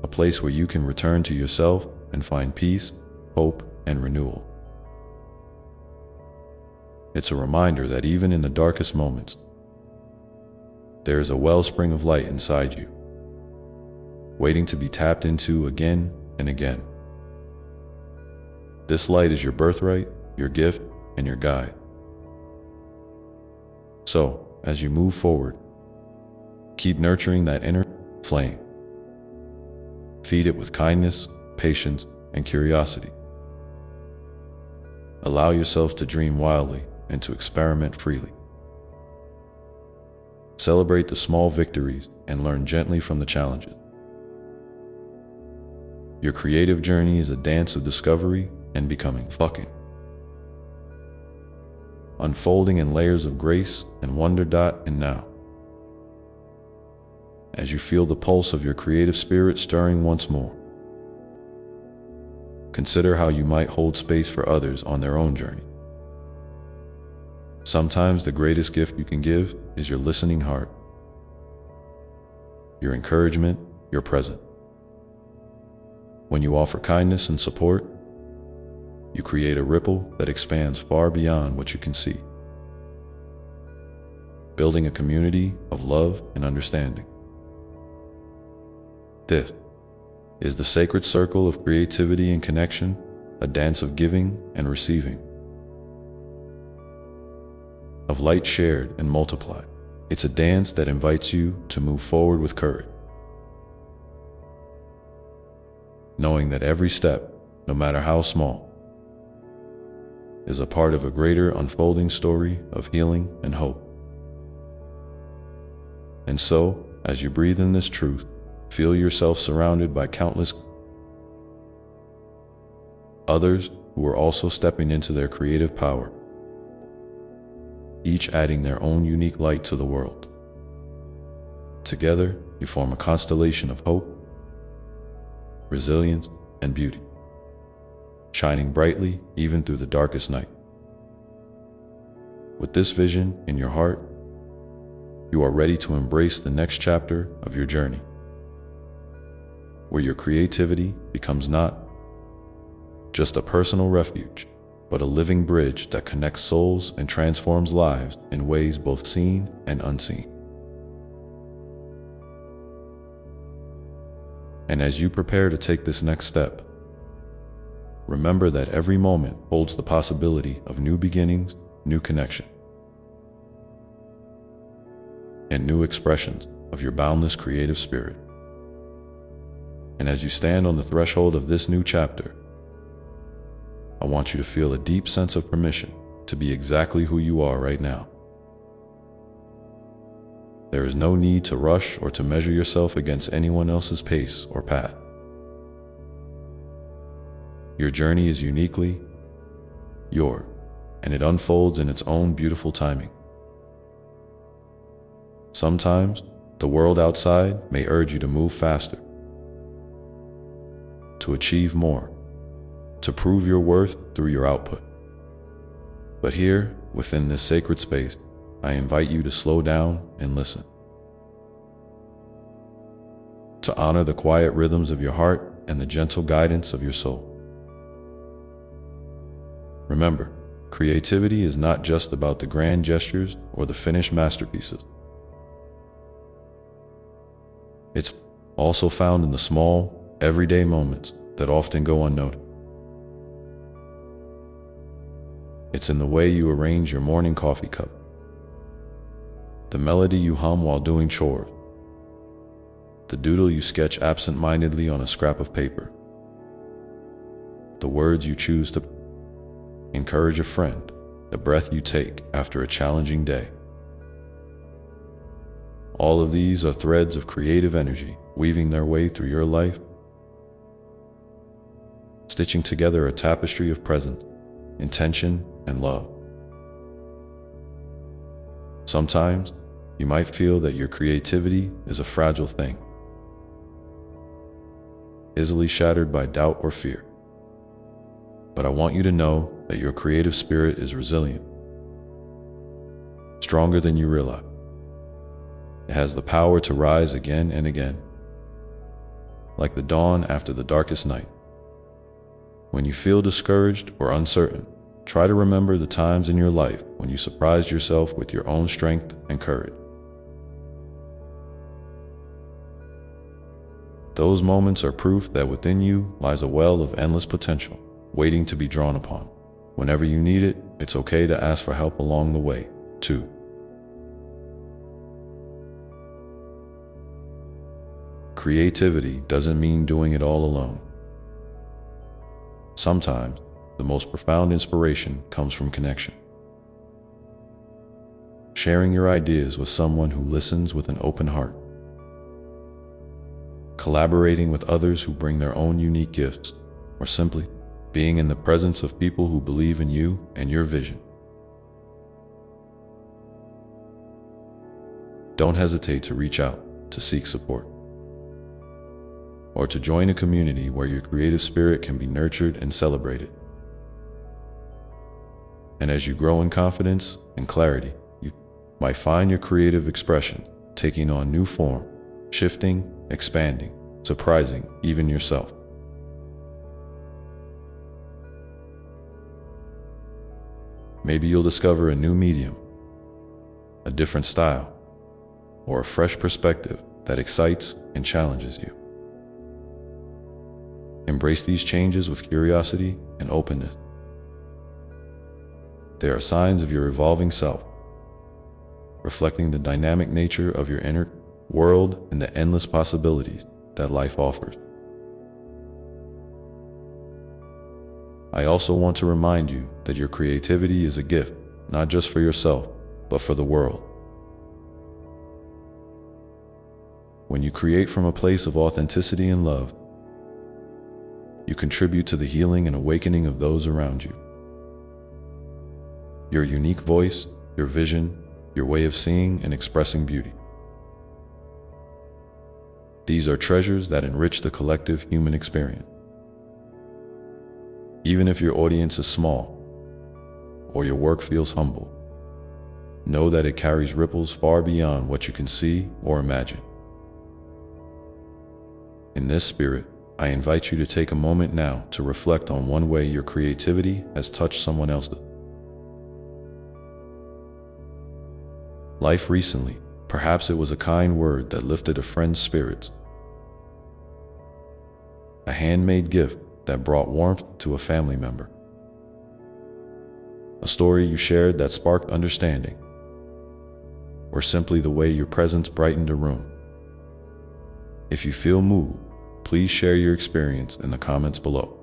a place where you can return to yourself and find peace, hope, and renewal. It's a reminder that even in the darkest moments, there is a wellspring of light inside you, waiting to be tapped into again and again. This light is your birthright, your gift, and your guide. So, as you move forward, keep nurturing that inner flame. Feed it with kindness, patience, and curiosity. Allow yourself to dream wildly and to experiment freely. Celebrate the small victories and learn gently from the challenges. Your creative journey is a dance of discovery and becoming, unfolding in layers of grace and wonder. And now, as you feel the pulse of your creative spirit stirring once more, consider how you might hold space for others on their own journey. Sometimes the greatest gift you can give is your listening heart, your encouragement, your presence. When you offer kindness and support, you create a ripple that expands far beyond what you can see, building a community of love and understanding. This is the sacred circle of creativity and connection, a dance of giving and receiving, of light shared and multiplied. It's a dance that invites you to move forward with courage, knowing that every step, no matter how small, is a part of a greater unfolding story of healing and hope. And so, as you breathe in this truth, feel yourself surrounded by countless others who are also stepping into their creative power, each adding their own unique light to the world. Together, you form a constellation of hope, resilience, and beauty, shining brightly even through the darkest night. With this vision in your heart, you are ready to embrace the next chapter of your journey, where your creativity becomes not just a personal refuge, but a living bridge that connects souls and transforms lives in ways both seen and unseen. And as you prepare to take this next step, remember that every moment holds the possibility of new beginnings, new connection, and new expressions of your boundless creative spirit. And as you stand on the threshold of this new chapter, I want you to feel a deep sense of permission to be exactly who you are right now. There is no need to rush or to measure yourself against anyone else's pace or path. Your journey is uniquely yours, and it unfolds in its own beautiful timing. Sometimes, the world outside may urge you to move faster, to achieve more, to prove your worth through your output. But here, within this sacred space, I invite you to slow down and listen. to honor the quiet rhythms of your heart and the gentle guidance of your soul. Remember, creativity is not just about the grand gestures or the finished masterpieces. It's also found in the small, everyday moments that often go unnoticed. It's in the way you arrange your morning coffee cup, the melody you hum while doing chores, the doodle you sketch absent-mindedly on a scrap of paper, the words you choose to encourage a friend, the breath you take after a challenging day. All of these are threads of creative energy weaving their way through your life, stitching together a tapestry of presence, intention, and love. Sometimes, you might feel that your creativity is a fragile thing, easily shattered by doubt or fear. But I want you to know that your creative spirit is resilient, stronger than you realize. It has the power to rise again and again, like the dawn after the darkest night. When you feel discouraged or uncertain, try to remember the times in your life when you surprised yourself with your own strength and courage. Those moments are proof that within you lies a well of endless potential, waiting to be drawn upon. Whenever you need it, it's okay to ask for help along the way, too. Creativity doesn't mean doing it all alone. Sometimes, the most profound inspiration comes from connection. Sharing your ideas with someone who listens with an open heart. Collaborating with others who bring their own unique gifts, or simply being in the presence of people who believe in you and your vision. Don't hesitate to reach out to seek support, or to join a community where your creative spirit can be nurtured and celebrated. And as you grow in confidence and clarity, you might find your creative expression taking on new form, shifting, expanding, surprising even yourself. Maybe you'll discover a new medium, a different style, or a fresh perspective that excites and challenges you. Embrace these changes with curiosity and openness. They are signs of your evolving self, reflecting the dynamic nature of your inner world and the endless possibilities that life offers. I also want to remind you that your creativity is a gift, not just for yourself, but for the world. When you create from a place of authenticity and love, you contribute to the healing and awakening of those around you. Your unique voice, your vision, your way of seeing and expressing beauty. These are treasures that enrich the collective human experience. Even if your audience is small, or your work feels humble, know that it carries ripples far beyond what you can see or imagine. In this spirit, I invite you to take a moment now to reflect on one way your creativity has touched someone else's life recently. Perhaps it was a kind word that lifted a friend's spirits, a handmade gift that brought warmth to a family member, a story you shared that sparked understanding, or simply the way your presence brightened a room. If you feel moved, please share your experience in the comments below.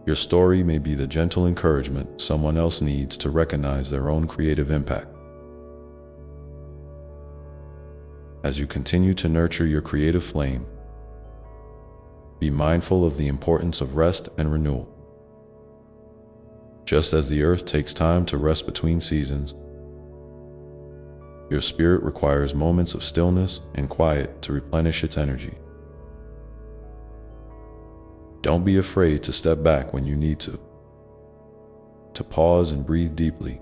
Your story may be the gentle encouragement someone else needs to recognize their own creative impact. As you continue to nurture your creative flame, be mindful of the importance of rest and renewal. Just as the earth takes time to rest between seasons, your spirit requires moments of stillness and quiet to replenish its energy. Don't be afraid to step back when you need to pause and breathe deeply,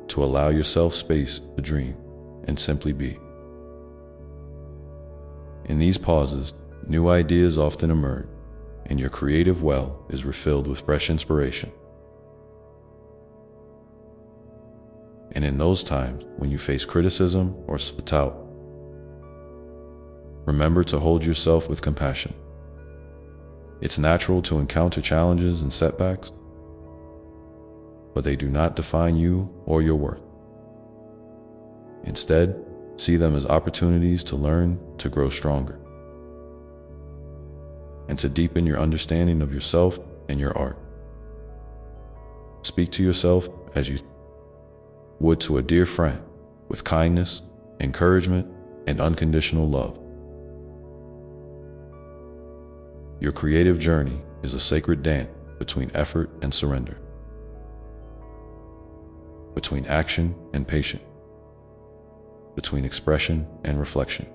to allow yourself space to dream and simply be. In these pauses, new ideas often emerge, and your creative well is refilled with fresh inspiration. And in those times when you face criticism or doubt, remember to hold yourself with compassion. It's natural to encounter challenges and setbacks, but they do not define you or your worth. Instead, see them as opportunities to learn, to grow stronger, and to deepen your understanding of yourself and your art. Speak to yourself as you would to a dear friend, with kindness, encouragement, and unconditional love. Your creative journey is a sacred dance between effort and surrender, between action and patience, between expression and reflection.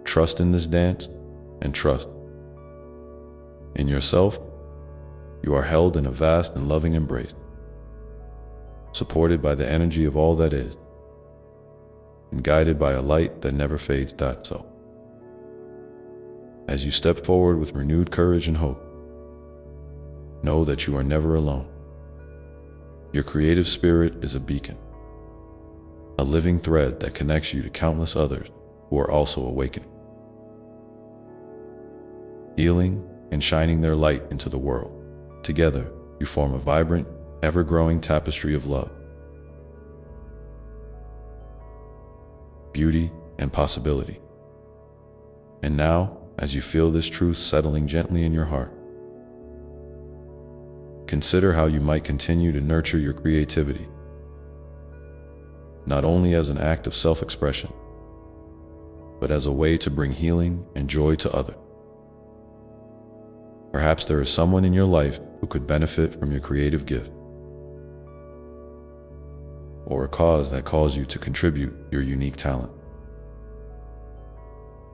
Trust in this dance and trust in yourself. You are held in a vast and loving embrace, supported by the energy of all that is, and guided by a light that never fades. So, as you step forward with renewed courage and hope, know that you are never alone. Your creative spirit is a beacon, a living thread that connects you to countless others who are also awakening, healing, and shining their light into the world. Together, you form a vibrant, ever-growing tapestry of love, beauty, and possibility. And now, as you feel this truth settling gently in your heart, consider how you might continue to nurture your creativity, not only as an act of self-expression, but as a way to bring healing and joy to others. Perhaps there is someone in your life who could benefit from your creative gift, or a cause that calls you to contribute your unique talent.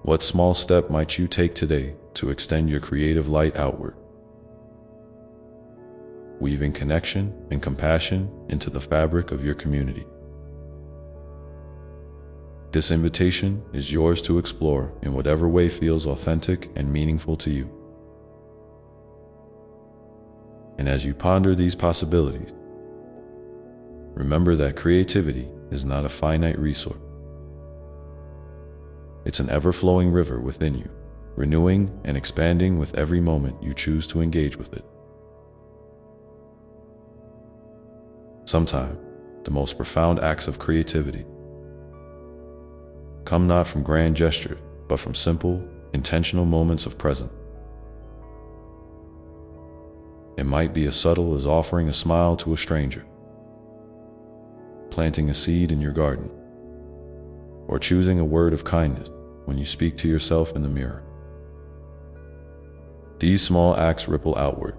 What small step might you take today to extend your creative light outward, weaving connection and compassion into the fabric of your community? This invitation is yours to explore in whatever way feels authentic and meaningful to you. And as you ponder these possibilities, remember that creativity is not a finite resource. It's an ever-flowing river within you, renewing and expanding with every moment you choose to engage with it. Sometimes, the most profound acts of creativity come not from grand gestures, but from simple, intentional moments of presence. It might be as subtle as offering a smile to a stranger, planting a seed in your garden, or choosing a word of kindness when you speak to yourself in the mirror. These small acts ripple outward,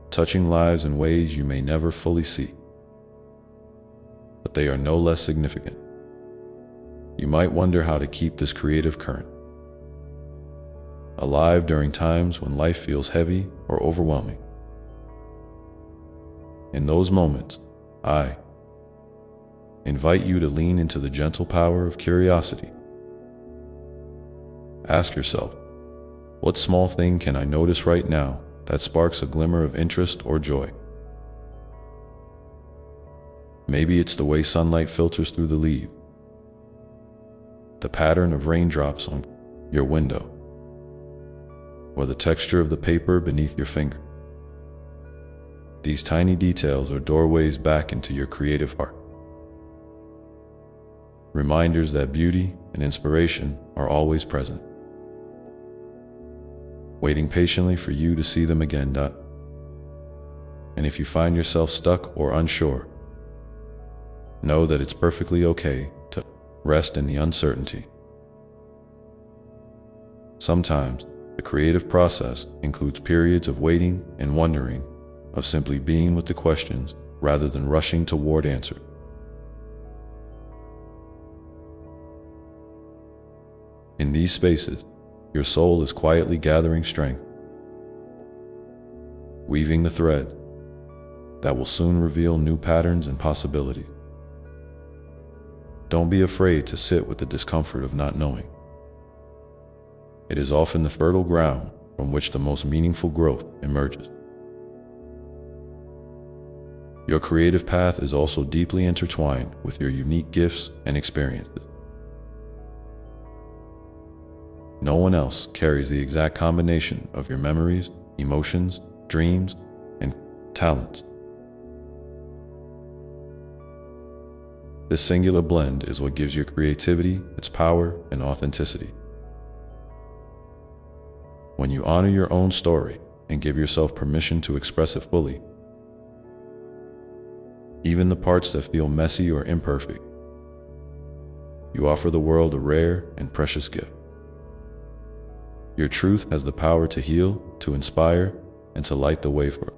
touching lives in ways you may never fully see, but they are no less significant. You might wonder how to keep this creative current alive during times when life feels heavy or overwhelming. In those moments, I invite you to lean into the gentle power of curiosity. Ask yourself, what small thing can I notice right now that sparks a glimmer of interest or joy? Maybe it's the way sunlight filters through the leaves, the pattern of raindrops on your window, or the texture of the paper beneath your finger. These tiny details are doorways back into your creative heart, reminders that beauty and inspiration are always present, waiting patiently for you to see them again. And if you find yourself stuck or unsure, know that it's perfectly okay to rest in the uncertainty. Sometimes, the creative process includes periods of waiting and wondering, of simply being with the questions rather than rushing toward answers. In these spaces, your soul is quietly gathering strength, weaving the thread that will soon reveal new patterns and possibilities. Don't be afraid to sit with the discomfort of not knowing. It is often the fertile ground from which the most meaningful growth emerges. Your creative path is also deeply intertwined with your unique gifts and experiences. No one else carries the exact combination of your memories, emotions, dreams, and talents. This singular blend is what gives your creativity its power and authenticity. When you honor your own story and give yourself permission to express it fully, even the parts that feel messy or imperfect, you offer the world a rare and precious gift. Your truth has the power to heal, to inspire, and to light the way for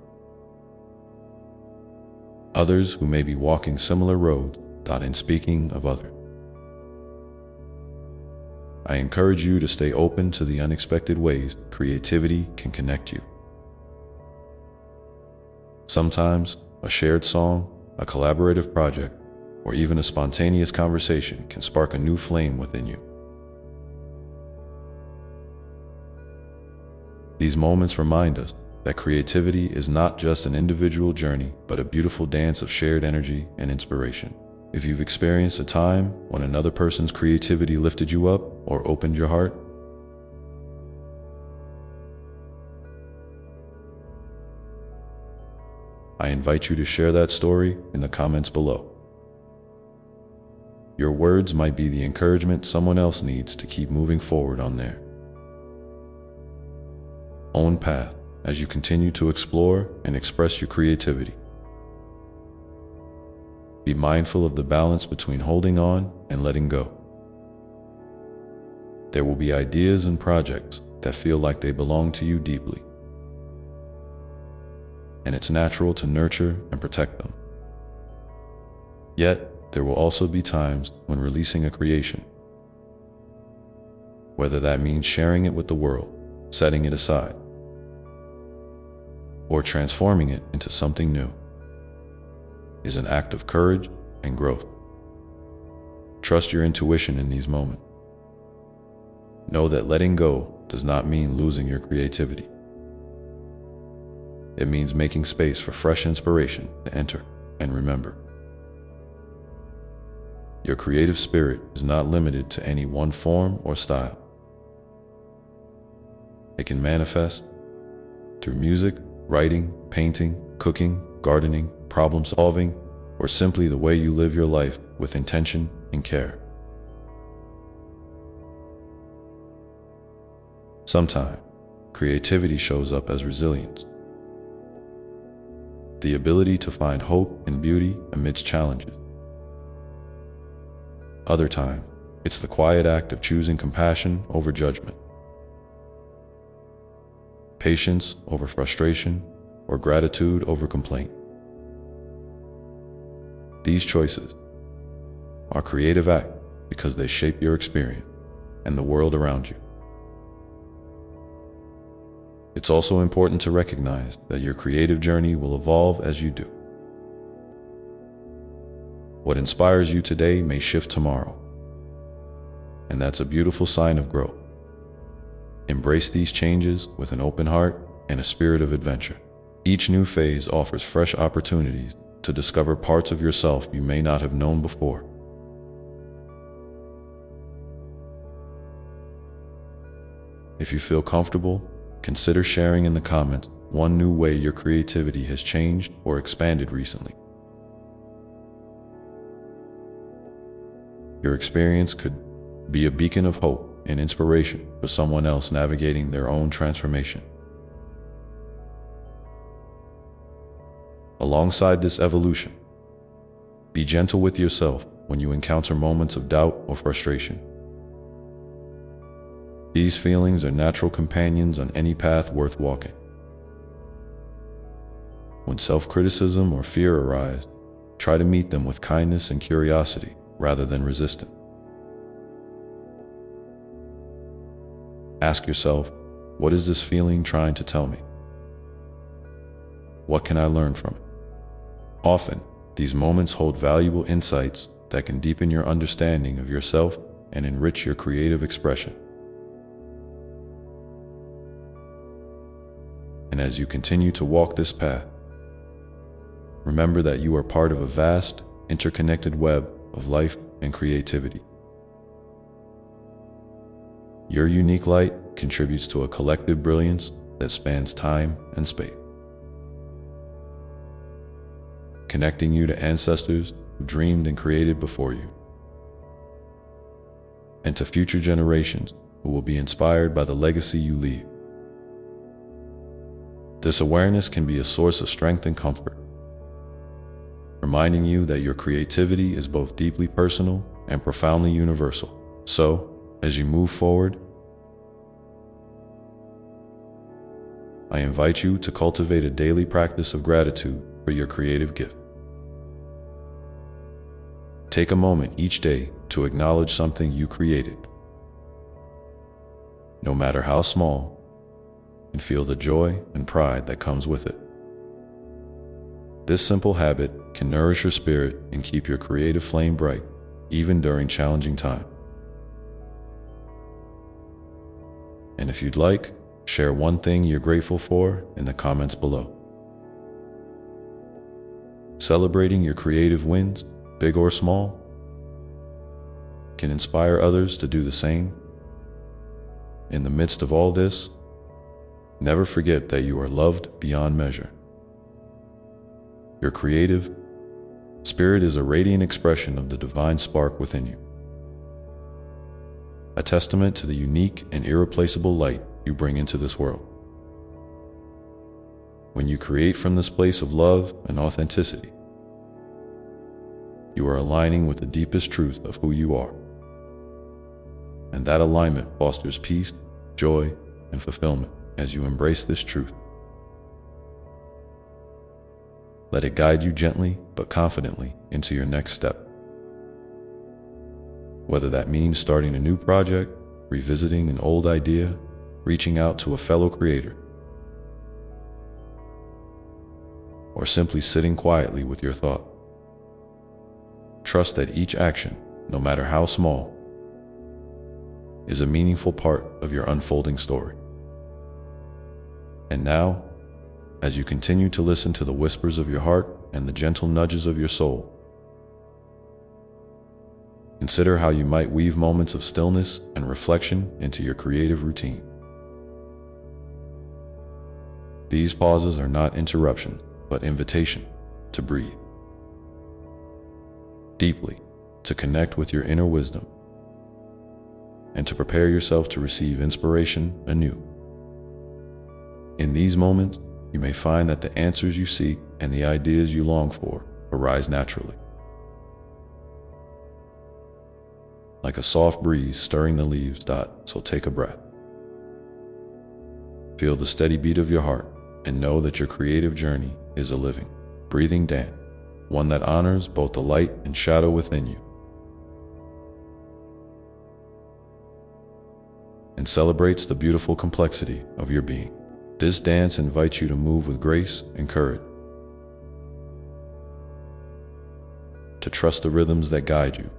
others who may be walking similar roads. In speaking of others, I encourage you to stay open to the unexpected ways creativity can connect you. Sometimes a shared song, a collaborative project, or even a spontaneous conversation can spark a new flame within you. These moments remind us that creativity is not just an individual journey, but a beautiful dance of shared energy and inspiration. If you've experienced a time when another person's creativity lifted you up or opened your heart, I invite you to share that story in the comments below. Your words might be the encouragement someone else needs to keep moving forward on their own path as you continue to explore and express your creativity. Be mindful of the balance between holding on and letting go. There will be ideas and projects that feel like they belong to you deeply, and it's natural to nurture and protect them. Yet, there will also be times when releasing a creation, whether that means sharing it with the world, setting it aside, or transforming it into something new, is an act of courage and growth. Trust your intuition in these moments. Know that letting go does not mean losing your creativity. It means making space for fresh inspiration to enter. And remember, your creative spirit is not limited to any one form or style. It can manifest through music, writing, painting, cooking, gardening, problem solving, or simply the way you live your life with intention and care. Sometimes, creativity shows up as resilience, the ability to find hope and beauty amidst challenges. Other times, it's the quiet act of choosing compassion over judgment, patience over frustration, or gratitude over complaint. These choices are creative acts because they shape your experience and the world around you. It's also important to recognize that your creative journey will evolve as you do. What inspires you today may shift tomorrow, and that's a beautiful sign of growth. Embrace these changes with an open heart and a spirit of adventure. Each new phase offers fresh opportunities to discover parts of yourself you may not have known before. If you feel comfortable, consider sharing in the comments one new way your creativity has changed or expanded recently. Your experience could be a beacon of hope and inspiration for someone else navigating their own transformation. Alongside this evolution, be gentle with yourself when you encounter moments of doubt or frustration. These feelings are natural companions on any path worth walking. When self-criticism or fear arise, try to meet them with kindness and curiosity rather than resistance. Ask yourself, what is this feeling trying to tell me? What can I learn from it? Often, these moments hold valuable insights that can deepen your understanding of yourself and enrich your creative expression. And as you continue to walk this path, remember that you are part of a vast, interconnected web of life and creativity. Your unique light contributes to a collective brilliance that spans time and space, connecting you to ancestors who dreamed and created before you, and to future generations who will be inspired by the legacy you leave. This awareness can be a source of strength and comfort, reminding you that your creativity is both deeply personal and profoundly universal. So, as you move forward, I invite you to cultivate a daily practice of gratitude for your creative gift. Take a moment each day to acknowledge something you created, no matter how small, and feel the joy and pride that comes with it. This simple habit can nourish your spirit and keep your creative flame bright, even during challenging times. And if you'd like, share one thing you're grateful for in the comments below. Celebrating your creative wins, big or small, can inspire others to do the same. In the midst of all this, never forget that you are loved beyond measure. Your creative spirit is a radiant expression of the divine spark within you, a testament to the unique and irreplaceable light you bring into this world. When you create from this place of love and authenticity, you are aligning with the deepest truth of who you are. And that alignment fosters peace, joy, and fulfillment as you embrace this truth. Let it guide you gently but confidently into your next step. Whether that means starting a new project, revisiting an old idea, reaching out to a fellow creator, or simply sitting quietly with your thought. Trust that each action, no matter how small, is a meaningful part of your unfolding story. And now, as you continue to listen to the whispers of your heart and the gentle nudges of your soul, consider how you might weave moments of stillness and reflection into your creative routine. These pauses are not interruptions, but invitation to breathe deeply, to connect with your inner wisdom, and to prepare yourself to receive inspiration anew. In these moments, you may find that the answers you seek and the ideas you long for arise naturally, like a soft breeze stirring the leaves. So take a breath. Feel the steady beat of your heart and know that your creative journey is a living, breathing dance, one that honors both the light and shadow within you, and celebrates the beautiful complexity of your being. This dance invites you to move with grace and courage, to trust the rhythms that guide you,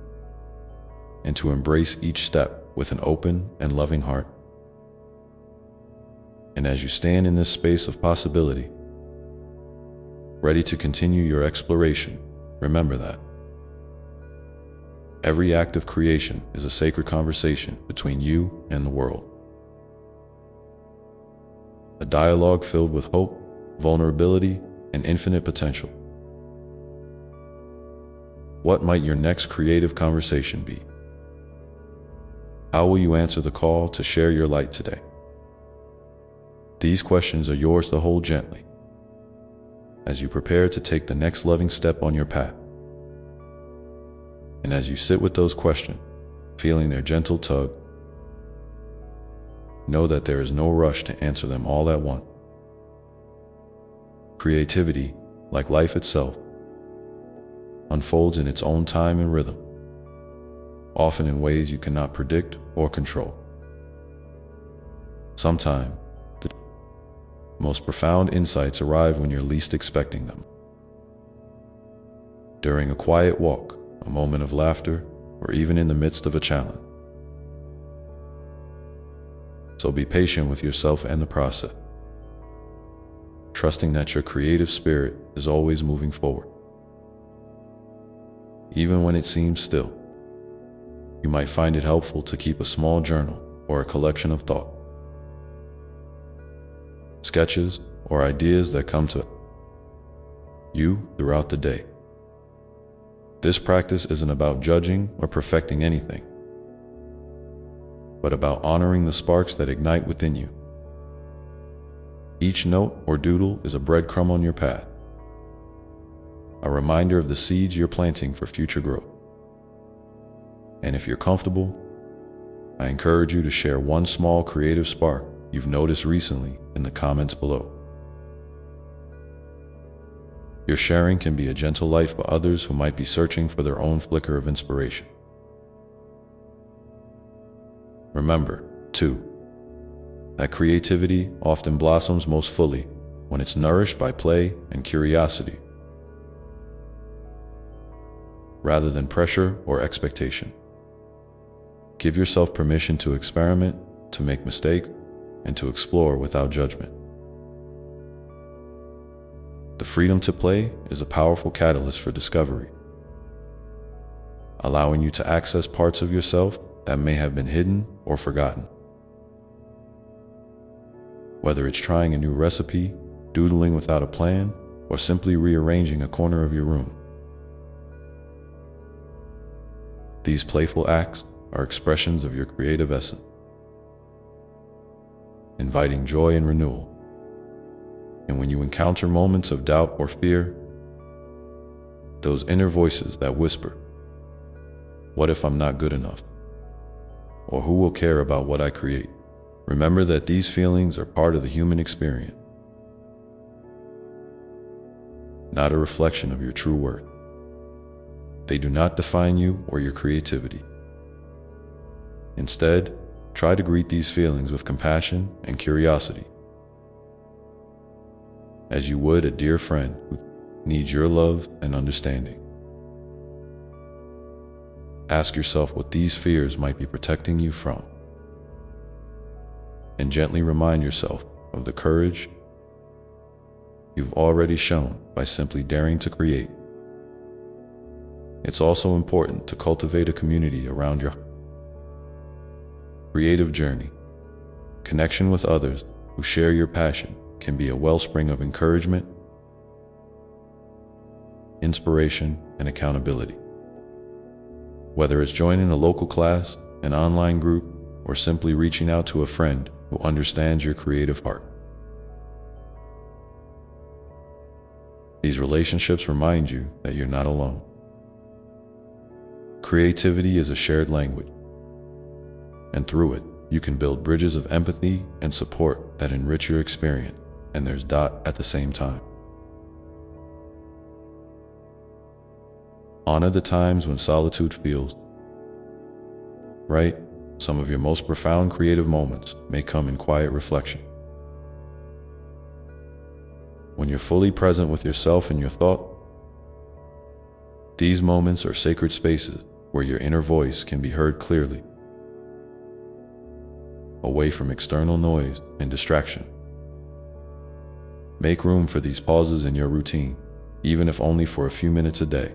and to embrace each step with an open and loving heart. And as you stand in this space of possibility, ready to continue your exploration, remember that every act of creation is a sacred conversation between you and the world. A dialogue filled with hope, vulnerability, and infinite potential. What might your next creative conversation be? How will you answer the call to share your light today? These questions are yours to hold gently as you prepare to take the next loving step on your path. And as you sit with those questions, feeling their gentle tug, know that there is no rush to answer them all at once. Creativity, like life itself, unfolds in its own time and rhythm, often in ways you cannot predict or control. Sometimes, the most profound insights arrive when you're least expecting them. During a quiet walk, a moment of laughter, or even in the midst of a challenge. So be patient with yourself and the process. trusting that your creative spirit is always moving forward. Even when it seems still, you might find it helpful to keep a small journal or a collection of thoughts, sketches, or ideas that come to you throughout the day. This practice isn't about judging or perfecting anything, but about honoring the sparks that ignite within you. Each note or doodle is a breadcrumb on your path, a reminder of the seeds you're planting for future growth. And if you're comfortable, I encourage you to share one small creative spark you've noticed recently in the comments below. Your sharing can be a gentle light for others who might be searching for their own flicker of inspiration. Remember, too, that creativity often blossoms most fully when it's nourished by play and curiosity, rather than pressure or expectation. Give yourself permission to experiment, to make mistakes, and to explore without judgment. The freedom to play is a powerful catalyst for discovery, allowing you to access parts of yourself that may have been hidden or forgotten. Whether it's trying a new recipe, doodling without a plan, or simply rearranging a corner of your room, these playful acts are expressions of your creative essence, inviting joy and renewal. And when you encounter moments of doubt or fear, those inner voices that whisper, "What if I'm not good enough?" Or "Who will care about what I create?" Remember that these feelings are part of the human experience, not a reflection of your true worth. They do not define you or your creativity. Instead, try to greet these feelings with compassion and curiosity, as you would a dear friend who needs your love and understanding. Ask yourself what these fears might be protecting you from, and gently remind yourself of the courage you've already shown by simply daring to create. It's also important to cultivate a community around your creative journey. Connection with others who share your passion can be a wellspring of encouragement, inspiration, and accountability. Whether it's joining a local class, an online group, or simply reaching out to a friend who understands your creative heart, these relationships remind you that you're not alone. Creativity is a shared language, and through it, you can build bridges of empathy and support that enrich your experience, and there's dot at the same time. Honor the times when solitude feels right. Some of your most profound creative moments may come in quiet reflection. When you're fully present with yourself and your thought, these moments are sacred spaces where your inner voice can be heard clearly, away from external noise and distraction. Make room for these pauses in your routine, even if only for a few minutes a day.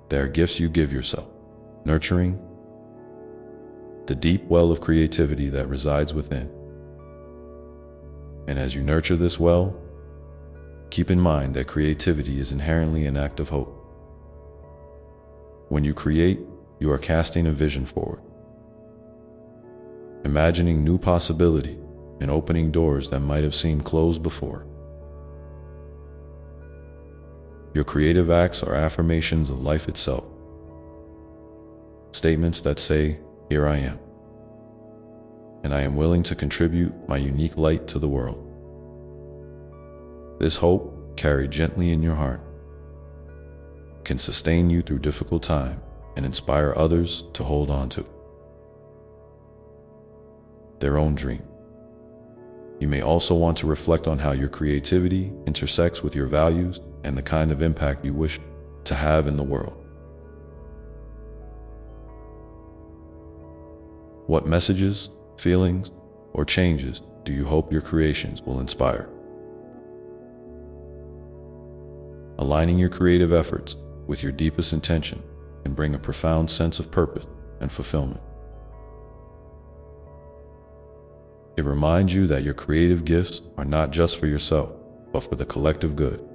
They are gifts you give yourself, nurturing the deep well of creativity that resides within. And as you nurture this well, keep in mind that creativity is inherently an act of hope. When you create, you are casting a vision forward, imagining new possibility and opening doors that might have seemed closed before. Your creative acts are affirmations of life itself, statements that say, "Here I am, and I am willing to contribute my unique light to the world." This hope, carried gently in your heart, can sustain you through difficult times and inspire others to hold on to their own dream. You may also want to reflect on how your creativity intersects with your values and the kind of impact you wish to have in the world. What messages, feelings, or changes do you hope your creations will inspire? Aligning your creative efforts with your deepest intention can bring a profound sense of purpose and fulfillment. It reminds you that your creative gifts are not just for yourself, but for the collective good.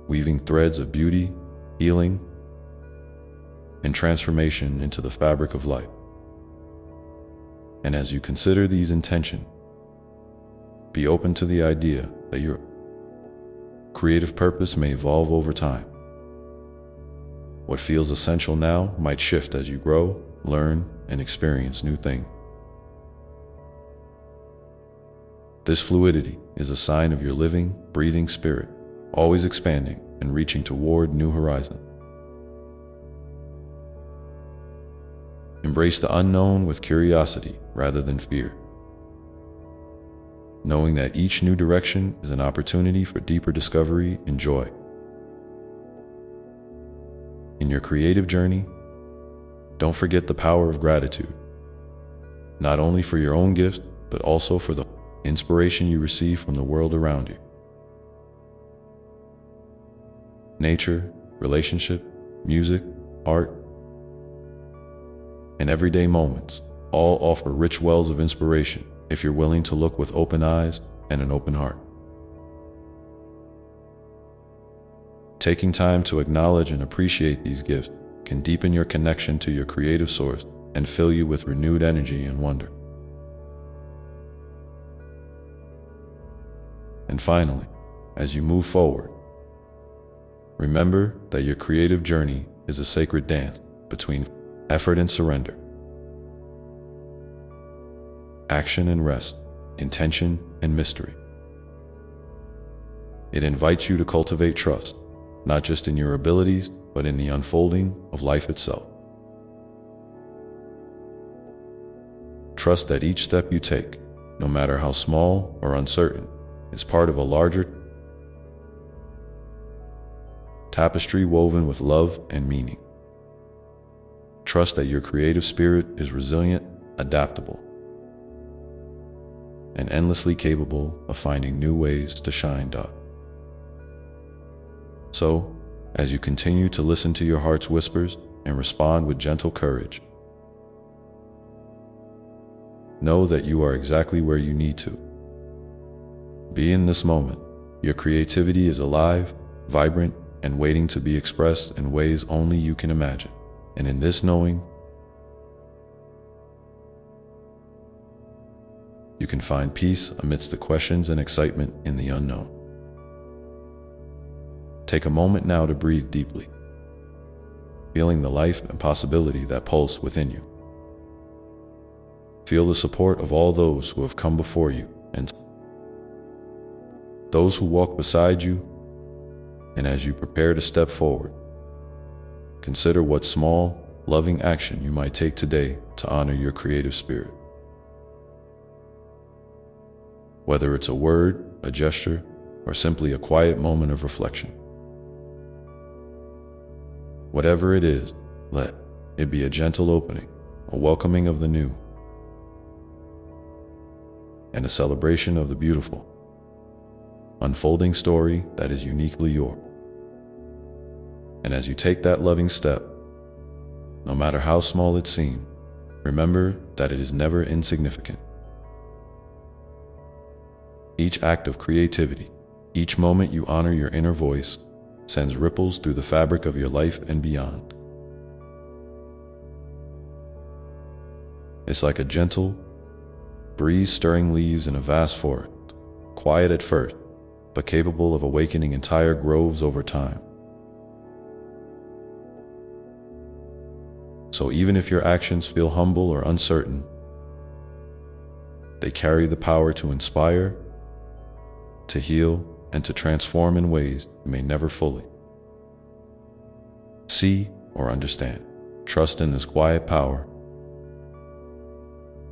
Weaving threads of beauty, healing, and transformation into the fabric of life. And as you consider these intentions, be open to the idea that your creative purpose may evolve over time. What feels essential now might shift as you grow, learn, and experience new things. This fluidity is a sign of your living, breathing spirit, always expanding and reaching toward new horizons. Embrace the unknown with curiosity rather than fear, knowing that each new direction is an opportunity for deeper discovery and joy. In your creative journey, don't forget the power of gratitude, not only for your own gifts, but also for the inspiration you receive from the world around you. Nature, relationship, music, art, and everyday moments all offer rich wells of inspiration if you're willing to look with open eyes and an open heart. Taking time to acknowledge and appreciate these gifts can deepen your connection to your creative source and fill you with renewed energy and wonder. And finally, as you move forward, remember that your creative journey is a sacred dance between effort and surrender, action and rest, intention and mystery. It invites you to cultivate trust, not just in your abilities, but in the unfolding of life itself. Trust that each step you take, no matter how small or uncertain, is part of a larger tapestry woven with love and meaning. Trust that your creative spirit is resilient, adaptable, and endlessly capable of finding new ways to shine. So, as you continue to listen to your heart's whispers and respond with gentle courage, know that you are exactly where you need to be in this moment. Your creativity is alive, vibrant, and waiting to be expressed in ways only you can imagine. And in this knowing, you can find peace amidst the questions and excitement in the unknown. Take a moment now to breathe deeply, feeling the life and possibility that pulse within you. Feel the support of all those who have come before you and those who walk beside you. And as you prepare to step forward, consider what small, loving action you might take today to honor your creative spirit. Whether it's a word, a gesture, or simply a quiet moment of reflection. Whatever it is, let it be a gentle opening, a welcoming of the new, and a celebration of the beautiful, unfolding story that is uniquely yours. And as you take that loving step, no matter how small it seems, remember that it is never insignificant. Each act of creativity, each moment you honor your inner voice, sends ripples through the fabric of your life and beyond. It's like a gentle breeze stirring leaves in a vast forest, quiet at first, but capable of awakening entire groves over time. So even if your actions feel humble or uncertain, they carry the power to inspire, to heal, and to transform in ways you may never fully see or understand. Trust in this quiet power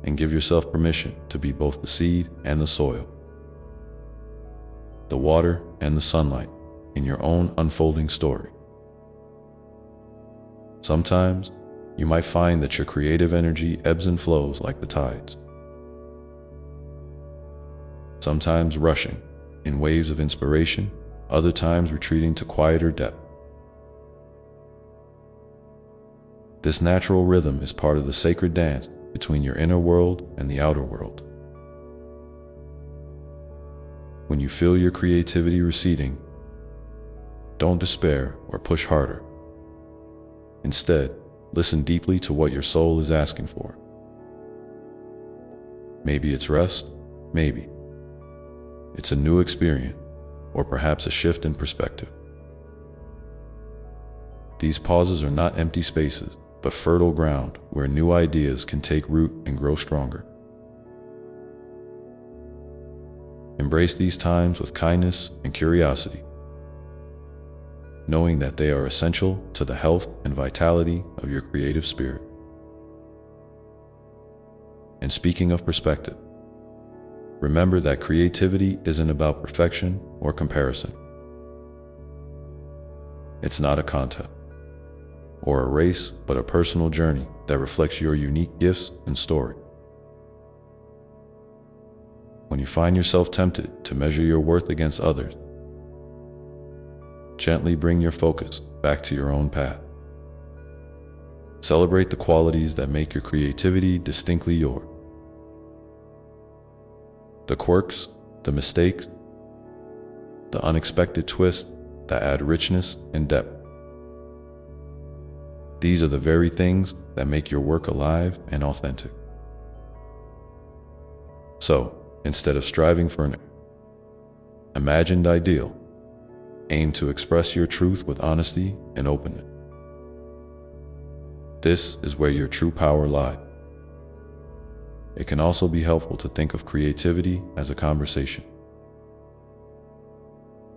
and give yourself permission to be both the seed and the soil, the water and the sunlight in your own unfolding story. Sometimes you might find that your creative energy ebbs and flows like the tides, sometimes rushing in waves of inspiration, other times retreating to quieter depth. This natural rhythm is part of the sacred dance between your inner world and the outer world. When you feel your creativity receding, don't despair or push harder. Instead, listen deeply to what your soul is asking for. Maybe it's rest, maybe it's a new experience, or perhaps a shift in perspective. These pauses are not empty spaces, but fertile ground where new ideas can take root and grow stronger. Embrace these times with kindness and curiosity, knowing that they are essential to the health and vitality of your creative spirit. And speaking of perspective, remember that creativity isn't about perfection or comparison. It's not a contest or a race, but a personal journey that reflects your unique gifts and story. When you find yourself tempted to measure your worth against others, gently bring your focus back to your own path. Celebrate the qualities that make your creativity distinctly yours. The quirks, the mistakes, the unexpected twists that add richness and depth. These are the very things that make your work alive and authentic. So, instead of striving for an imagined ideal, aim to express your truth with honesty and openness. This is where your true power lies. It can also be helpful to think of creativity as a conversation,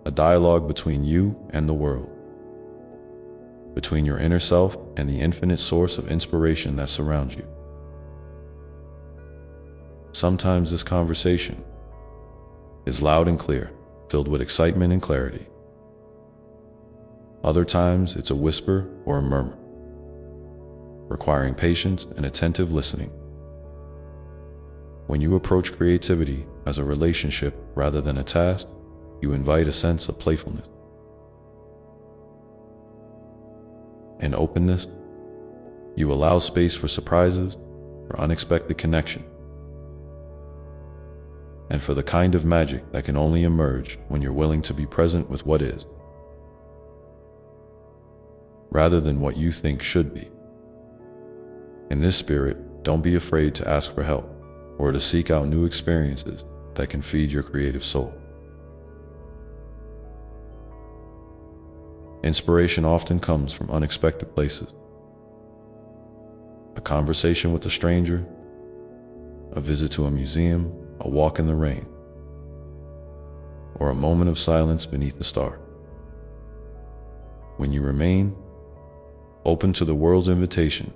a dialogue between you and the world, between your inner self and the infinite source of inspiration that surrounds you. Sometimes this conversation is loud and clear, filled with excitement and clarity. Other times it's a whisper or a murmur, requiring patience and attentive listening. When you approach creativity as a relationship rather than a task, you invite a sense of playfulness and openness. You allow space for surprises, for unexpected connection, and for the kind of magic that can only emerge when you're willing to be present with what is, rather than what you think should be. In this spirit, don't be afraid to ask for help or to seek out new experiences that can feed your creative soul. Inspiration often comes from unexpected places. A conversation with a stranger, a visit to a museum, a walk in the rain, or a moment of silence beneath the stars. When you remain open to the world's invitation,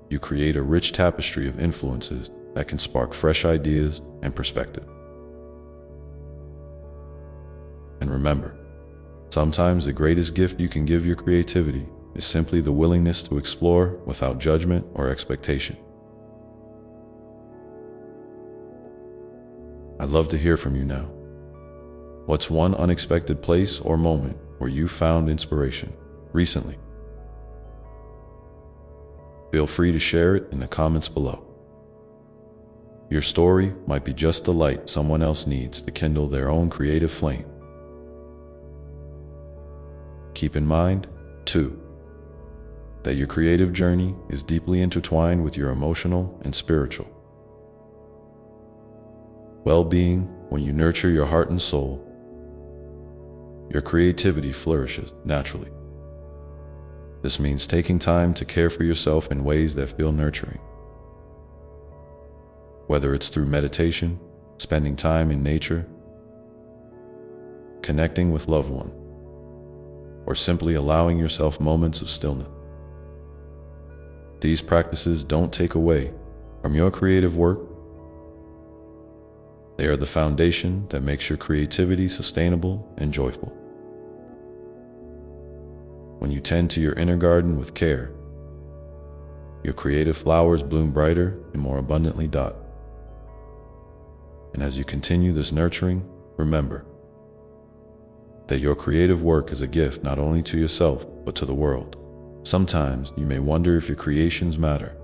you create a rich tapestry of influences that can spark fresh ideas and perspective. And remember, sometimes the greatest gift you can give your creativity is simply the willingness to explore without judgment or expectation. I'd love to hear from you now. What's one unexpected place or moment where you found inspiration recently? Feel free to share it in the comments below. Your story might be just the light someone else needs to kindle their own creative flame. Keep in mind, too, that your creative journey is deeply intertwined with your emotional and spiritual well-being. When you nurture your heart and soul, your creativity flourishes naturally. This means taking time to care for yourself in ways that feel nurturing. Whether it's through meditation, spending time in nature, connecting with loved ones, or simply allowing yourself moments of stillness. These practices don't take away from your creative work. They are the foundation that makes your creativity sustainable and joyful. When you tend to your inner garden with care, your creative flowers bloom brighter and more abundantly. And as you continue this nurturing, remember that your creative work is a gift not only to yourself, but to the world. Sometimes you may wonder if your creations matter,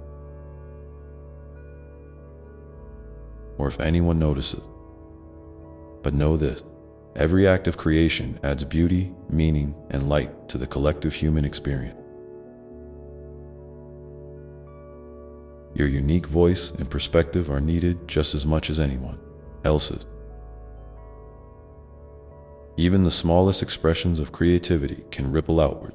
or if anyone notices. But know this: every act of creation adds beauty, meaning, and light to the collective human experience. Your unique voice and perspective are needed just as much as anyone else's. Even the smallest expressions of creativity can ripple outward,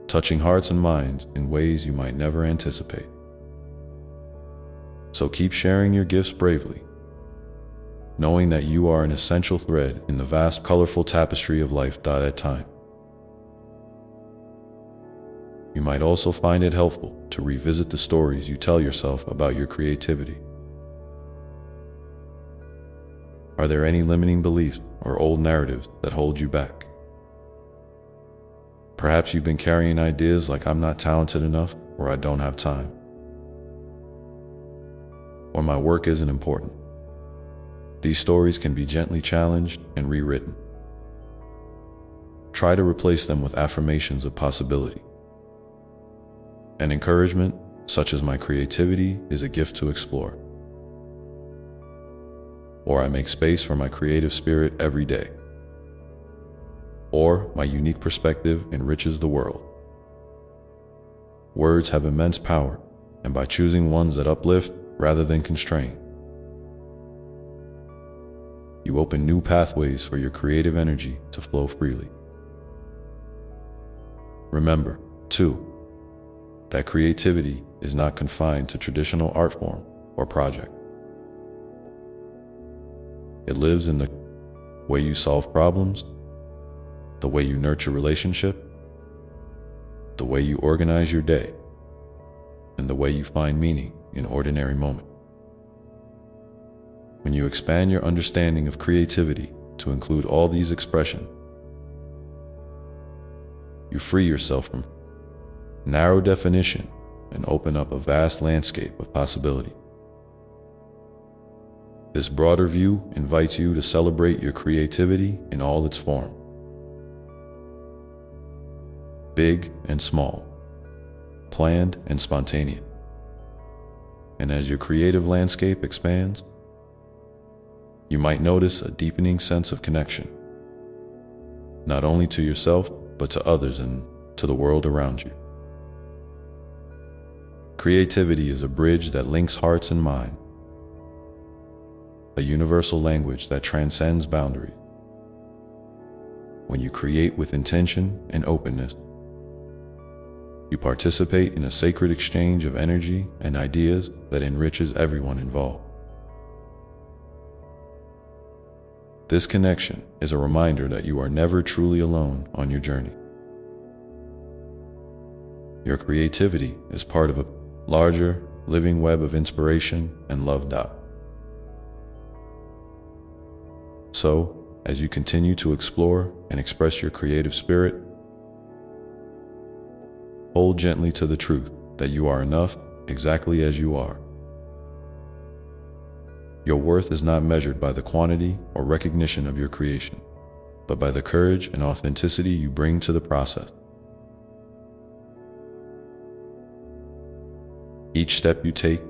touching hearts and minds in ways you might never anticipate. So keep sharing your gifts bravely, knowing that you are an essential thread in the vast, colorful tapestry of life. At times, you might also find it helpful to revisit the stories you tell yourself about your creativity. Are there any limiting beliefs or old narratives that hold you back? Perhaps you've been carrying ideas like "I'm not talented enough," or "I don't have time," or "my work isn't important." These stories can be gently challenged and rewritten. Try to replace them with affirmations of possibility and encouragement, such as "My creativity is a gift to explore," or "I make space for my creative spirit every day," or "My unique perspective enriches the world." Words have immense power, and by choosing ones that uplift rather than constrain, you open new pathways for your creative energy to flow freely. Remember, too, that creativity is not confined to traditional art form or project. It lives in the way you solve problems, the way you nurture relationships, the way you organize your day, and the way you find meaning in ordinary moments. When you expand your understanding of creativity to include all these expressions, you free yourself from narrow definition and open up a vast landscape of possibility. This broader view invites you to celebrate your creativity in all its forms, big and small, planned and spontaneous. And as your creative landscape expands, you might notice a deepening sense of connection, not only to yourself, but to others and to the world around you. Creativity is a bridge that links hearts and minds, a universal language that transcends boundaries. When you create with intention and openness, you participate in a sacred exchange of energy and ideas that enriches everyone involved. This connection is a reminder that you are never truly alone on your journey. Your creativity is part of a larger, living web of inspiration and love. So, as you continue to explore and express your creative spirit, hold gently to the truth that you are enough exactly as you are. Your worth is not measured by the quantity or recognition of your creation, but by the courage and authenticity you bring to the process. Each step you take,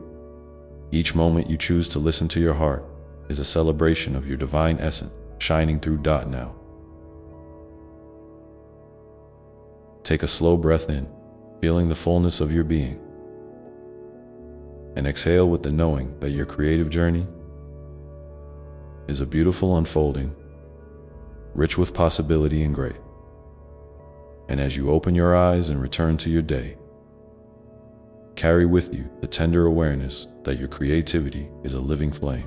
each moment you choose to listen to your heart, is a celebration of your divine essence shining through. Now, take a slow breath in, feeling the fullness of your being, and exhale with the knowing that your creative journey is a beautiful unfolding, rich with possibility and grace. And as you open your eyes and return to your day, carry with you the tender awareness that your creativity is a living flame,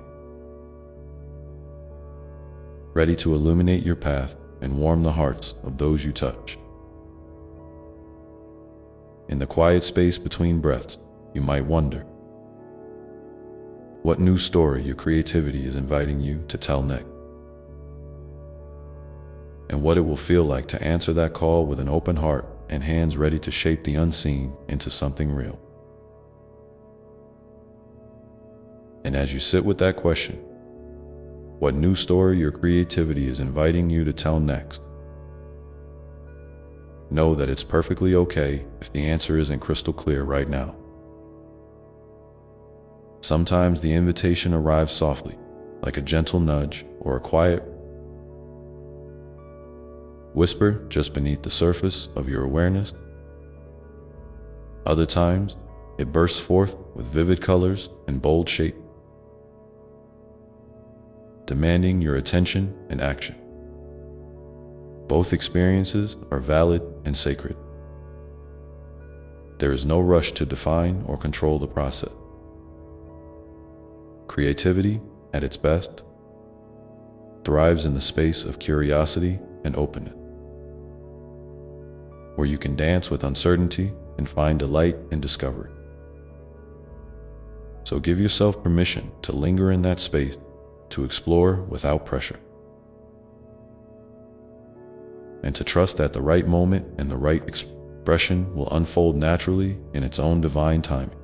ready to illuminate your path and warm the hearts of those you touch. In the quiet space between breaths, you might wonder what new story your creativity is inviting you to tell next, and what it will feel like to answer that call with an open heart and hands ready to shape the unseen into something real. And as you sit with that question, what new story your creativity is inviting you to tell next, know that it's perfectly okay if the answer isn't crystal clear right now. Sometimes the invitation arrives softly, like a gentle nudge or a quiet whisper just beneath the surface of your awareness. Other times, it bursts forth with vivid colors and bold shape, demanding your attention and action. Both experiences are valid and sacred. There is no rush to define or control the process. Creativity, at its best, thrives in the space of curiosity and openness, where you can dance with uncertainty and find delight in discovery. So give yourself permission to linger in that space, to explore without pressure, and to trust that the right moment and the right expression will unfold naturally in its own divine timing.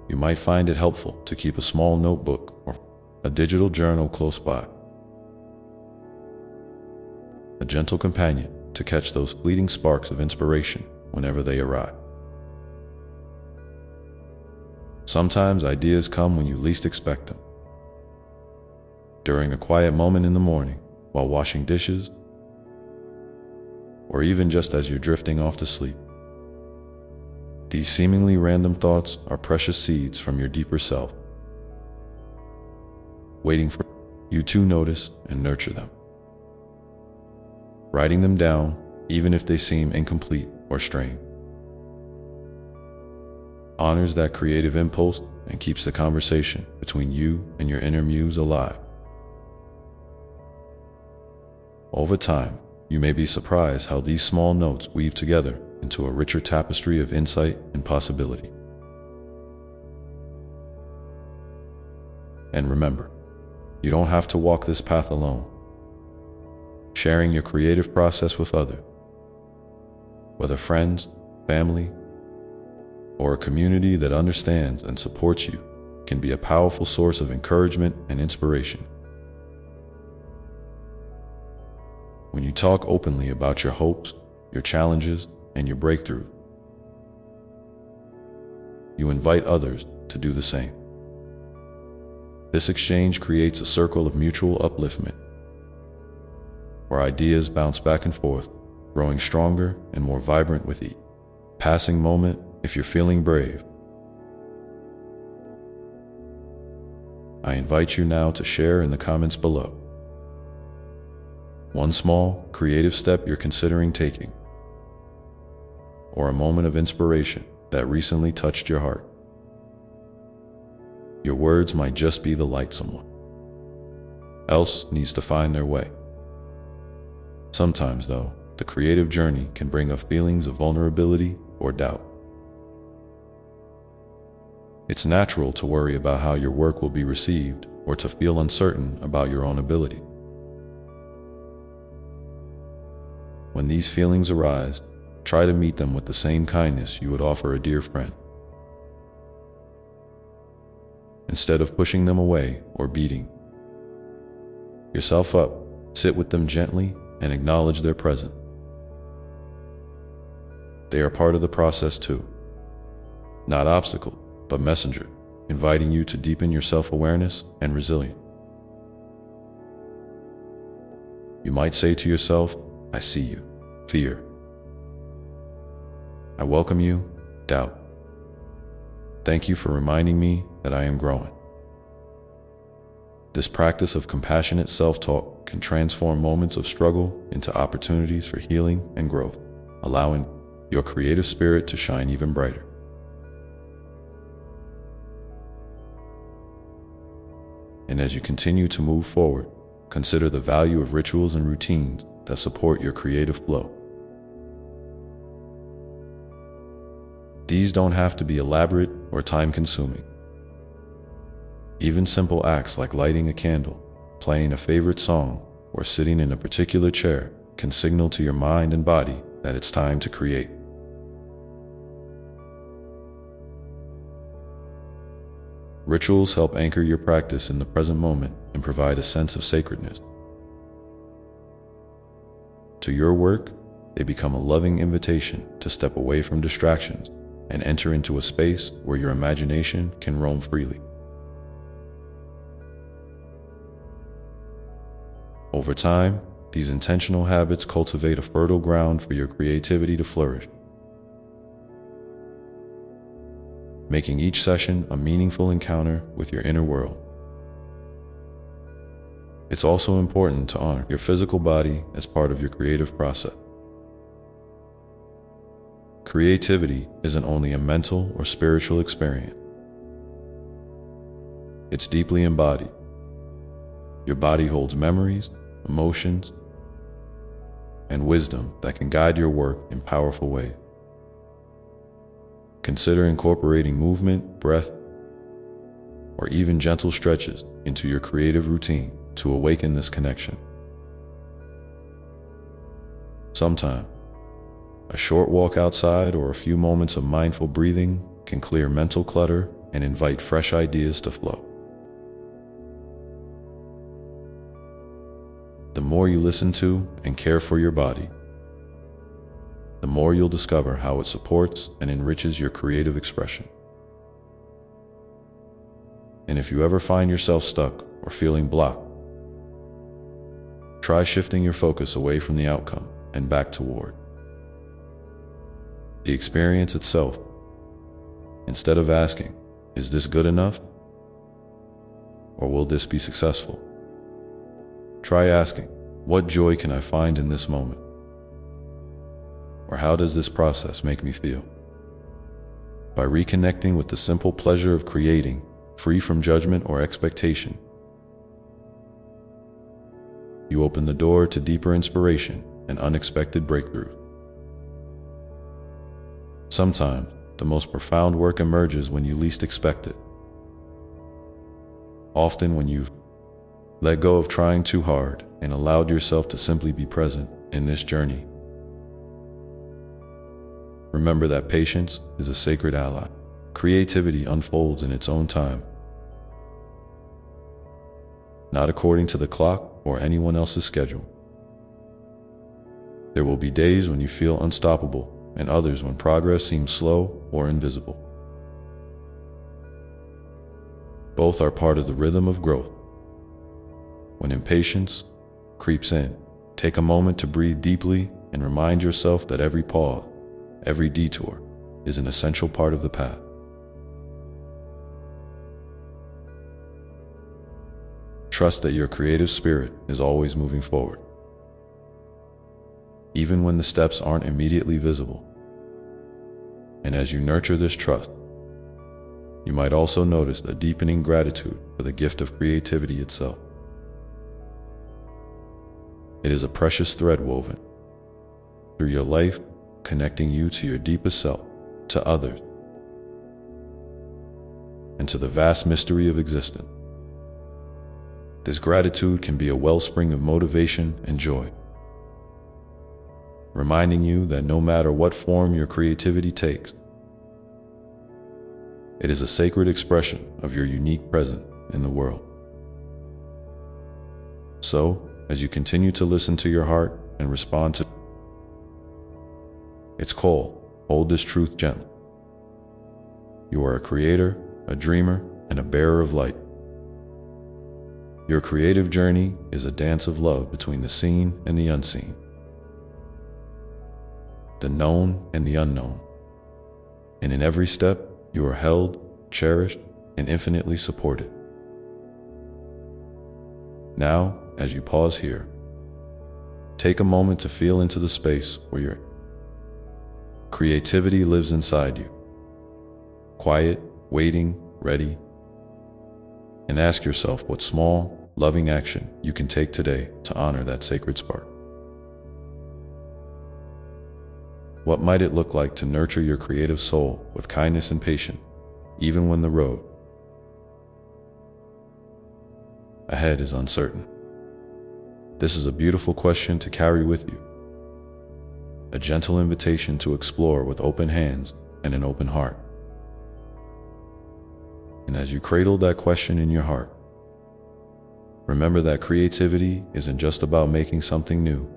You might find it helpful to keep a small notebook or a digital journal close by, a gentle companion to catch those fleeting sparks of inspiration whenever they arrive. Sometimes ideas come when you least expect them. During a quiet moment in the morning, while washing dishes, or even just as you're drifting off to sleep. These seemingly random thoughts are precious seeds from your deeper self, waiting for you to notice and nurture them. Writing them down, even if they seem incomplete or strained, honors that creative impulse and keeps the conversation between you and your inner muse alive. Over time, you may be surprised how these small notes weave together into a richer tapestry of insight and possibility. And remember, you don't have to walk this path alone. Sharing your creative process with others, whether friends, family, or a community that understands and supports you, can be a powerful source of encouragement and inspiration. When you talk openly about your hopes, your challenges, and your breakthrough, you invite others to do the same. This exchange creates a circle of mutual upliftment, where ideas bounce back and forth, growing stronger and more vibrant with each passing moment. If you're feeling brave, I invite you now to share in the comments below one small, creative step you're considering taking, or a moment of inspiration that recently touched your heart. Your words might just be the light someone else needs to find their way. Sometimes, though, the creative journey can bring up feelings of vulnerability or doubt. It's natural to worry about how your work will be received or to feel uncertain about your own ability. When these feelings arise, try to meet them with the same kindness you would offer a dear friend. Instead of pushing them away or beating yourself up, sit with them gently and acknowledge their presence. They are part of the process too, not obstacle, but messenger, inviting you to deepen your self-awareness and resilience. You might say to yourself, I see you, fear. I welcome you, doubt. Thank you for reminding me that I am growing. This practice of compassionate self-talk can transform moments of struggle into opportunities for healing and growth, allowing your creative spirit to shine even brighter. And as you continue to move forward, consider the value of rituals and routines that support your creative flow. These don't have to be elaborate or time-consuming. Even simple acts like lighting a candle, playing a favorite song, or sitting in a particular chair can signal to your mind and body that it's time to create. Rituals help anchor your practice in the present moment and provide a sense of sacredness. To your work, they become a loving invitation to step away from distractions and enter into a space where your imagination can roam freely. Over time, these intentional habits cultivate a fertile ground for your creativity to flourish, making each session a meaningful encounter with your inner world. It's also important to honor your physical body as part of your creative process. Creativity isn't only a mental or spiritual experience. It's deeply embodied. Your body holds memories, emotions, and wisdom that can guide your work in powerful ways. Consider incorporating movement, breath, or even gentle stretches into your creative routine to awaken this connection. Sometimes, a short walk outside or a few moments of mindful breathing can clear mental clutter and invite fresh ideas to flow. The more you listen to and care for your body, the more you'll discover how it supports and enriches your creative expression. And if you ever find yourself stuck or feeling blocked, try shifting your focus away from the outcome and back toward the experience itself. Instead of asking, "Is this good enough?" or "Will this be successful?" try asking, "What joy can I find in this moment?" or "How does this process make me feel?" By reconnecting with the simple pleasure of creating, free from judgment or expectation, you open the door to deeper inspiration and unexpected breakthroughs. Sometimes, the most profound work emerges when you least expect it. Often when you've let go of trying too hard and allowed yourself to simply be present in this journey. Remember that patience is a sacred ally. Creativity unfolds in its own time, not according to the clock or anyone else's schedule. There will be days when you feel unstoppable, and others when progress seems slow or invisible. Both are part of the rhythm of growth. When impatience creeps in, take a moment to breathe deeply and remind yourself that every pause, every detour, is an essential part of the path. Trust that your creative spirit is always moving forward, even when the steps aren't immediately visible. And as you nurture this trust, you might also notice a deepening gratitude for the gift of creativity itself. It is a precious thread woven through your life, connecting you to your deepest self, to others, and to the vast mystery of existence. This gratitude can be a wellspring of motivation and joy, reminding you that no matter what form your creativity takes, it is a sacred expression of your unique presence in the world. So, as you continue to listen to your heart and respond to its call, hold this truth gently. You are a creator, a dreamer, and a bearer of light. Your creative journey is a dance of love between the seen and the unseen, the known and the unknown. And in every step, you are held, cherished, and infinitely supported. Now, as you pause here, take a moment to feel into the space where your creativity lives inside you. Quiet, waiting, ready. And ask yourself what small, loving action you can take today to honor that sacred spark. What might it look like to nurture your creative soul with kindness and patience, even when the road ahead is uncertain? This is a beautiful question to carry with you, a gentle invitation to explore with open hands and an open heart. And as you cradle that question in your heart, remember that creativity isn't just about making something new.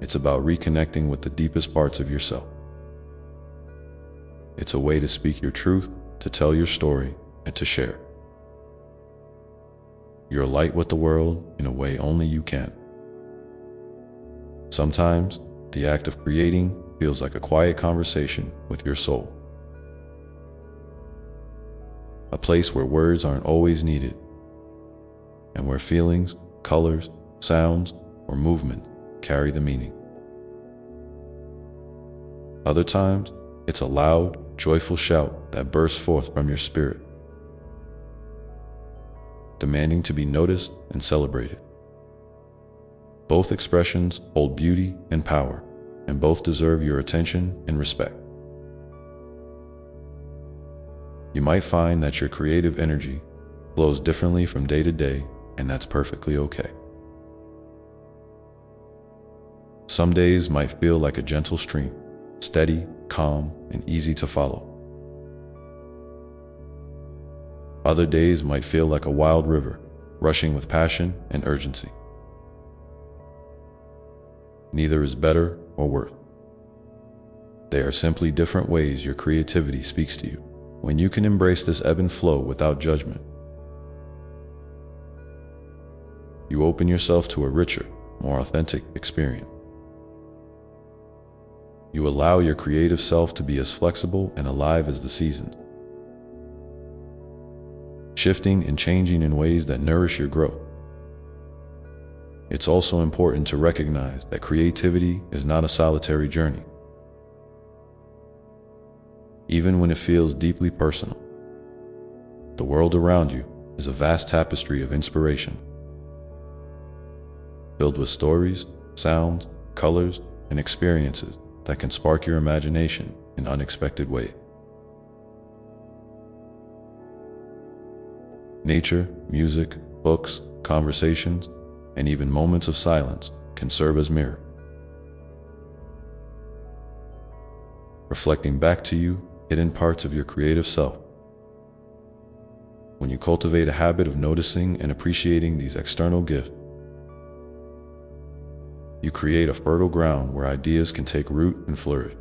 It's about reconnecting with the deepest parts of yourself. It's a way to speak your truth, to tell your story, and to share. You're a light with the world in a way only you can. Sometimes, the act of creating feels like a quiet conversation with your soul. A place where words aren't always needed, and where feelings, colors, sounds, or movement carry the meaning. Other times, it's a loud, joyful shout that bursts forth from your spirit, demanding to be noticed and celebrated. Both expressions hold beauty and power, and both deserve your attention and respect. You might find that your creative energy flows differently from day to day, and that's perfectly okay. Some days might feel like a gentle stream, steady, calm, and easy to follow. Other days might feel like a wild river, rushing with passion and urgency. Neither is better or worse. They are simply different ways your creativity speaks to you. When you can embrace this ebb and flow without judgment, you open yourself to a richer, more authentic experience. You allow your creative self to be as flexible and alive as the seasons, shifting and changing in ways that nourish your growth. It's also important to recognize that creativity is not a solitary journey. Even when it feels deeply personal, the world around you is a vast tapestry of inspiration, filled with stories, sounds, colors, and experiences that can spark your imagination in unexpected ways. Nature, music, books, conversations, and even moments of silence can serve as mirrors, reflecting back to you hidden parts of your creative self. When you cultivate a habit of noticing and appreciating these external gifts, you create a fertile ground where ideas can take root and flourish.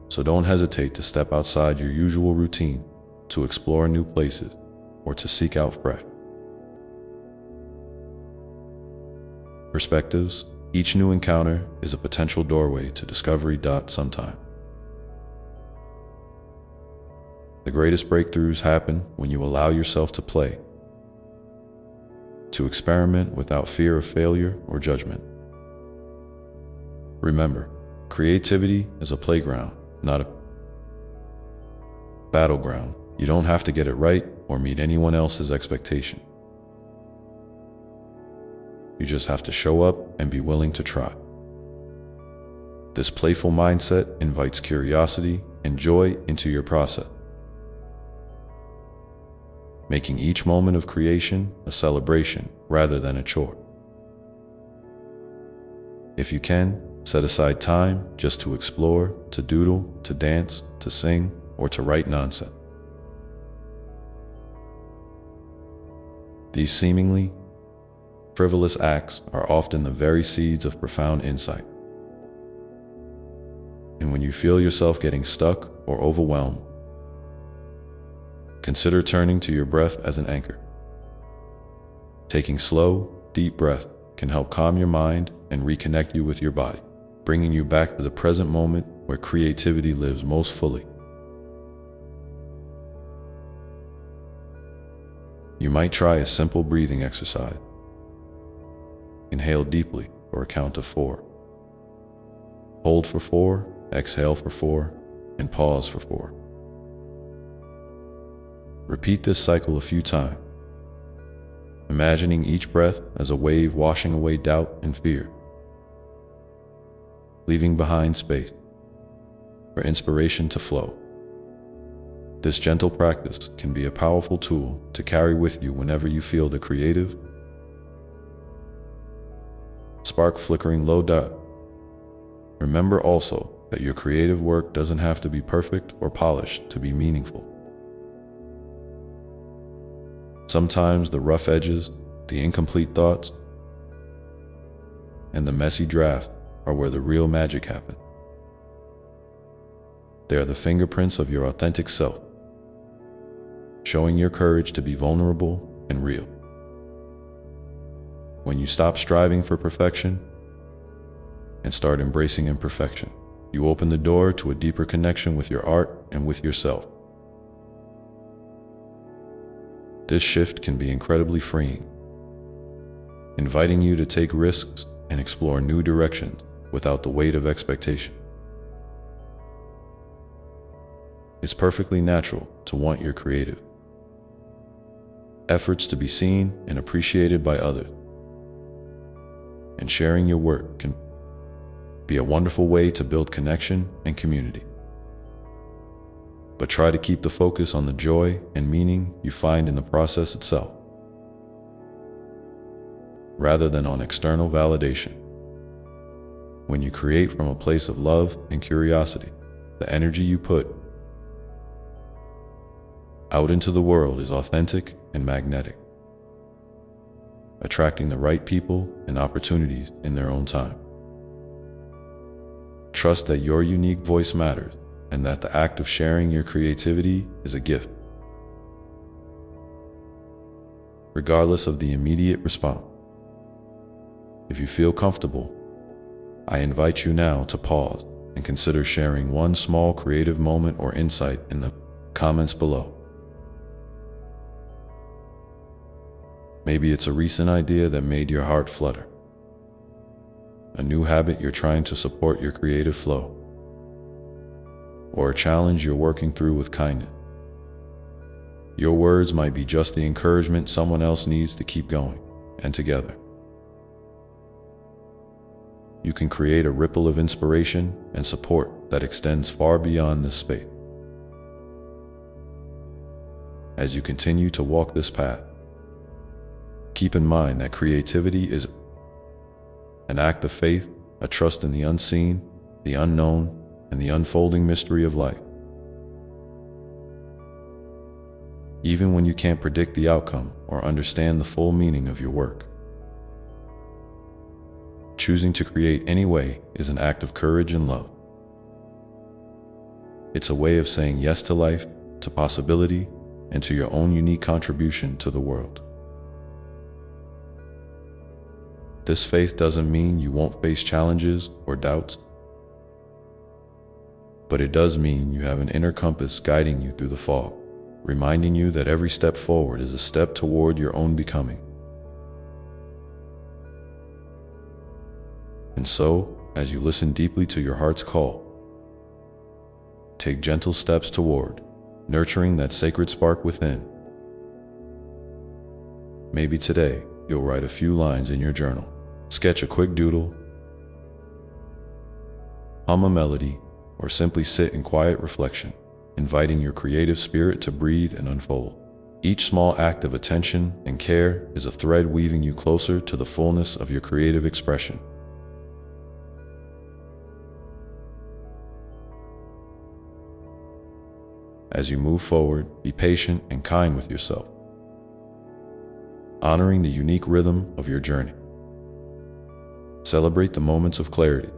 So don't hesitate to step outside your usual routine, to explore new places, or to seek out fresh perspectives. Each new encounter is a potential doorway to discovery. Sometime the greatest breakthroughs happen when you allow yourself to play, to experiment without fear of failure or judgment. Remember, creativity is a playground, not a battleground. You don't have to get it right or meet anyone else's expectation. You just have to show up and be willing to try. This playful mindset invites curiosity and joy into your process, making each moment of creation a celebration rather than a chore. If you can, set aside time just to explore, to doodle, to dance, to sing, or to write nonsense. These seemingly frivolous acts are often the very seeds of profound insight. And when you feel yourself getting stuck or overwhelmed, consider turning to your breath as an anchor. Taking slow, deep breaths can help calm your mind and reconnect you with your body, bringing you back to the present moment where creativity lives most fully. You might try a simple breathing exercise. Inhale deeply for a count of 4. Hold for 4, exhale for 4, and pause for 4. Repeat this cycle a few times, imagining each breath as a wave washing away doubt and fear, leaving behind space for inspiration to flow. This gentle practice can be a powerful tool to carry with you whenever you feel the creative spark flickering low. Remember also that your creative work doesn't have to be perfect or polished to be meaningful. Sometimes the rough edges, the incomplete thoughts, and the messy draft are where the real magic happens. They are the fingerprints of your authentic self, showing your courage to be vulnerable and real. When you stop striving for perfection and start embracing imperfection, you open the door to a deeper connection with your art and with yourself. This shift can be incredibly freeing, inviting you to take risks and explore new directions without the weight of expectation. It's perfectly natural to want your creative efforts to be seen and appreciated by others. And sharing your work can be a wonderful way to build connection and community. But try to keep the focus on the joy and meaning you find in the process itself, rather than on external validation. When you create from a place of love and curiosity, the energy you put out into the world is authentic and magnetic, attracting the right people and opportunities in their own time. Trust that your unique voice matters and that the act of sharing your creativity is a gift, regardless of the immediate response. If you feel comfortable, I invite you now to pause and consider sharing one small creative moment or insight in the comments below. Maybe it's a recent idea that made your heart flutter, a new habit you're trying to support your creative flow, or a challenge you're working through with kindness. Your words might be just the encouragement someone else needs to keep going, and together, you can create a ripple of inspiration and support that extends far beyond this space. As you continue to walk this path, keep in mind that creativity is an act of faith, a trust in the unseen, the unknown, and the unfolding mystery of life. Even when you can't predict the outcome or understand the full meaning of your work, choosing to create anyway is an act of courage and love. It's a way of saying yes to life, to possibility, and to your own unique contribution to the world. This faith doesn't mean you won't face challenges or doubts, but it does mean you have an inner compass guiding you through the fog, reminding you that every step forward is a step toward your own becoming. And so, as you listen deeply to your heart's call, take gentle steps toward nurturing that sacred spark within. Maybe today, you'll write a few lines in your journal, sketch a quick doodle, hum a melody, or simply sit in quiet reflection, inviting your creative spirit to breathe and unfold. Each small act of attention and care is a thread weaving you closer to the fullness of your creative expression. As you move forward, be patient and kind with yourself, honoring the unique rhythm of your journey. Celebrate the moments of clarity,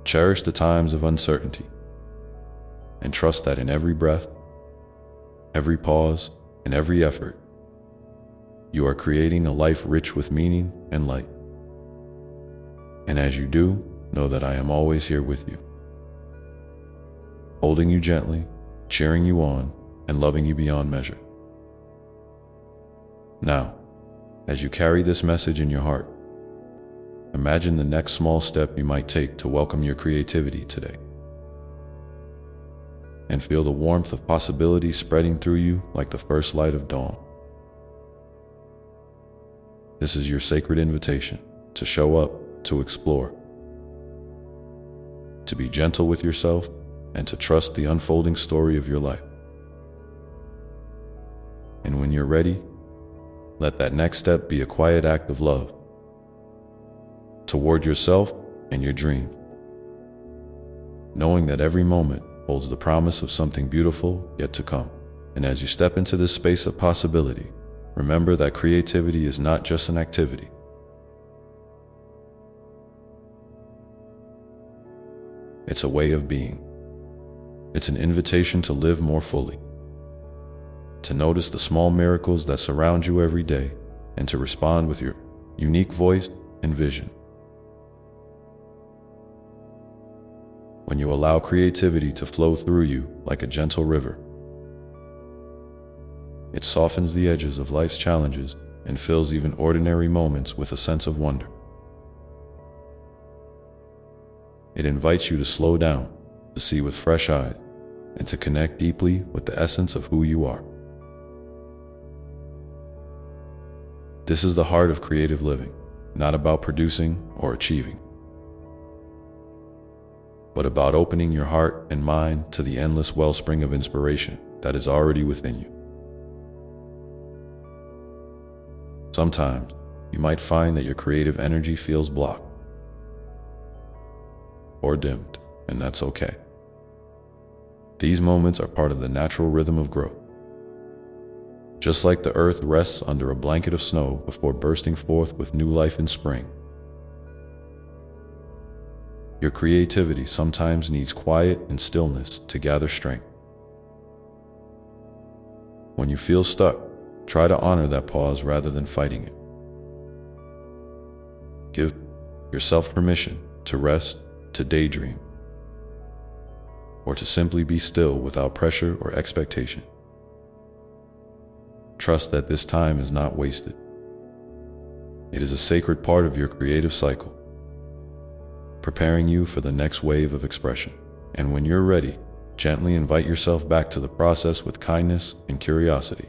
cherish the times of uncertainty, and trust that in every breath, every pause, and every effort, you are creating a life rich with meaning and light. And as you do, know that I am always here with you, holding you gently, cheering you on, and loving you beyond measure. Now, as you carry this message in your heart, imagine the next small step you might take to welcome your creativity today, and feel the warmth of possibility spreading through you like the first light of dawn. This is your sacred invitation to show up, to explore, to be gentle with yourself, and to trust the unfolding story of your life. And when you're ready, let that next step be a quiet act of love toward yourself and your dream. knowing that every moment holds the promise of something beautiful yet to come. And as you step into this space of possibility, remember that creativity is not just an activity. It's a way of being. It's an invitation to live more fully, to notice the small miracles that surround you every day, and to respond with your unique voice and vision. When you allow creativity to flow through you like a gentle river, it softens the edges of life's challenges and fills even ordinary moments with a sense of wonder. It invites you to slow down, to see with fresh eyes, and to connect deeply with the essence of who you are. This is the heart of creative living, not about producing or achieving, but about opening your heart and mind to the endless wellspring of inspiration that is already within you. Sometimes, you might find that your creative energy feels blocked or dimmed, and that's okay. These moments are part of the natural rhythm of growth. Just like the earth rests under a blanket of snow before bursting forth with new life in spring, your creativity sometimes needs quiet and stillness to gather strength. When you feel stuck, try to honor that pause rather than fighting it. Give yourself permission to rest, to daydream, or to simply be still without pressure or expectation. Trust that this time is not wasted. It is a sacred part of your creative cycle, preparing you for the next wave of expression. And when you're ready, gently invite yourself back to the process with kindness and curiosity,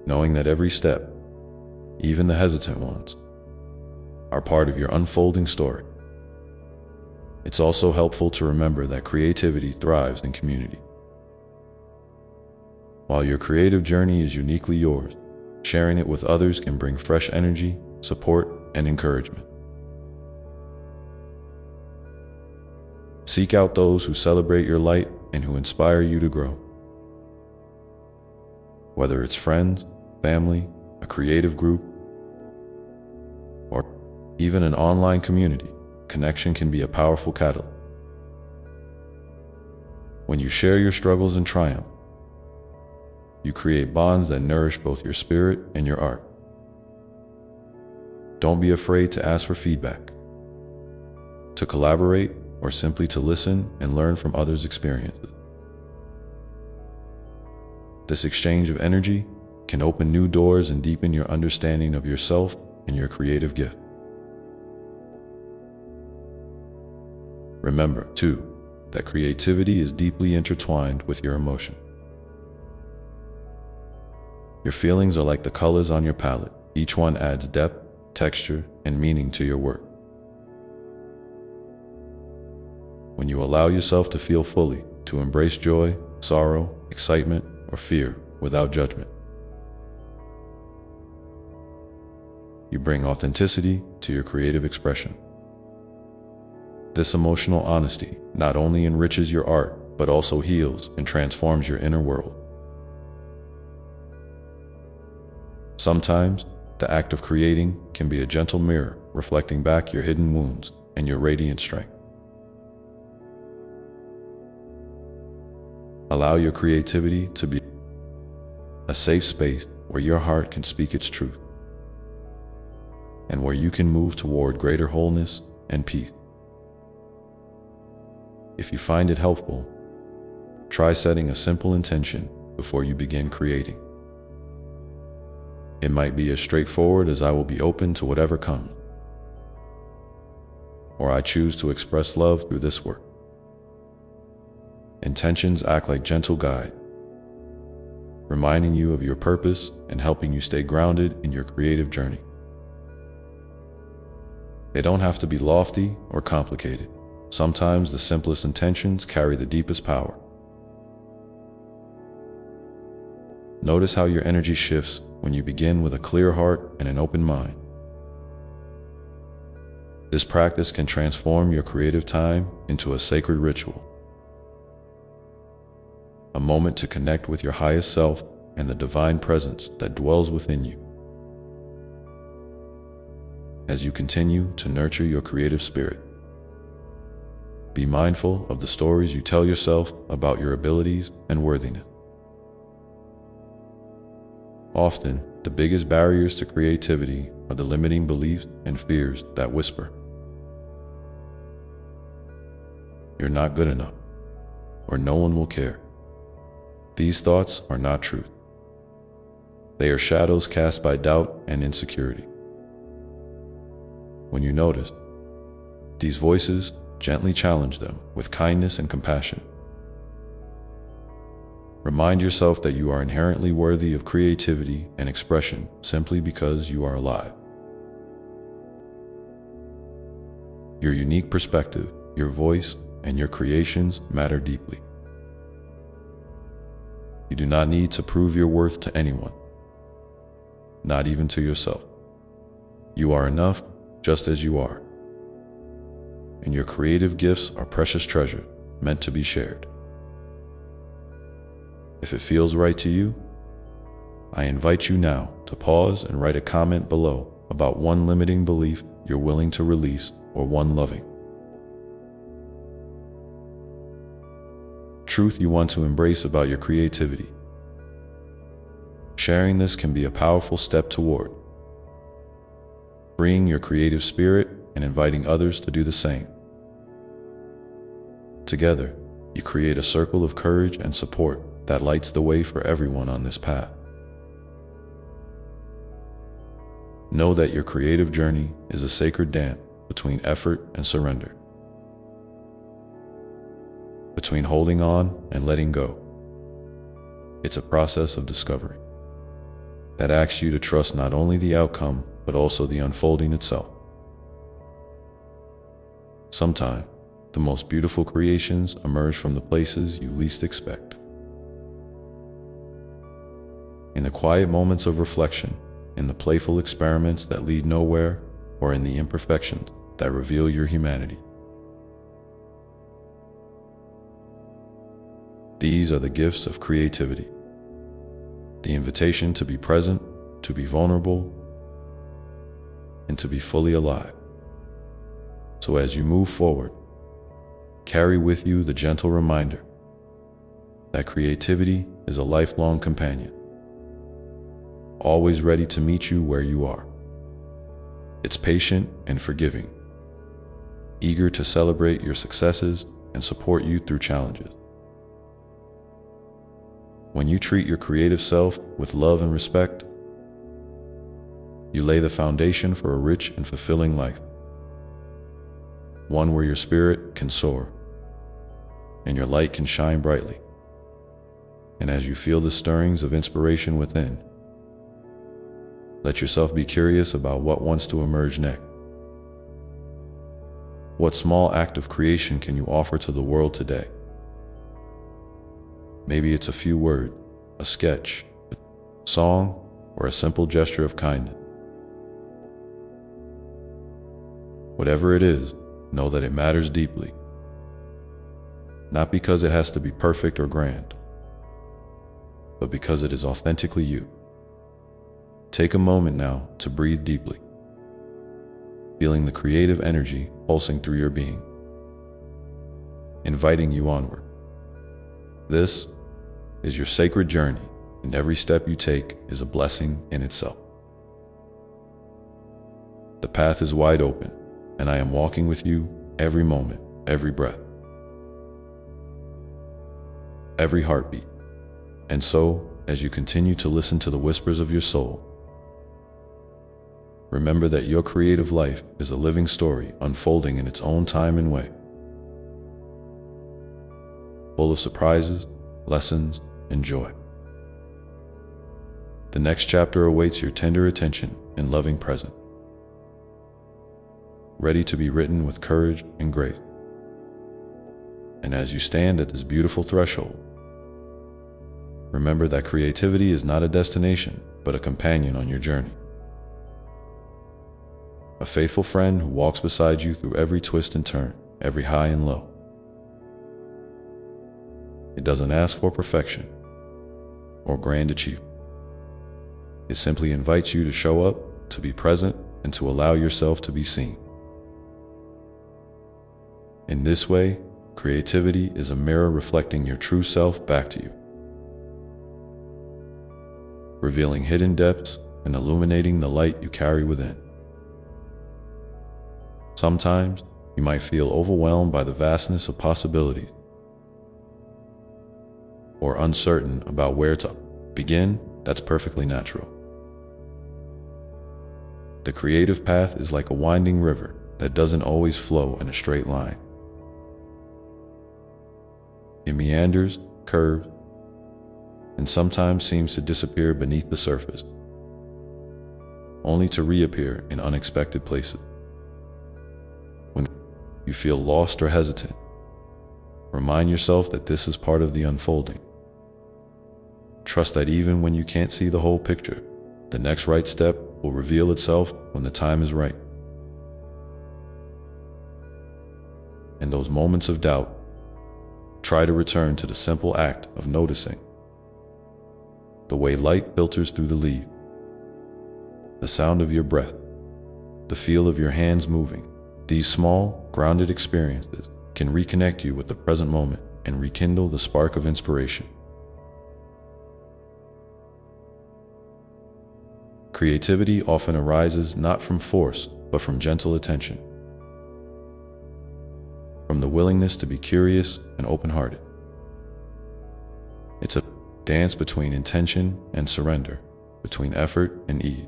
knowing that every step, even the hesitant ones, are part of your unfolding story. It's also helpful to remember that creativity thrives in community. While your creative journey is uniquely yours, sharing it with others can bring fresh energy, support, and encouragement. Seek out those who celebrate your light and who inspire you to grow. Whether it's friends, family, a creative group, or even an online community, connection can be a powerful catalyst. When you share your struggles and triumph, you create bonds that nourish both your spirit and your art. Don't be afraid to ask for feedback, to collaborate, or simply to listen and learn from others' experiences. This exchange of energy can open new doors and deepen your understanding of yourself and your creative gift. Remember, too, that creativity is deeply intertwined with your emotion. Your feelings are like the colors on your palette. Each one adds depth, texture, and meaning to your work. When you allow yourself to feel fully, to embrace joy, sorrow, excitement, or fear without judgment, you bring authenticity to your creative expression. This emotional honesty not only enriches your art, but also heals and transforms your inner world. Sometimes, the act of creating can be a gentle mirror reflecting back your hidden wounds and your radiant strength. Allow your creativity to be a safe space where your heart can speak its truth, and where you can move toward greater wholeness and peace. If you find it helpful, try setting a simple intention before you begin creating. It might be as straightforward as "I will be open to whatever comes," or "I choose to express love through this work." Intentions act like gentle guide, reminding you of your purpose and helping you stay grounded in your creative journey. They don't have to be lofty or complicated. Sometimes the simplest intentions carry the deepest power. Notice how your energy shifts when you begin with a clear heart and an open mind. This practice can transform your creative time into a sacred ritual, a moment to connect with your highest self and the divine presence that dwells within you. As you continue to nurture your creative spirit, be mindful of the stories you tell yourself about your abilities and worthiness. Often, the biggest barriers to creativity are the limiting beliefs and fears that whisper, "You're not good enough," or "No one will care." These thoughts are not truth. They are shadows cast by doubt and insecurity. When you notice these voices, gently challenge them with kindness and compassion. Remind yourself that you are inherently worthy of creativity and expression simply because you are alive. Your unique perspective, your voice, and your creations matter deeply. You do not need to prove your worth to anyone, not even to yourself. You are enough just as you are. And your creative gifts are precious treasures meant to be shared. If it feels right to you, I invite you now to pause and write a comment below about one limiting belief you're willing to release or one loving truth you want to embrace about your creativity. Sharing this can be a powerful step toward freeing your creative spirit and inviting others to do the same. Together, you create a circle of courage and support that lights the way for everyone on this path. Know that your creative journey is a sacred dance between effort and surrender, between holding on and letting go. It's a process of discovery that asks you to trust not only the outcome, but also the unfolding itself. Sometimes, the most beautiful creations emerge from the places you least expect. In the quiet moments of reflection, in the playful experiments that lead nowhere, or in the imperfections that reveal your humanity. These are the gifts of creativity. The invitation to be present, to be vulnerable, and to be fully alive. So as you move forward, carry with you the gentle reminder that creativity is a lifelong companion, always ready to meet you where you are. It's patient and forgiving, eager to celebrate your successes and support you through challenges. When you treat your creative self with love and respect, you lay the foundation for a rich and fulfilling life, one where your spirit can soar and your light can shine brightly. And as you feel the stirrings of inspiration within, let yourself be curious about what wants to emerge next. What small act of creation can you offer to the world today? Maybe it's a few words, a sketch, a song, or a simple gesture of kindness. Whatever it is, know that it matters deeply. Not because it has to be perfect or grand, but because it is authentically you. Take a moment now to breathe deeply, feeling the creative energy pulsing through your being, inviting you onward. This is your sacred journey, and every step you take is a blessing in itself. The path is wide open, and I am walking with you every moment, every breath, every heartbeat. And so, as you continue to listen to the whispers of your soul, remember that your creative life is a living story unfolding in its own time and way, full of surprises, lessons, and joy. The next chapter awaits your tender attention and loving presence, ready to be written with courage and grace. And as you stand at this beautiful threshold, remember that creativity is not a destination, but a companion on your journey. a faithful friend who walks beside you through every twist and turn, every high and low. It doesn't ask for perfection or grand achievement. It simply invites you to show up, to be present, and to allow yourself to be seen. In this way, creativity is a mirror reflecting your true self back to you, revealing hidden depths and illuminating the light you carry within. Sometimes, you might feel overwhelmed by the vastness of possibilities, or uncertain about where to begin. That's perfectly natural. The creative path is like a winding river that doesn't always flow in a straight line. It meanders, curves, and sometimes seems to disappear beneath the surface, only to reappear in unexpected places. When you feel lost or hesitant, remind yourself that this is part of the unfolding. Trust that even when you can't see the whole picture, the next right step will reveal itself when the time is right. In those moments of doubt, try to return to the simple act of noticing. The way light filters through the leaves, the sound of your breath, the feel of your hands moving. These small, grounded experiences can reconnect you with the present moment and rekindle the spark of inspiration. Creativity often arises not from force, but from gentle attention, from the willingness to be curious and open-hearted. It's a dance between intention and surrender, between effort and ease.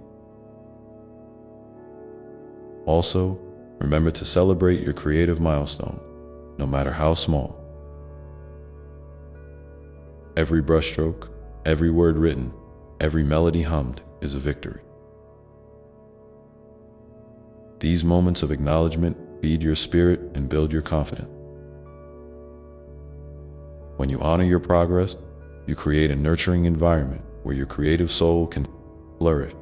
Also, remember to celebrate your creative milestones, no matter how small. Every brushstroke, every word written, every melody hummed is a victory. These moments of acknowledgement feed your spirit and build your confidence. When you honor your progress, you create a nurturing environment where your creative soul can flourish.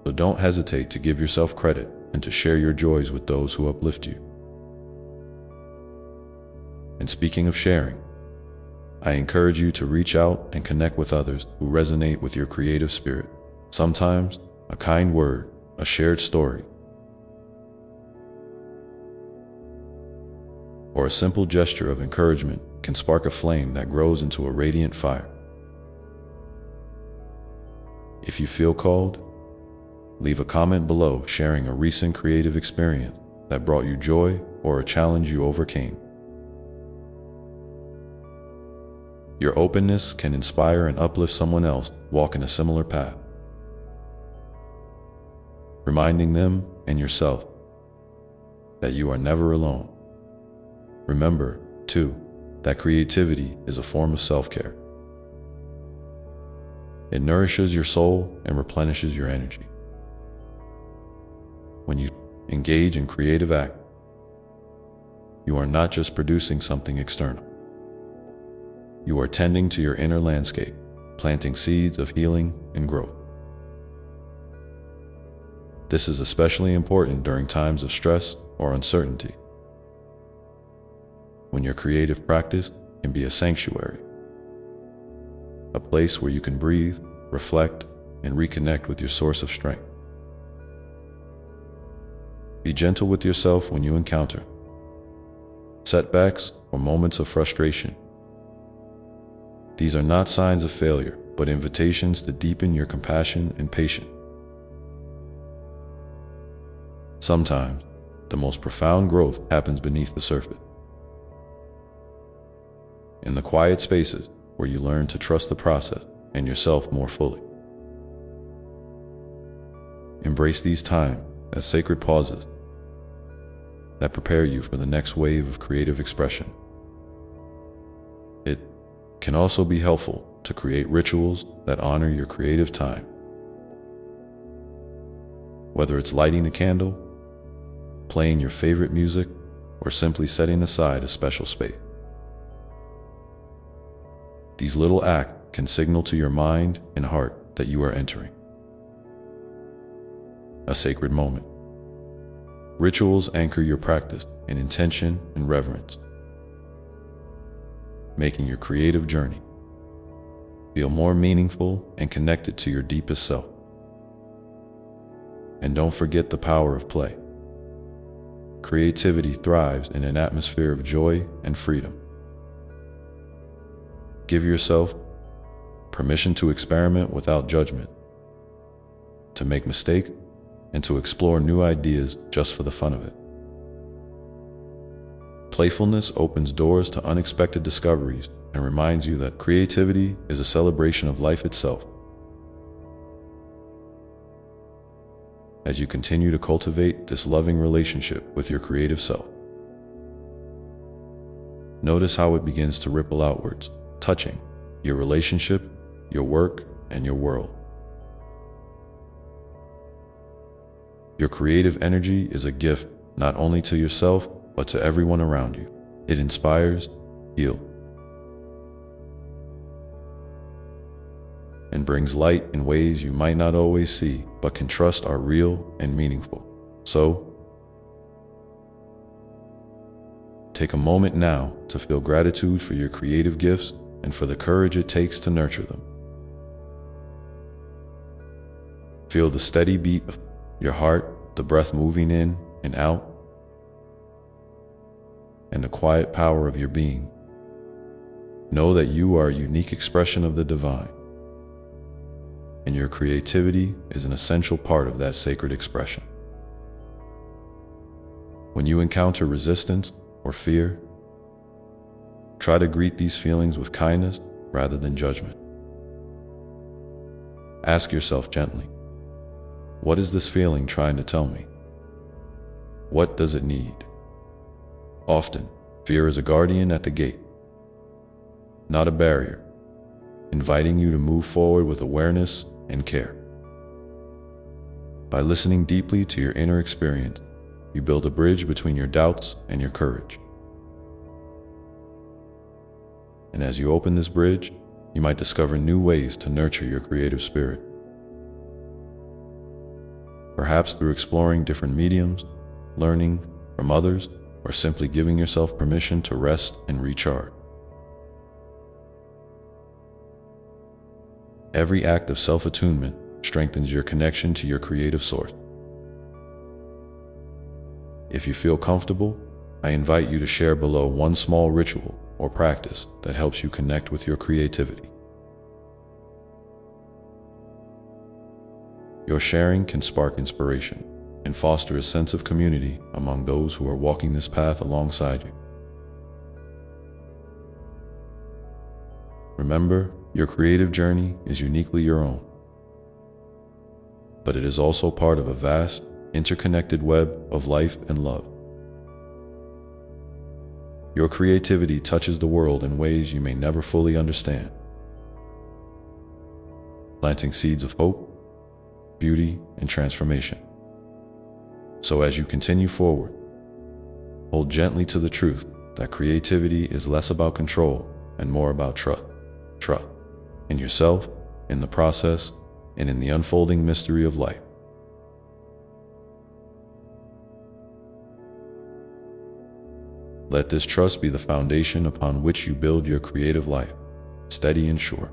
So don't hesitate to give yourself credit and to share your joys with those who uplift you. And speaking of sharing, I encourage you to reach out and connect with others who resonate with your creative spirit. Sometimes, a kind word, a shared story, or a simple gesture of encouragement can spark a flame that grows into a radiant fire. If you feel called, leave a comment below sharing a recent creative experience that brought you joy or a challenge you overcame. Your openness can inspire and uplift someone else walking a similar path, reminding them and yourself that you are never alone. Remember, too, that creativity is a form of self-care. It nourishes your soul and replenishes your energy. When you engage in creative act, you are not just producing something external. You are tending to your inner landscape, planting seeds of healing and growth. This is especially important during times of stress or uncertainty, when your creative practice can be a sanctuary, a place where you can breathe, reflect, and reconnect with your source of strength. Be gentle with yourself when you encounter setbacks or moments of frustration. These are not signs of failure, but invitations to deepen your compassion and patience. Sometimes, the most profound growth happens beneath the surface, in the quiet spaces where you learn to trust the process and yourself more fully. Embrace these times as sacred pauses that prepare you for the next wave of creative expression. It can also be helpful to create rituals that honor your creative time. Whether it's lighting a candle, playing your favorite music, or simply setting aside a special space. These little acts can signal to your mind and heart that you are entering a sacred moment. Rituals anchor your practice in intention and reverence, making your creative journey feel more meaningful and connected to your deepest self. And don't forget the power of play. Creativity thrives in an atmosphere of joy and freedom. Give yourself permission to experiment without judgment, to make mistakes, and to explore new ideas just for the fun of it. Playfulness opens doors to unexpected discoveries and reminds you that creativity is a celebration of life itself. As you continue to cultivate this loving relationship with your creative self, notice how it begins to ripple outwards, touching your relationship, your work, and your world. Your creative energy is a gift not only to yourself, but to everyone around you. It inspires, heals, and brings light in ways you might not always see, but can trust are real and meaningful. So, take a moment now to feel gratitude for your creative gifts and for the courage it takes to nurture them. Feel the steady beat of your heart, the breath moving in and out, and the quiet power of your being. Know that you are a unique expression of the divine, and your creativity is an essential part of that sacred expression. When you encounter resistance or fear, try to greet these feelings with kindness rather than judgment. Ask yourself gently, what is this feeling trying to tell me? What does it need? Often, fear is a guardian at the gate, not a barrier, inviting you to move forward with awareness and care. By listening deeply to your inner experience, you build a bridge between your doubts and your courage. And as you open this bridge, you might discover new ways to nurture your creative spirit. Perhaps through exploring different mediums, learning from others, or simply giving yourself permission to rest and recharge. Every act of self-attunement strengthens your connection to your creative source. If you feel comfortable, I invite you to share below one small ritual or practice that helps you connect with your creativity. Your sharing can spark inspiration and foster a sense of community among those who are walking this path alongside you. Remember, your creative journey is uniquely your own, but it is also part of a vast, interconnected web of life and love. Your creativity touches the world in ways you may never fully understand, planting seeds of hope, beauty, and transformation. So as you continue forward, hold gently to the truth that creativity is less about control and more about trust. Trust in yourself, in the process, and in the unfolding mystery of life. Let this trust be the foundation upon which you build your creative life, steady and sure.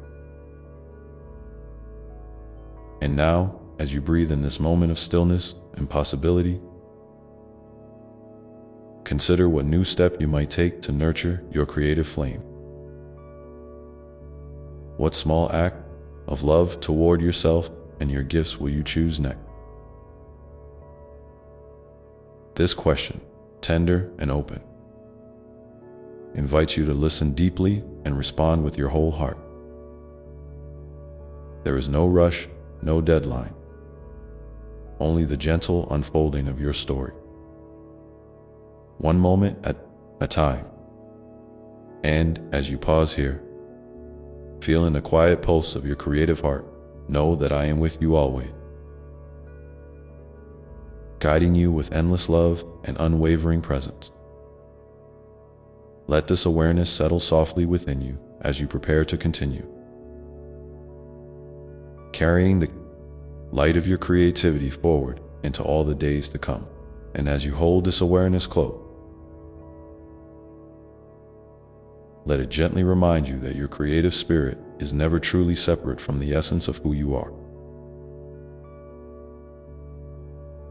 And now, as you breathe in this moment of stillness and possibility, consider what new step you might take to nurture your creative flame. What small act of love toward yourself and your gifts will you choose next? This question, tender and open, invites you to listen deeply and respond with your whole heart. There is no rush, no deadline, only the gentle unfolding of your story. One moment at a time. And as you pause here, feel in the quiet pulse of your creative heart, know that I am with you always, guiding you with endless love and unwavering presence. Let this awareness settle softly within you as you prepare to continue, carrying the light of your creativity forward into all the days to come. And as you hold this awareness close, let it gently remind you that your creative spirit is never truly separate from the essence of who you are.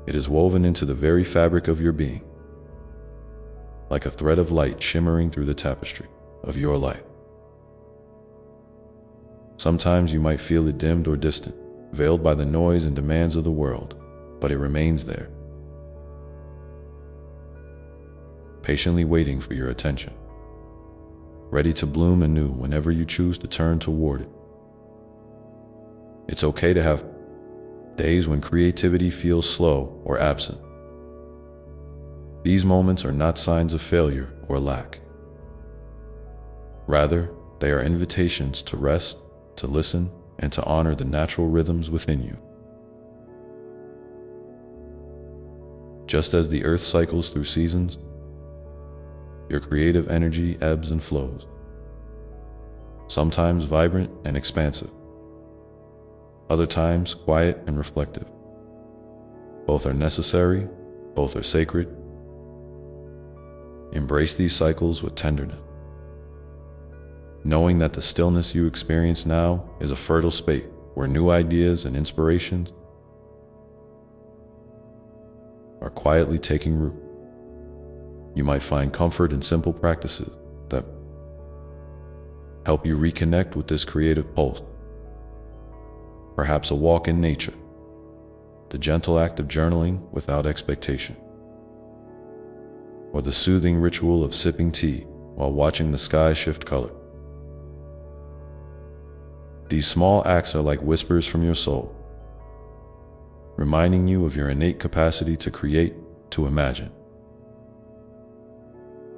It is woven into the very fabric of your being, like a thread of light shimmering through the tapestry of your life. Sometimes you might feel it dimmed or distant, veiled by the noise and demands of the world, but it remains there, patiently waiting for your attention, ready to bloom anew whenever you choose to turn toward it. It's okay to have days when creativity feels slow or absent. These moments are not signs of failure or lack. Rather, they are invitations to rest, to listen, and to honor the natural rhythms within you. Just as the earth cycles through seasons, your creative energy ebbs and flows, sometimes vibrant and expansive, other times quiet and reflective. Both are necessary, both are sacred. Embrace these cycles with tenderness, knowing that the stillness you experience now is a fertile space where new ideas and inspirations are quietly taking root. You might find comfort in simple practices that help you reconnect with this creative pulse. Perhaps a walk in nature, the gentle act of journaling without expectation, or the soothing ritual of sipping tea while watching the sky shift color. These small acts are like whispers from your soul, reminding you of your innate capacity to create, to imagine,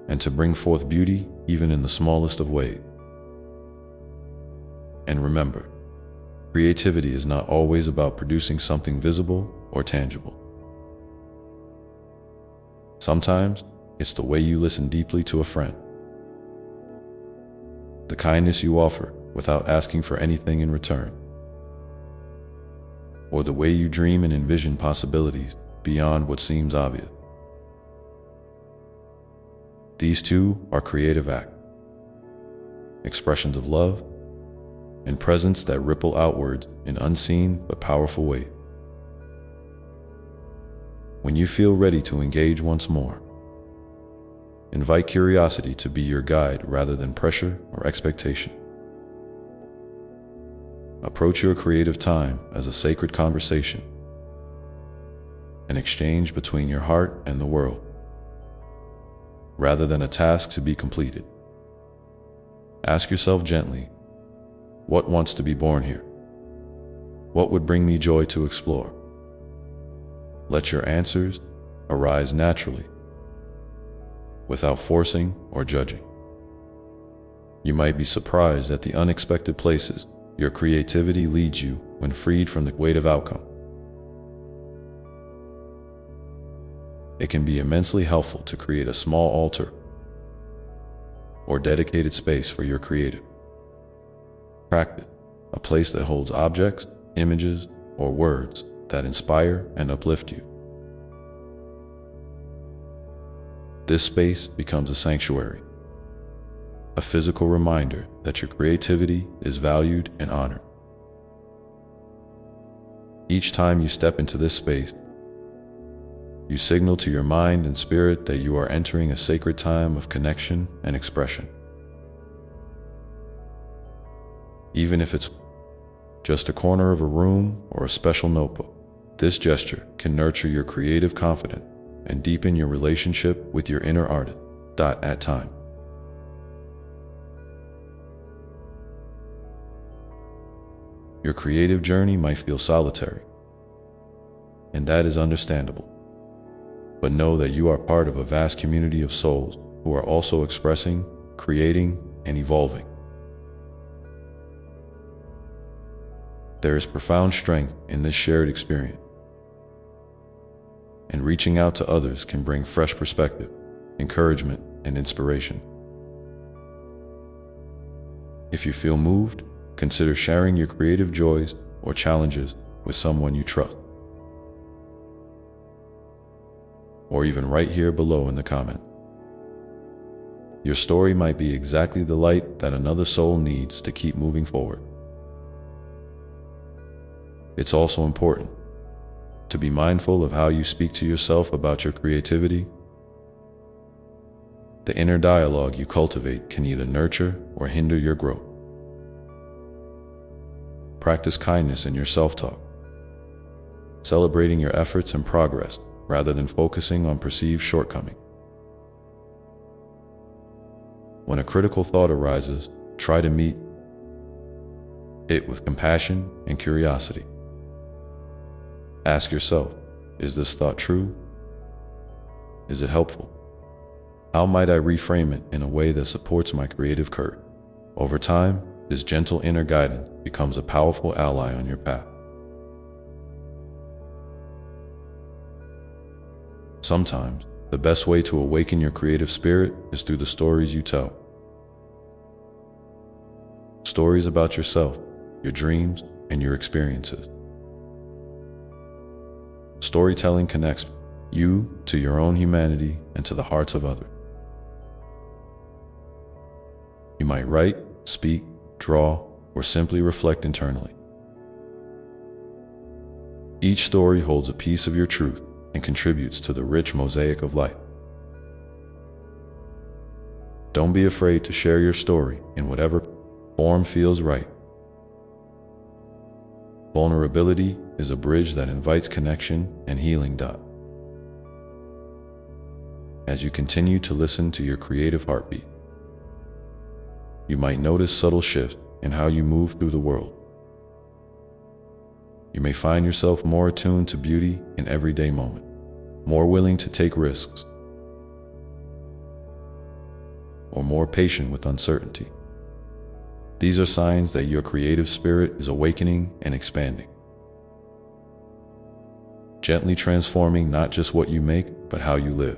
and to bring forth beauty even in the smallest of ways. And remember, creativity is not always about producing something visible or tangible. Sometimes it's the way you listen deeply to a friend, the kindness you offer without asking for anything in return, or the way you dream and envision possibilities beyond what seems obvious. These too are creative acts, expressions of love and presence that ripple outwards in unseen but powerful ways. When you feel ready to engage once more, invite curiosity to be your guide rather than pressure or expectation. Approach your creative time as a sacred conversation, an exchange between your heart and the world, rather than a task to be completed. Ask yourself gently, what wants to be born here? What would bring me joy to explore? Let your answers arise naturally, without forcing or judging. You might be surprised at the unexpected places your creativity leads you when freed from the weight of outcome. It can be immensely helpful to create a small altar or dedicated space for your creative practice, a place that holds objects, images, or words that inspire and uplift you. This space becomes a sanctuary, a physical reminder that your creativity is valued and honored. Each time you step into this space, you signal to your mind and spirit that you are entering a sacred time of connection and expression. Even if it's just a corner of a room or a special notebook, this gesture can nurture your creative confidence and deepen your relationship with your inner artist. At time. Your creative journey might feel solitary, and that is understandable. But know that you are part of a vast community of souls who are also expressing, creating, and evolving. There is profound strength in this shared experience, and reaching out to others can bring fresh perspective, encouragement, and inspiration. If you feel moved, consider sharing your creative joys or challenges with someone you trust. or even right here below in the comment. Your story might be exactly the light that another soul needs to keep moving forward. It's also important to be mindful of how you speak to yourself about your creativity. The inner dialogue you cultivate can either nurture or hinder your growth. Practice kindness in your self-talk, celebrating your efforts and progress rather than focusing on perceived shortcomings. When a critical thought arises, try to meet it with compassion and curiosity. Ask yourself, is this thought true? Is it helpful? How might I reframe it in a way that supports my creative courage? Over time, this gentle inner guidance becomes a powerful ally on your path. Sometimes, the best way to awaken your creative spirit is through the stories you tell. Stories about yourself, your dreams, and your experiences. Storytelling connects you to your own humanity and to the hearts of others. You might write, speak, draw, or simply reflect internally. Each story holds a piece of your truth and contributes to the rich mosaic of life. Don't be afraid to share your story in whatever form feels right. Vulnerability is a bridge that invites connection and healing. As you continue to listen to your creative heartbeat, you might notice subtle shifts in how you move through the world. You may find yourself more attuned to beauty in everyday moments, more willing to take risks, or more patient with uncertainty. These are signs that your creative spirit is awakening and expanding, gently transforming not just what you make, but how you live.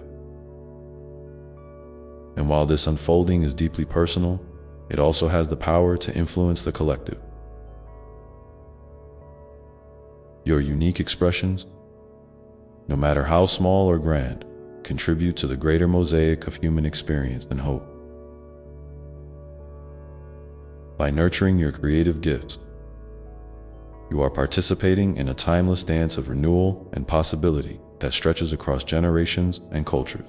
And while this unfolding is deeply personal, it also has the power to influence the collective. Your unique expressions, no matter how small or grand, contribute to the greater mosaic of human experience and hope. By nurturing your creative gifts, you are participating in a timeless dance of renewal and possibility that stretches across generations and cultures.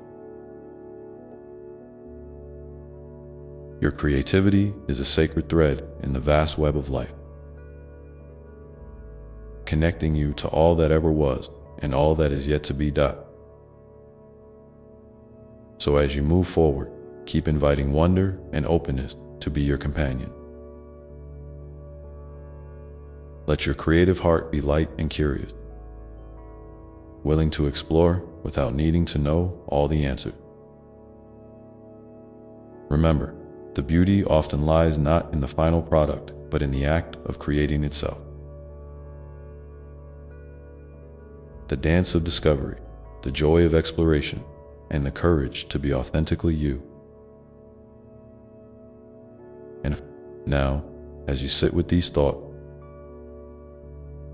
Your creativity is a sacred thread in the vast web of life, connecting you to all that ever was and all that is yet to be. So as you move forward, keep inviting wonder and openness to be your companion. Let your creative heart be light and curious, willing to explore without needing to know all the answers. Remember, the beauty often lies not in the final product, but in the act of creating itself. The dance of discovery, the joy of exploration, and the courage to be authentically you. And now, as you sit with these thoughts,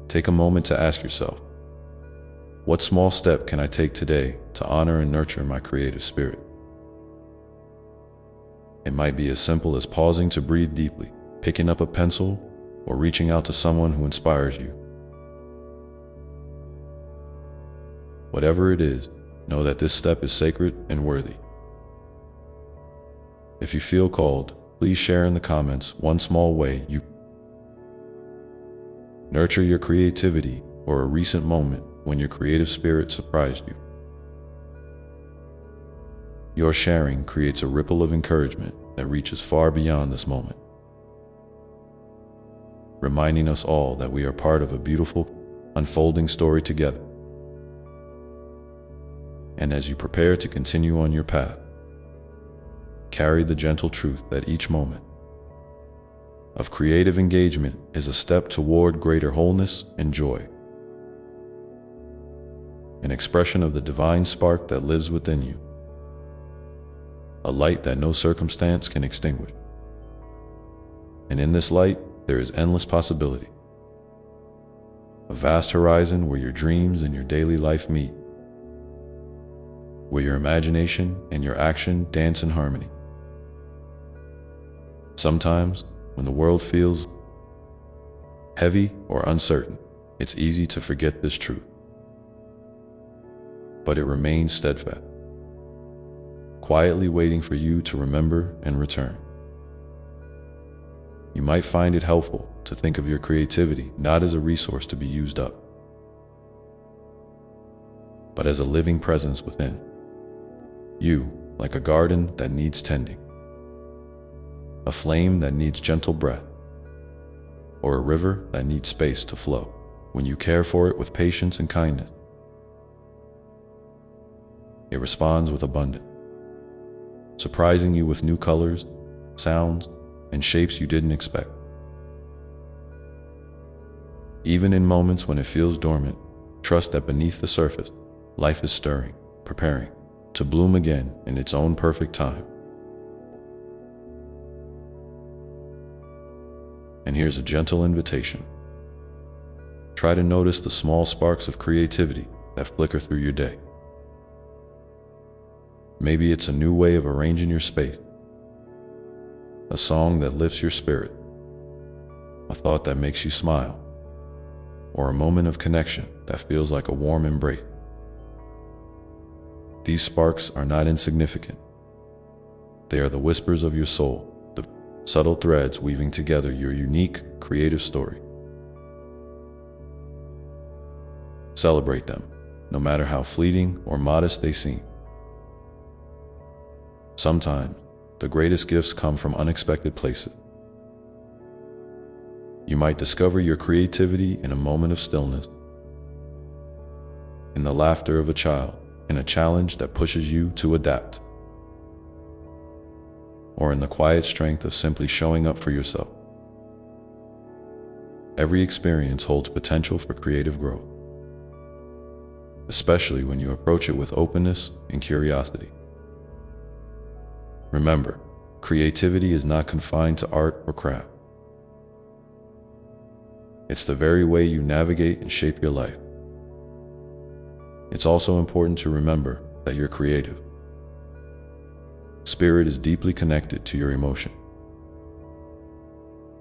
take a moment to ask yourself, what small step can I take today to honor and nurture my creative spirit? It might be as simple as pausing to breathe deeply, picking up a pencil, or reaching out to someone who inspires you. Whatever it is, know that this step is sacred and worthy. If you feel called, please share in the comments one small way you nurture your creativity or a recent moment when your creative spirit surprised you. Your sharing creates a ripple of encouragement that reaches far beyond this moment, reminding us all that we are part of a beautiful, unfolding story together. And as you prepare to continue on your path, carry the gentle truth that each moment of creative engagement is a step toward greater wholeness and joy, an expression of the divine spark that lives within you, a light that no circumstance can extinguish. And in this light, there is endless possibility, a vast horizon where your dreams and your daily life meet. where your imagination and your action dance in harmony. Sometimes, when the world feels heavy or uncertain, it's easy to forget this truth. But it remains steadfast, quietly waiting for you to remember and return. You might find it helpful to think of your creativity not as a resource to be used up, but as a living presence within you, like a garden that needs tending, a flame that needs gentle breath, or a river that needs space to flow. When you care for it with patience and kindness, it responds with abundance, surprising you with new colors, sounds, and shapes you didn't expect. Even in moments when it feels dormant, trust that beneath the surface, life is stirring, preparing to bloom again in its own perfect time. And here's a gentle invitation. Try to notice the small sparks of creativity that flicker through your day. Maybe it's a new way of arranging your space, a song that lifts your spirit, a thought that makes you smile, or a moment of connection that feels like a warm embrace. These sparks are not insignificant. They are the whispers of your soul, the subtle threads weaving together your unique, creative story. Celebrate them, no matter how fleeting or modest they seem. Sometimes, the greatest gifts come from unexpected places. You might discover your creativity in a moment of stillness, in the laughter of a child, in a challenge that pushes you to adapt, or in the quiet strength of simply showing up for yourself. Every experience holds potential for creative growth, especially when you approach it with openness and curiosity. Remember, creativity is not confined to art or craft. It's the very way you navigate and shape your life. It's also important to remember that you're creative. Spirit is deeply connected to your emotion.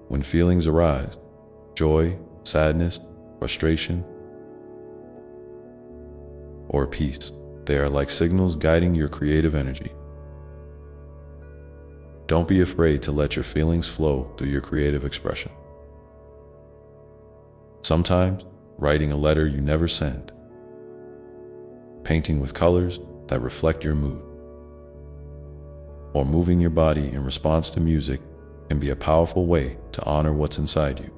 When feelings arise, joy, sadness, frustration, or peace, they are like signals guiding your creative energy. Don't be afraid to let your feelings flow through your creative expression. Sometimes, writing a letter you never send, painting with colors that reflect your mood, or moving your body in response to music can be a powerful way to honor what's inside you.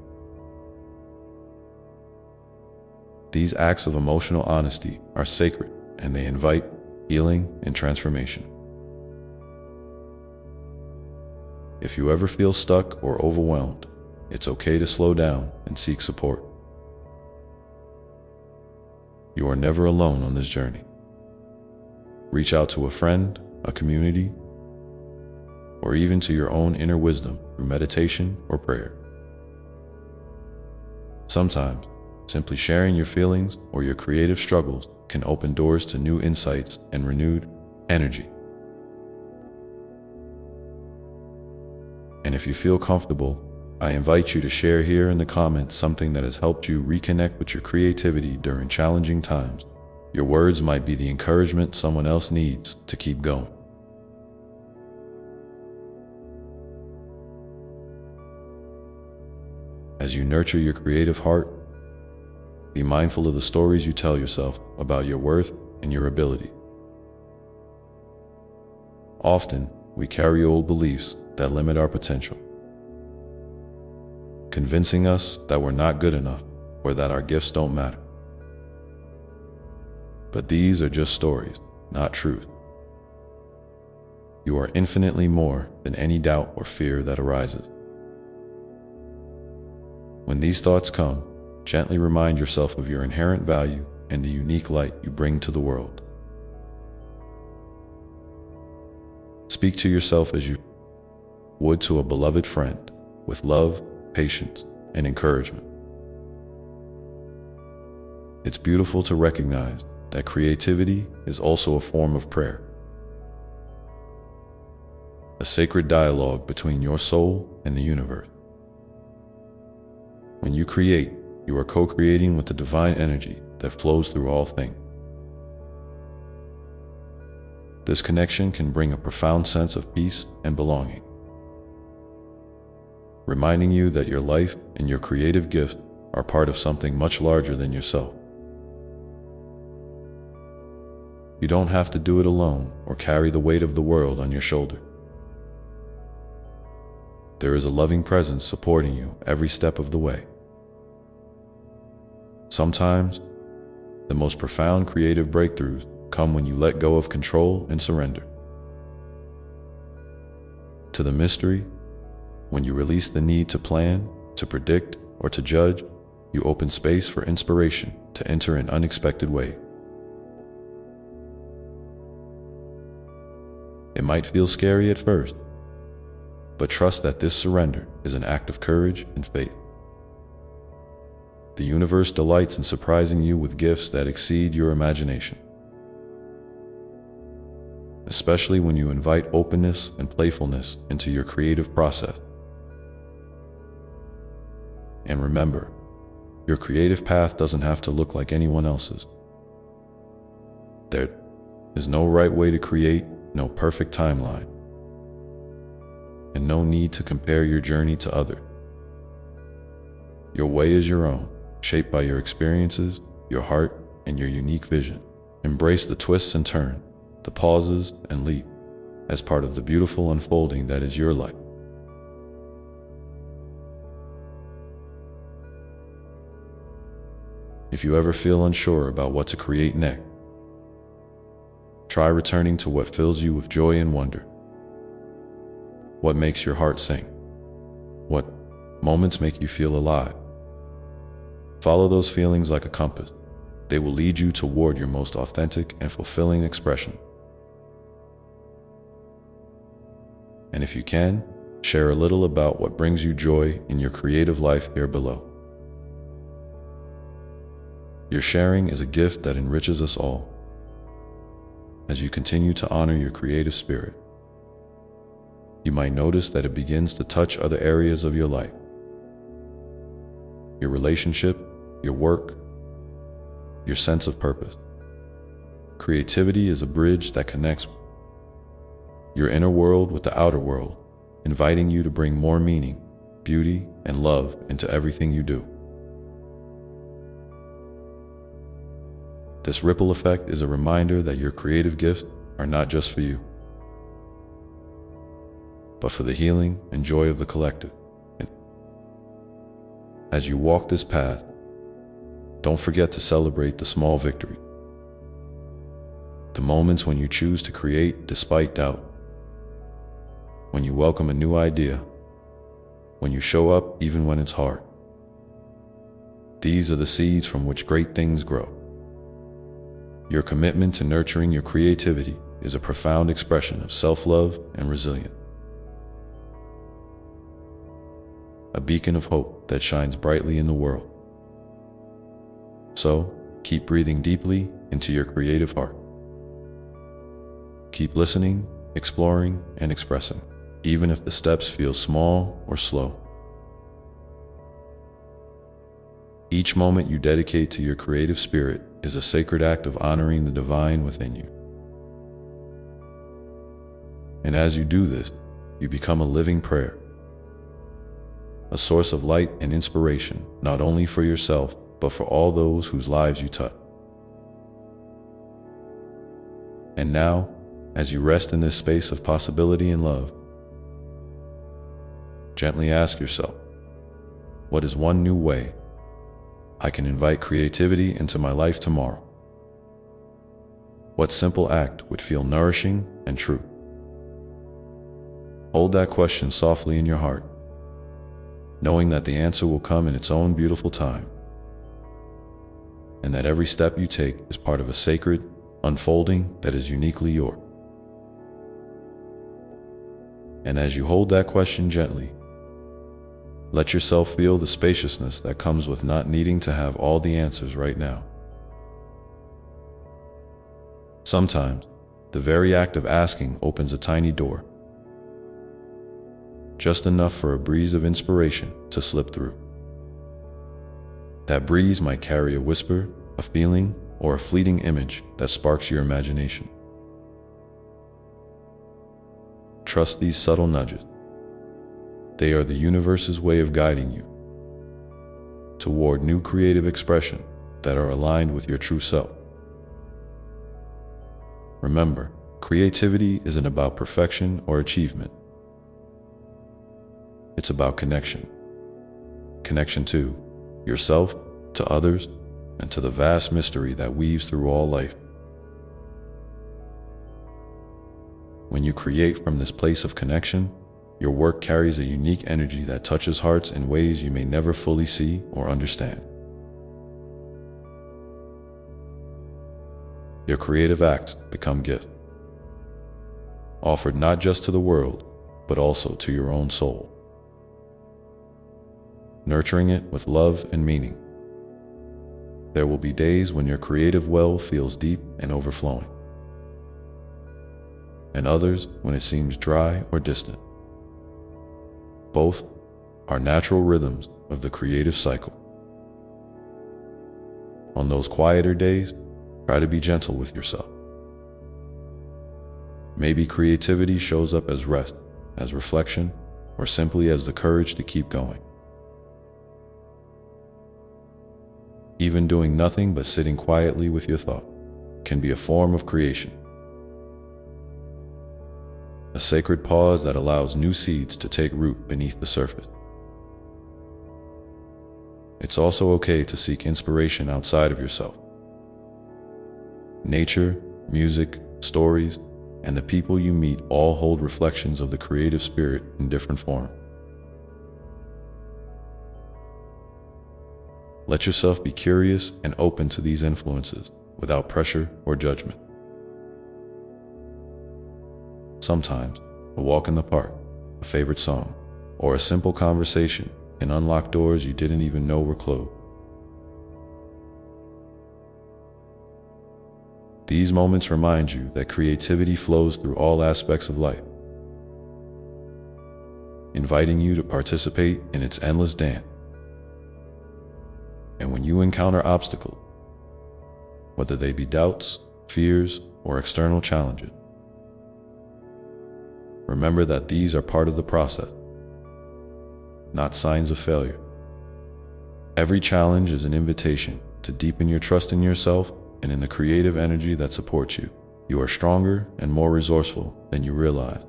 These acts of emotional honesty are sacred, and they invite healing and transformation. If you ever feel stuck or overwhelmed, it's okay to slow down and seek support. You are never alone on this journey. Reach out to a friend, a community, or even to your own inner wisdom through meditation or prayer. Sometimes, simply sharing your feelings or your creative struggles can open doors to new insights and renewed energy. And if you feel comfortable, I invite you to share here in the comments something that has helped you reconnect with your creativity during challenging times. Your words might be the encouragement someone else needs to keep going. As you nurture your creative heart, be mindful of the stories you tell yourself about your worth and your ability. Often, we carry old beliefs that limit our potential, convincing us that we're not good enough or that our gifts don't matter. But these are just stories, not truth. You are infinitely more than any doubt or fear that arises. When these thoughts come, gently remind yourself of your inherent value and the unique light you bring to the world. Speak to yourself as you would to a beloved friend, with love, patience, and encouragement. It's beautiful to recognize that creativity is also a form of prayer, a sacred dialogue between your soul and the universe. When you create, you are co-creating with the divine energy that flows through all things. This connection can bring a profound sense of peace and belonging, reminding you that your life and your creative gifts are part of something much larger than yourself. You don't have to do it alone or carry the weight of the world on your shoulder. There is a loving presence supporting you every step of the way. Sometimes, the most profound creative breakthroughs come when you let go of control and surrender to the mystery. When you release the need to plan, to predict, or to judge, you open space for inspiration to enter in unexpected ways. It might feel scary at first, but trust that this surrender is an act of courage and faith. The universe delights in surprising you with gifts that exceed your imagination, especially when you invite openness and playfulness into your creative process. And remember, your creative path doesn't have to look like anyone else's. There is no right way to create, no perfect timeline, and no need to compare your journey to others. Your way is your own, shaped by your experiences, your heart, and your unique vision. Embrace the twists and turns, the pauses and leap, as part of the beautiful unfolding that is your life. If you ever feel unsure about what to create next, try returning to what fills you with joy and wonder. What makes your heart sing? What moments make you feel alive? Follow those feelings like a compass. They will lead you toward your most authentic and fulfilling expression. And if you can, share a little about what brings you joy in your creative life here below. Your sharing is a gift that enriches us all. As you continue to honor your creative spirit, you might notice that it begins to touch other areas of your life. Your relationship, your work, your sense of purpose. Creativity is a bridge that connects your inner world with the outer world, inviting you to bring more meaning, beauty, and love into everything you do. This ripple effect is a reminder that your creative gifts are not just for you, but for the healing and joy of the collective. And as you walk this path, don't forget to celebrate the small victory. The moments when you choose to create despite doubt, when you welcome a new idea, when you show up even when it's hard. These are the seeds from which great things grow. Your commitment to nurturing your creativity is a profound expression of self-love and resilience. A beacon of hope that shines brightly in the world. So, keep breathing deeply into your creative heart. Keep listening, exploring, and expressing, even if the steps feel small or slow. Each moment you dedicate to your creative spirit is a sacred act of honoring the divine within you. And as you do this, you become a living prayer, a source of light and inspiration, not only for yourself, but for all those whose lives you touch. And now, as you rest in this space of possibility and love, gently ask yourself, what is one new way I can invite creativity into my life tomorrow? What simple act would feel nourishing and true? Hold that question softly in your heart, knowing that the answer will come in its own beautiful time, and that every step you take is part of a sacred unfolding that is uniquely yours. And as you hold that question gently, let yourself feel the spaciousness that comes with not needing to have all the answers right now. Sometimes, the very act of asking opens a tiny door, just enough for a breeze of inspiration to slip through. That breeze might carry a whisper, a feeling, or a fleeting image that sparks your imagination. Trust these subtle nudges. They are the universe's way of guiding you toward new creative expression that are aligned with your true self. Remember, creativity isn't about perfection or achievement. It's about connection. Connection to yourself, to others, and to the vast mystery that weaves through all life. When you create from this place of connection, your work carries a unique energy that touches hearts in ways you may never fully see or understand. Your creative acts become gifts, offered not just to the world, but also to your own soul, nurturing it with love and meaning. There will be days when your creative well feels deep and overflowing, and others when it seems dry or distant. Both are natural rhythms of the creative cycle. On those quieter days, try to be gentle with yourself. Maybe creativity shows up as rest, as reflection, or simply as the courage to keep going. Even doing nothing but sitting quietly with your thought can be a form of creation. A sacred pause that allows new seeds to take root beneath the surface. It's also okay to seek inspiration outside of yourself. Nature, music, stories, and the people you meet all hold reflections of the creative spirit in different forms. Let yourself be curious and open to these influences without pressure or judgment. Sometimes, a walk in the park, a favorite song, or a simple conversation can unlock doors you didn't even know were closed. These moments remind you that creativity flows through all aspects of life, inviting you to participate in its endless dance. And when you encounter obstacles, whether they be doubts, fears, or external challenges, remember that these are part of the process, not signs of failure. Every challenge is an invitation to deepen your trust in yourself and in the creative energy that supports you. You are stronger and more resourceful than you realize.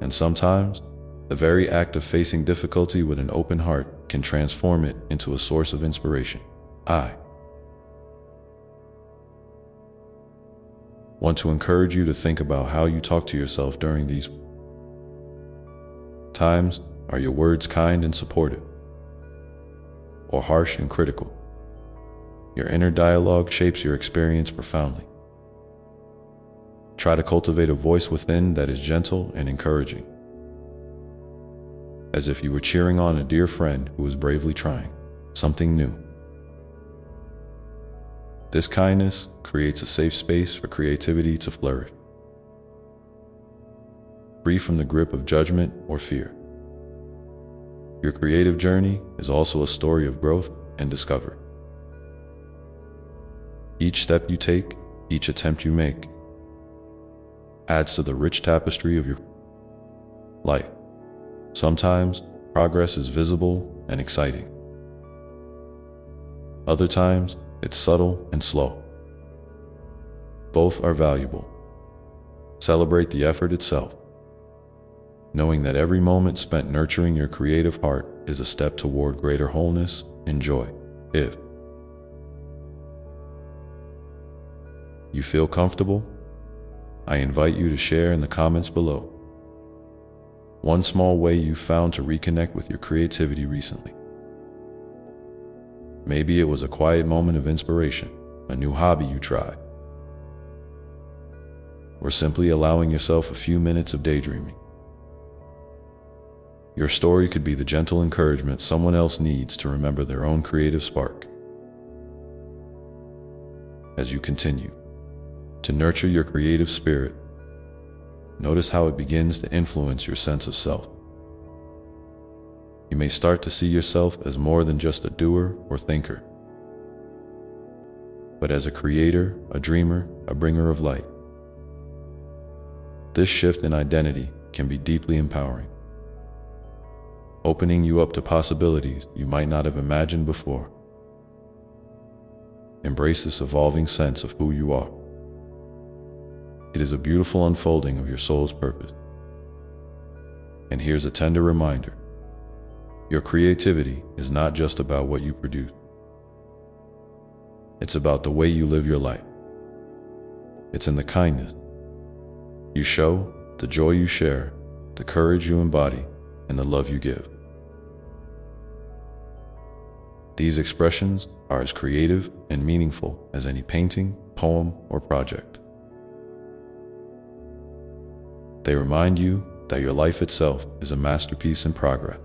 And sometimes, the very act of facing difficulty with an open heart can transform it into a source of inspiration. I want to encourage you to think about how you talk to yourself during these times. Are your words kind and supportive, or harsh and critical? Your inner dialogue shapes your experience profoundly. Try to cultivate a voice within that is gentle and encouraging, as if you were cheering on a dear friend who is bravely trying something new. This kindness creates a safe space for creativity to flourish, free from the grip of judgment or fear. Your creative journey is also a story of growth and discovery. Each step you take, each attempt you make, adds to the rich tapestry of your life. Sometimes, progress is visible and exciting. Other times, it's subtle and slow. Both are valuable. Celebrate the effort itself, knowing that every moment spent nurturing your creative heart is a step toward greater wholeness and joy. If you feel comfortable, I invite you to share in the comments below one small way you found to reconnect with your creativity recently. Maybe it was a quiet moment of inspiration, a new hobby you tried, or simply allowing yourself a few minutes of daydreaming. Your story could be the gentle encouragement someone else needs to remember their own creative spark. as you continue to nurture your creative spirit. Notice how it begins to influence your sense of self. You may start to see yourself as more than just a doer or thinker, but as a creator, a dreamer, a bringer of light. This shift in identity can be deeply empowering, opening you up to possibilities you might not have imagined before. Embrace this evolving sense of who you are. It is a beautiful unfolding of your soul's purpose. And here's a tender reminder: your creativity is not just about what you produce. It's about the way you live your life. It's in the kindness you show, the joy you share, the courage you embody, and the love you give. These expressions are as creative and meaningful as any painting, poem, or project. They remind you that your life itself is a masterpiece in progress,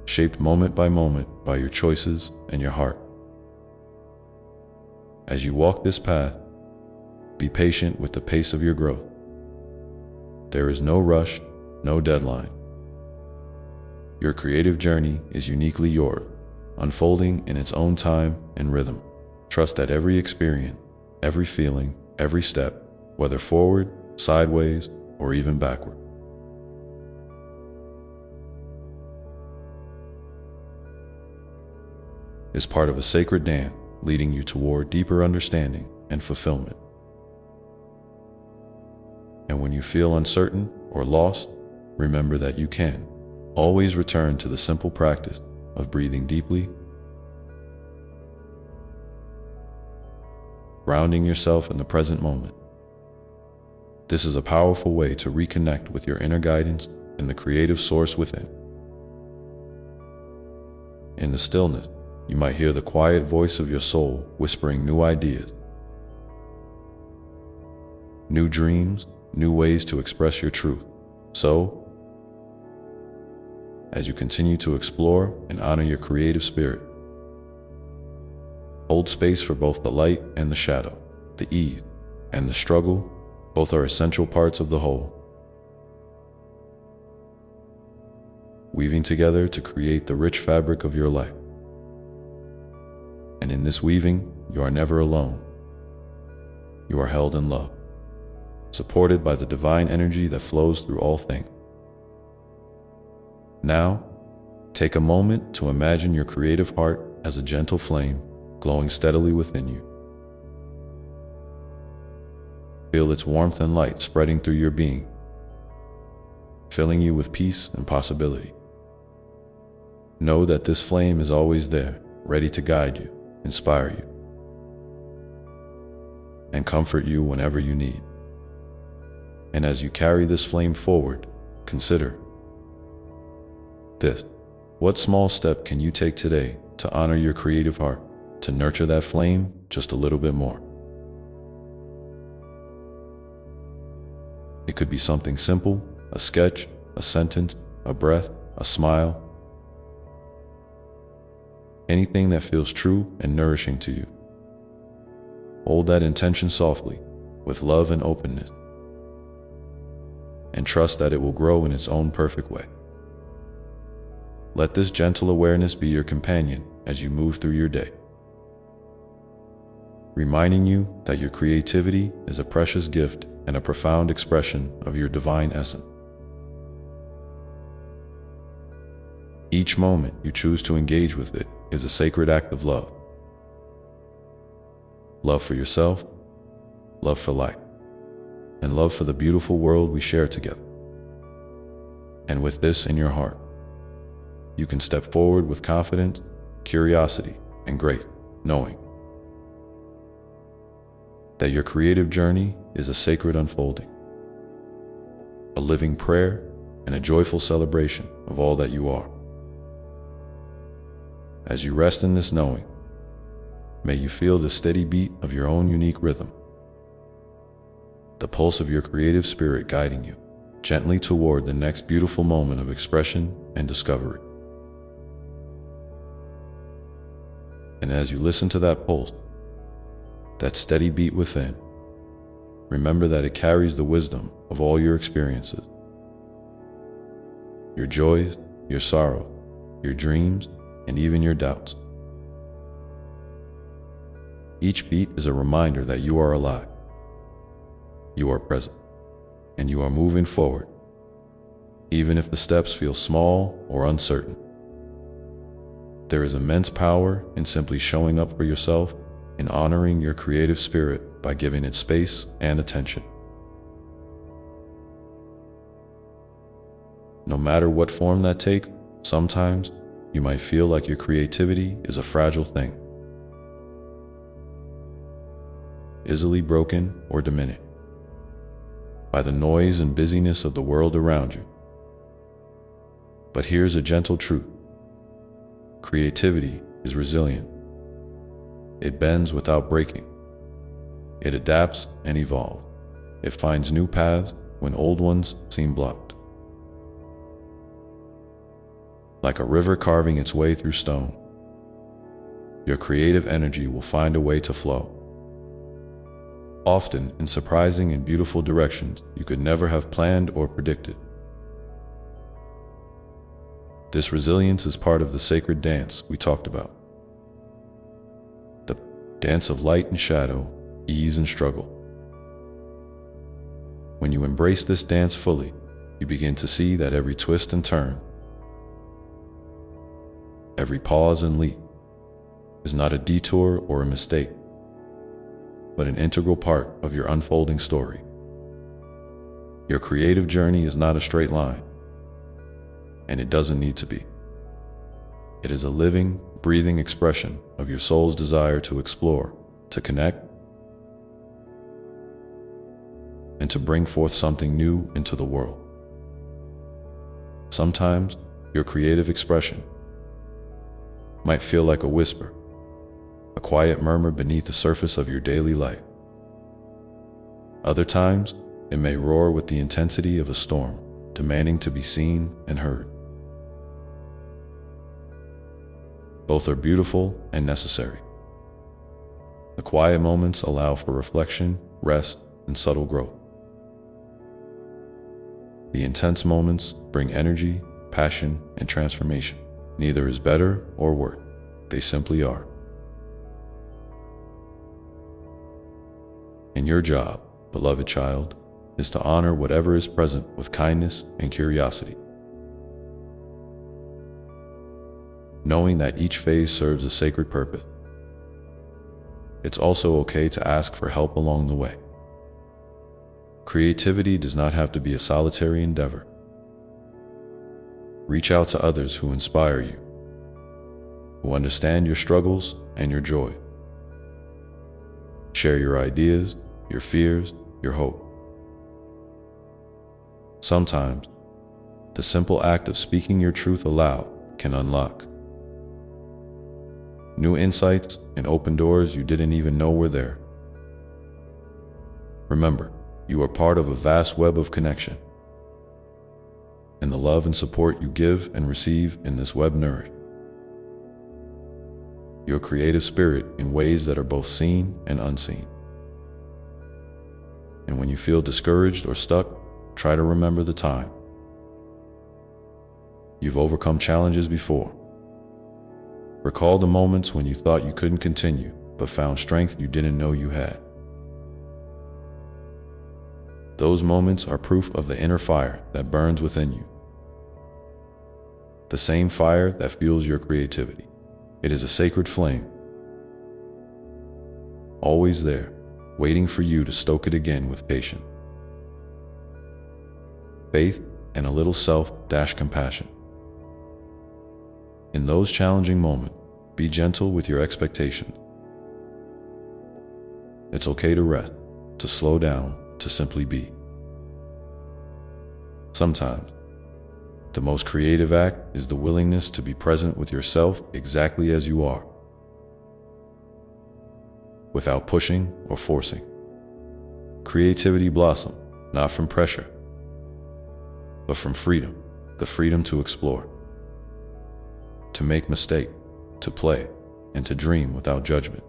shaped moment by moment by your choices and your heart. As you walk this path, be patient with the pace of your growth. There is no rush, no deadline. Your creative journey is uniquely yours, unfolding in its own time and rhythm. Trust that every experience, every feeling, every step, whether forward, sideways, or even backward, is part of a sacred dance leading you toward deeper understanding and fulfillment. And when you feel uncertain or lost, remember that you can always return to the simple practice of breathing deeply, grounding yourself in the present moment. This is a powerful way to reconnect with your inner guidance and the creative source within. In the stillness, you might hear the quiet voice of your soul whispering new ideas, new dreams, new ways to express your truth. So, as you continue to explore and honor your creative spirit, hold space for both the light and the shadow, the ease and the struggle. Both are essential parts of the whole, weaving together to create the rich fabric of your life. And in this weaving, you are never alone. You are held in love, supported by the divine energy that flows through all things. Now, take a moment to imagine your creative heart as a gentle flame glowing steadily within you. Feel its warmth and light spreading through your being, filling you with peace and possibility. Know that this flame is always there, ready to guide you, inspire you, and comfort you whenever you need. And as you carry this flame forward, consider this: what small step can you take today to honor your creative heart, to nurture that flame just a little bit more? It could be something simple, a sketch, a sentence, a breath, a smile. Anything that feels true and nourishing to you. Hold that intention softly, with love and openness, and trust that it will grow in its own perfect way. Let this gentle awareness be your companion as you move through your day, reminding you that your creativity is a precious gift and a profound expression of your divine essence. Each moment you choose to engage with it is a sacred act of love. Love for yourself, love for life, and love for the beautiful world we share together. And with this in your heart, you can step forward with confidence, curiosity, and grace, knowing that your creative journey is a sacred unfolding, a living prayer, and a joyful celebration of all that you are. As you rest in this knowing, may you feel the steady beat of your own unique rhythm, the pulse of your creative spirit guiding you gently toward the next beautiful moment of expression and discovery. And as you listen to that pulse, that steady beat within, remember that it carries the wisdom of all your experiences. Your joys, your sorrow, your dreams, and even your doubts. Each beat is a reminder that you are alive, you are present, and you are moving forward, even if the steps feel small or uncertain. There is immense power in simply showing up for yourself and honoring your creative spirit by giving it space and attention. No matter what form that takes, sometimes you might feel like your creativity is a fragile thing, easily broken or diminished by the noise and busyness of the world around you. But here's a gentle truth. Creativity is resilient. It bends without breaking. It adapts and evolves. It finds new paths when old ones seem blocked. Like a river carving its way through stone, your creative energy will find a way to flow, often in surprising and beautiful directions you could never have planned or predicted. This resilience is part of the sacred dance we talked about. The dance of light and shadow, ease and struggle. When you embrace this dance fully, you begin to see that every twist and turn, every pause and leap, is not a detour or a mistake, but an integral part of your unfolding story. Your creative journey is not a straight line, and it doesn't need to be. It is a living, breathing expression of your soul's desire to explore, to connect, and to bring forth something new into the world. Sometimes your creative expression might feel like a whisper, a quiet murmur beneath the surface of your daily life. Other times, it may roar with the intensity of a storm, demanding to be seen and heard. Both are beautiful and necessary. The quiet moments allow for reflection, rest, and subtle growth. The intense moments bring energy, passion, and transformation. Neither is better or worse. They simply are. And your job, beloved child, is to honor whatever is present with kindness and curiosity, knowing that each phase serves a sacred purpose. It's also okay to ask for help along the way. Creativity does not have to be a solitary endeavor. Reach out to others who inspire you, who understand your struggles and your joy. Share your ideas, your fears, your hope. Sometimes, the simple act of speaking your truth aloud can unlock new insights and open doors you didn't even know were there. Remember, you are part of a vast web of connection, and the love and support you give and receive in this web nourish your creative spirit in ways that are both seen and unseen. And when you feel discouraged or stuck, try to remember the time you've overcome challenges before. Recall the moments when you thought you couldn't continue, but found strength you didn't know you had. Those moments are proof of the inner fire that burns within you, the same fire that fuels your creativity. It is a sacred flame, always there, waiting for you to stoke it again with patience, faith, and a little self-compassion. In those challenging moments, be gentle with your expectations. It's okay to rest, to slow down, to simply be. Sometimes, the most creative act is the willingness to be present with yourself exactly as you are, without pushing or forcing. Creativity blossoms not from pressure, but from freedom, the freedom to explore, to make mistakes, to play, and to dream without judgment.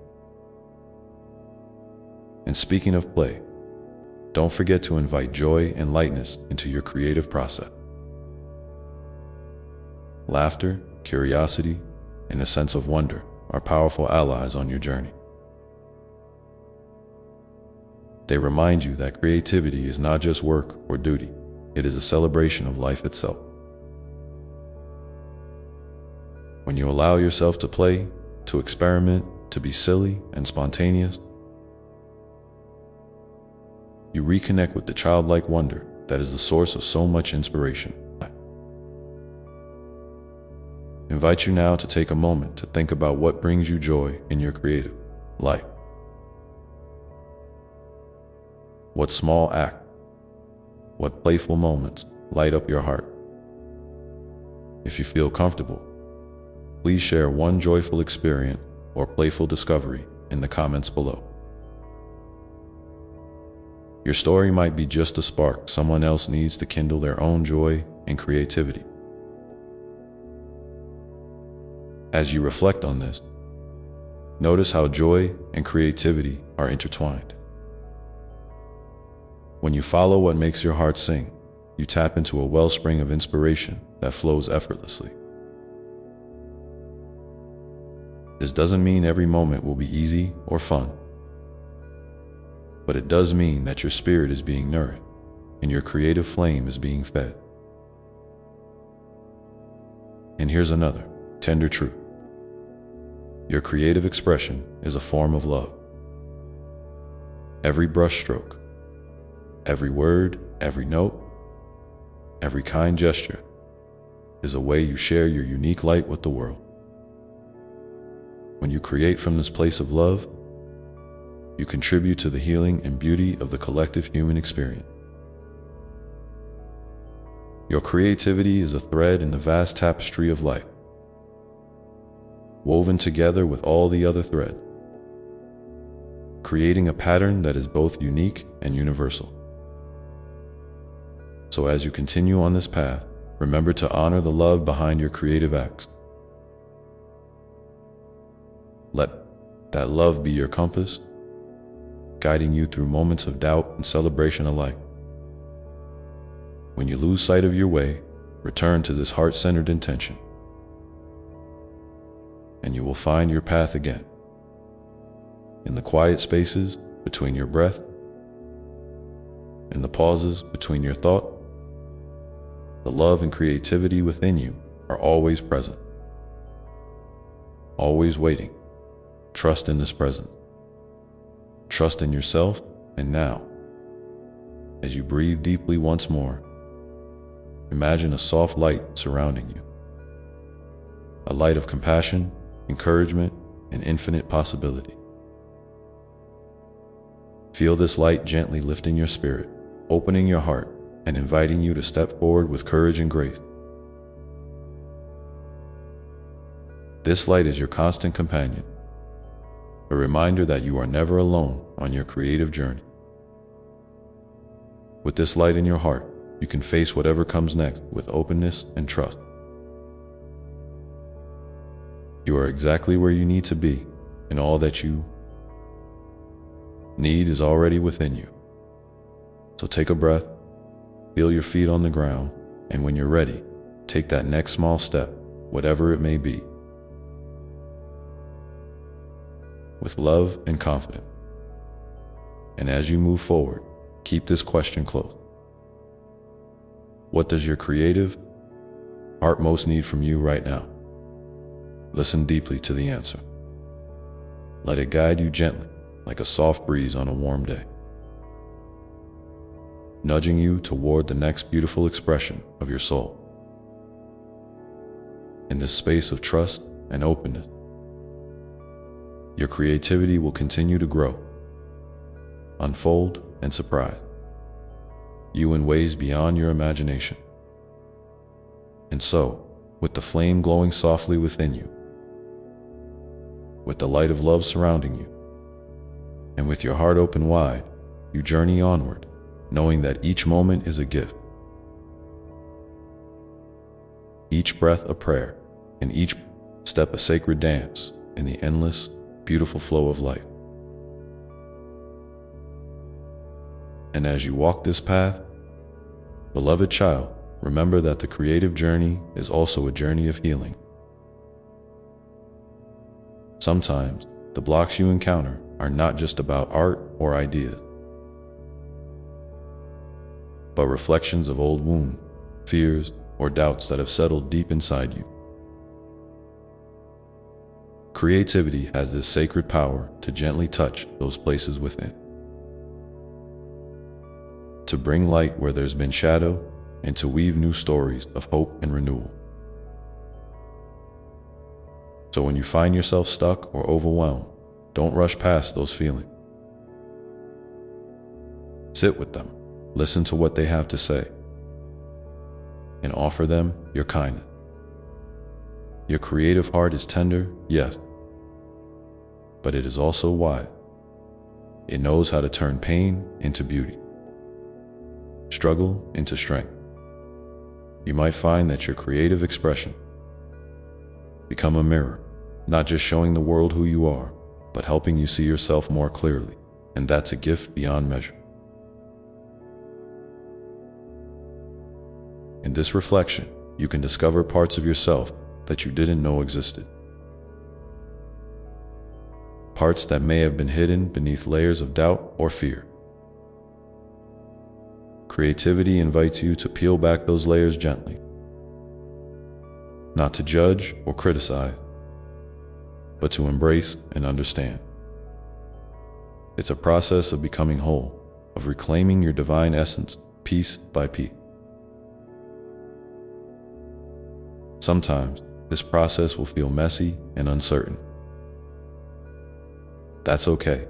And speaking of play, don't forget to invite joy and lightness into your creative process. Laughter, curiosity, and a sense of wonder are powerful allies on your journey. They remind you that creativity is not just work or duty, it is a celebration of life itself. When you allow yourself to play, to experiment, to be silly and spontaneous, you reconnect with the childlike wonder that is the source of so much inspiration. I invite you now to take a moment to think about what brings you joy in your creative life. What small act, what playful moments light up your heart? If you feel comfortable, please share one joyful experience or playful discovery in the comments below. Your story might be just a spark someone else needs to kindle their own joy and creativity. As you reflect on this, notice how joy and creativity are intertwined. When you follow what makes your heart sing, you tap into a wellspring of inspiration that flows effortlessly. This doesn't mean every moment will be easy or fun, but it does mean that your spirit is being nourished and your creative flame is being fed. And here's another tender truth. Your creative expression is a form of love. Every brushstroke, every word, every note, every kind gesture is a way you share your unique light with the world. When you create from this place of love, you contribute to the healing and beauty of the collective human experience. Your creativity is a thread in the vast tapestry of life, woven together with all the other threads, creating a pattern that is both unique and universal. So as you continue on this path, remember to honor the love behind your creative acts. Let that love be your compass, guiding you through moments of doubt and celebration alike. When you lose sight of your way, return to this heart-centered intention, and you will find your path again. In the quiet spaces between your breath, in the pauses between your thought, the love and creativity within you are always present, always waiting. Trust in this present. Trust in yourself, and now, as you breathe deeply once more, imagine a soft light surrounding you. A light of compassion, encouragement, and infinite possibility. Feel this light gently lifting your spirit, opening your heart, and inviting you to step forward with courage and grace. This light is your constant companion, a reminder that you are never alone on your creative journey. With this light in your heart, you can face whatever comes next with openness and trust. You are exactly where you need to be, and all that you need is already within you. So take a breath, feel your feet on the ground, and when you're ready, take that next small step, whatever it may be, with love and confidence. And as you move forward, keep this question close. What does your creative heart most need from you right now? Listen deeply to the answer. Let it guide you gently, like a soft breeze on a warm day, nudging you toward the next beautiful expression of your soul. In this space of trust and openness, your creativity will continue to grow, unfold, and surprise you in ways beyond your imagination. And so, with the flame glowing softly within you, with the light of love surrounding you, and with your heart open wide, you journey onward, knowing that each moment is a gift, each breath a prayer, and each step a sacred dance in the endless, beautiful flow of life. And as you walk this path, beloved child, remember that the creative journey is also a journey of healing. Sometimes, the blocks you encounter are not just about art or ideas, but reflections of old wounds, fears, or doubts that have settled deep inside you. Creativity has this sacred power to gently touch those places within, to bring light where there's been shadow, and to weave new stories of hope and renewal. So when you find yourself stuck or overwhelmed, don't rush past those feelings. Sit with them, listen to what they have to say, and offer them your kindness. Your creative heart is tender, yes, but it is also wise. It knows how to turn pain into beauty, struggle into strength. You might find that your creative expression become a mirror, not just showing the world who you are, but helping you see yourself more clearly, and that's a gift beyond measure. In this reflection, you can discover parts of yourself that you didn't know existed. Parts that may have been hidden beneath layers of doubt or fear. Creativity invites you to peel back those layers gently, not to judge or criticize, but to embrace and understand. It's a process of becoming whole, of reclaiming your divine essence piece by piece. Sometimes, this process will feel messy and uncertain. That's okay.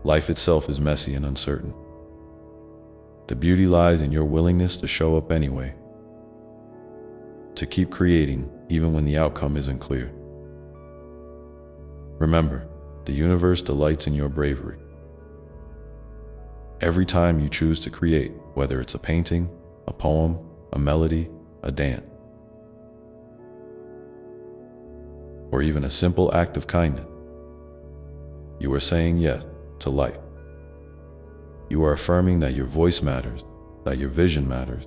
Life itself is messy and uncertain. The beauty lies in your willingness to show up anyway, to keep creating even when the outcome isn't clear. Remember, the universe delights in your bravery. Every time you choose to create, whether it's a painting, a poem, a melody, a dance, or even a simple act of kindness, you are saying yes to life. You are affirming that your voice matters, that your vision matters,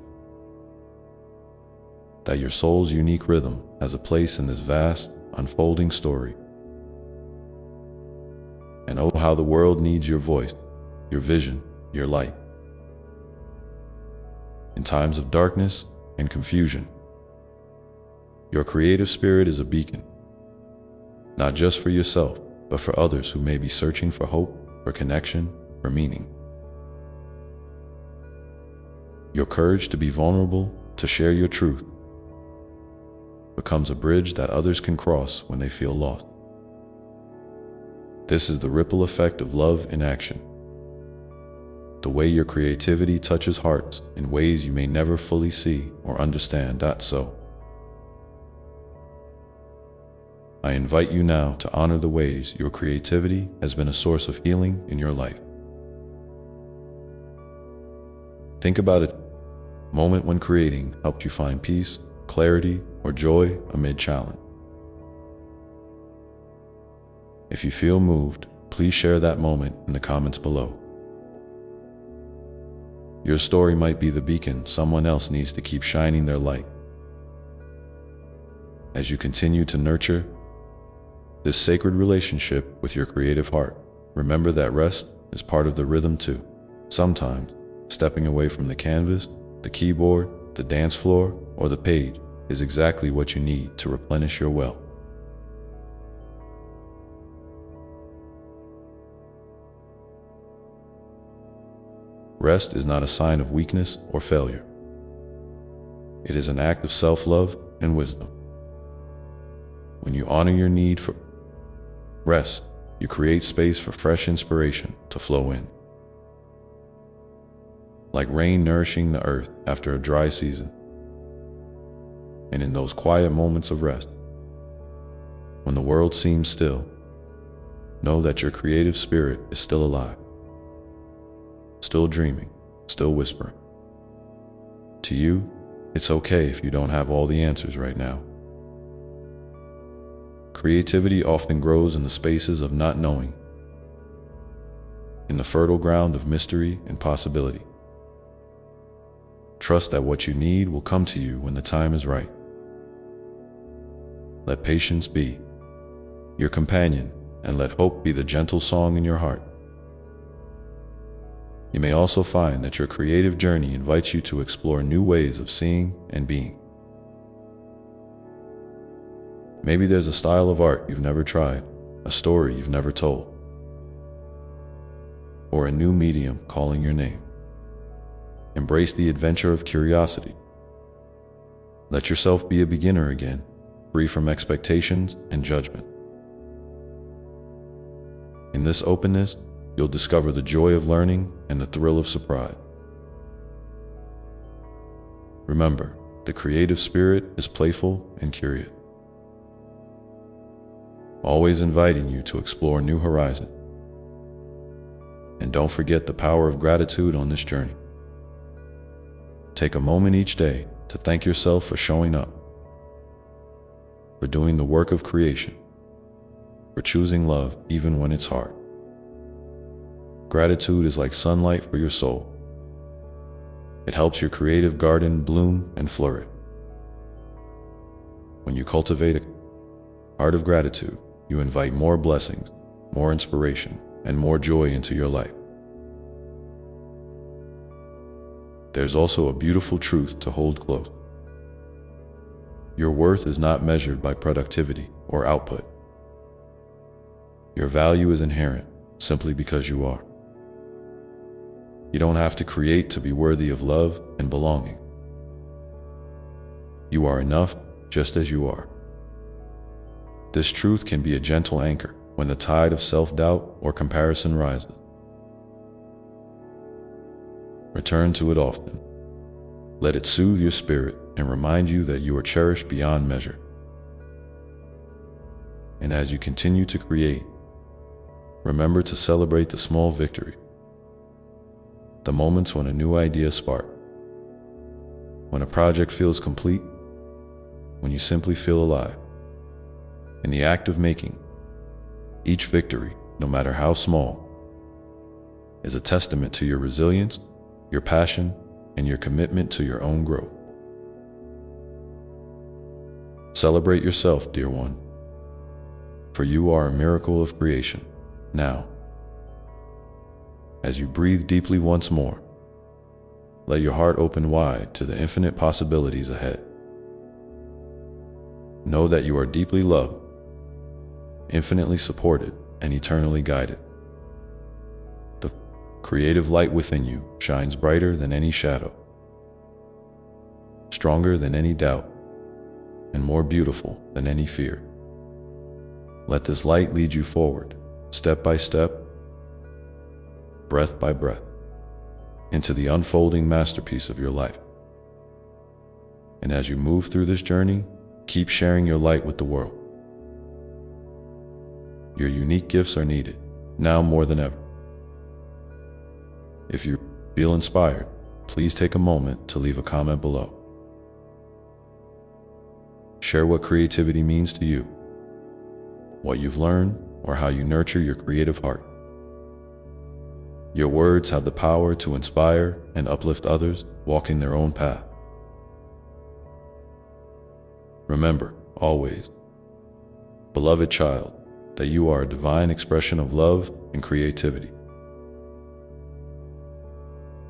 that your soul's unique rhythm has a place in this vast, unfolding story. And oh, how the world needs your voice, your vision, your light. In times of darkness and confusion, your creative spirit is a beacon, not just for yourself, but for others who may be searching for hope, for connection, for meaning. Your courage to be vulnerable, to share your truth, becomes a bridge that others can cross when they feel lost. This is the ripple effect of love in action. The way your creativity touches hearts in ways you may never fully see or understand. So, I invite you now to honor the ways your creativity has been a source of healing in your life. Think about a moment when creating helped you find peace, clarity, or joy amid challenge. If you feel moved, please share that moment in the comments below. Your story might be the beacon someone else needs to keep shining their light. As you continue to nurture this sacred relationship with your creative heart, remember that rest is part of the rhythm too. Sometimes, stepping away from the canvas, the keyboard, the dance floor, or the page is exactly what you need to replenish your well. Rest is not a sign of weakness or failure. It is an act of self-love and wisdom. When you honor your need for rest, you create space for fresh inspiration to flow in. Like rain nourishing the earth after a dry season. And in those quiet moments of rest, when the world seems still, know that your creative spirit is still alive, still dreaming, still whispering. To you, it's okay if you don't have all the answers right now. Creativity often grows in the spaces of not knowing, in the fertile ground of mystery and possibility. Trust that what you need will come to you when the time is right. Let patience be your companion, and let hope be the gentle song in your heart. You may also find that your creative journey invites you to explore new ways of seeing and being. Maybe there's a style of art you've never tried, a story you've never told, or a new medium calling your name. Embrace the adventure of curiosity. Let yourself be a beginner again, free from expectations and judgment. In this openness, you'll discover the joy of learning and the thrill of surprise. Remember, the creative spirit is playful and curious, always inviting you to explore new horizons. And don't forget the power of gratitude on this journey. Take a moment each day to thank yourself for showing up, for doing the work of creation, for choosing love even when it's hard. Gratitude is like sunlight for your soul. It helps your creative garden bloom and flourish. When you cultivate a heart of gratitude, you invite more blessings, more inspiration, and more joy into your life. There's also a beautiful truth to hold close. Your worth is not measured by productivity or output. Your value is inherent simply because you are. You don't have to create to be worthy of love and belonging. You are enough just as you are. This truth can be a gentle anchor when the tide of self-doubt or comparison rises. Return to it often. Let it soothe your spirit and remind you that you are cherished beyond measure. And as you continue to create, remember to celebrate the small victory, the moments when a new idea sparks, when a project feels complete, when you simply feel alive. In the act of making, each victory, no matter how small, is a testament to your resilience, your passion, and your commitment to your own growth. Celebrate yourself, dear one, for you are a miracle of creation. Now, as you breathe deeply once more, let your heart open wide to the infinite possibilities ahead. Know that you are deeply loved, infinitely supported, and eternally guided. The creative light within you shines brighter than any shadow, stronger than any doubt, and more beautiful than any fear. Let this light lead you forward, step by step, breath by breath, into the unfolding masterpiece of your life. And as you move through this journey, keep sharing your light with the world. Your unique gifts are needed, now more than ever. If you feel inspired, please take a moment to leave a comment below. Share what creativity means to you, what you've learned, or how you nurture your creative heart. Your words have the power to inspire and uplift others walking their own path. Remember, always, beloved child, that you are a divine expression of love and creativity.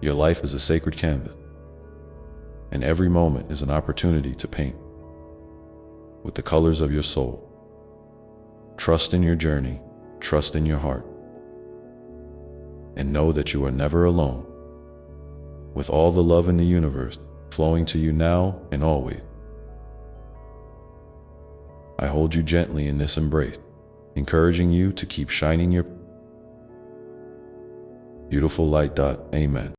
Your life is a sacred canvas, and every moment is an opportunity to paint with the colors of your soul. Trust in your journey, trust in your heart, and know that you are never alone, with all the love in the universe flowing to you now and always. I hold you gently in this embrace, encouraging you to keep shining your beautiful light. Amen.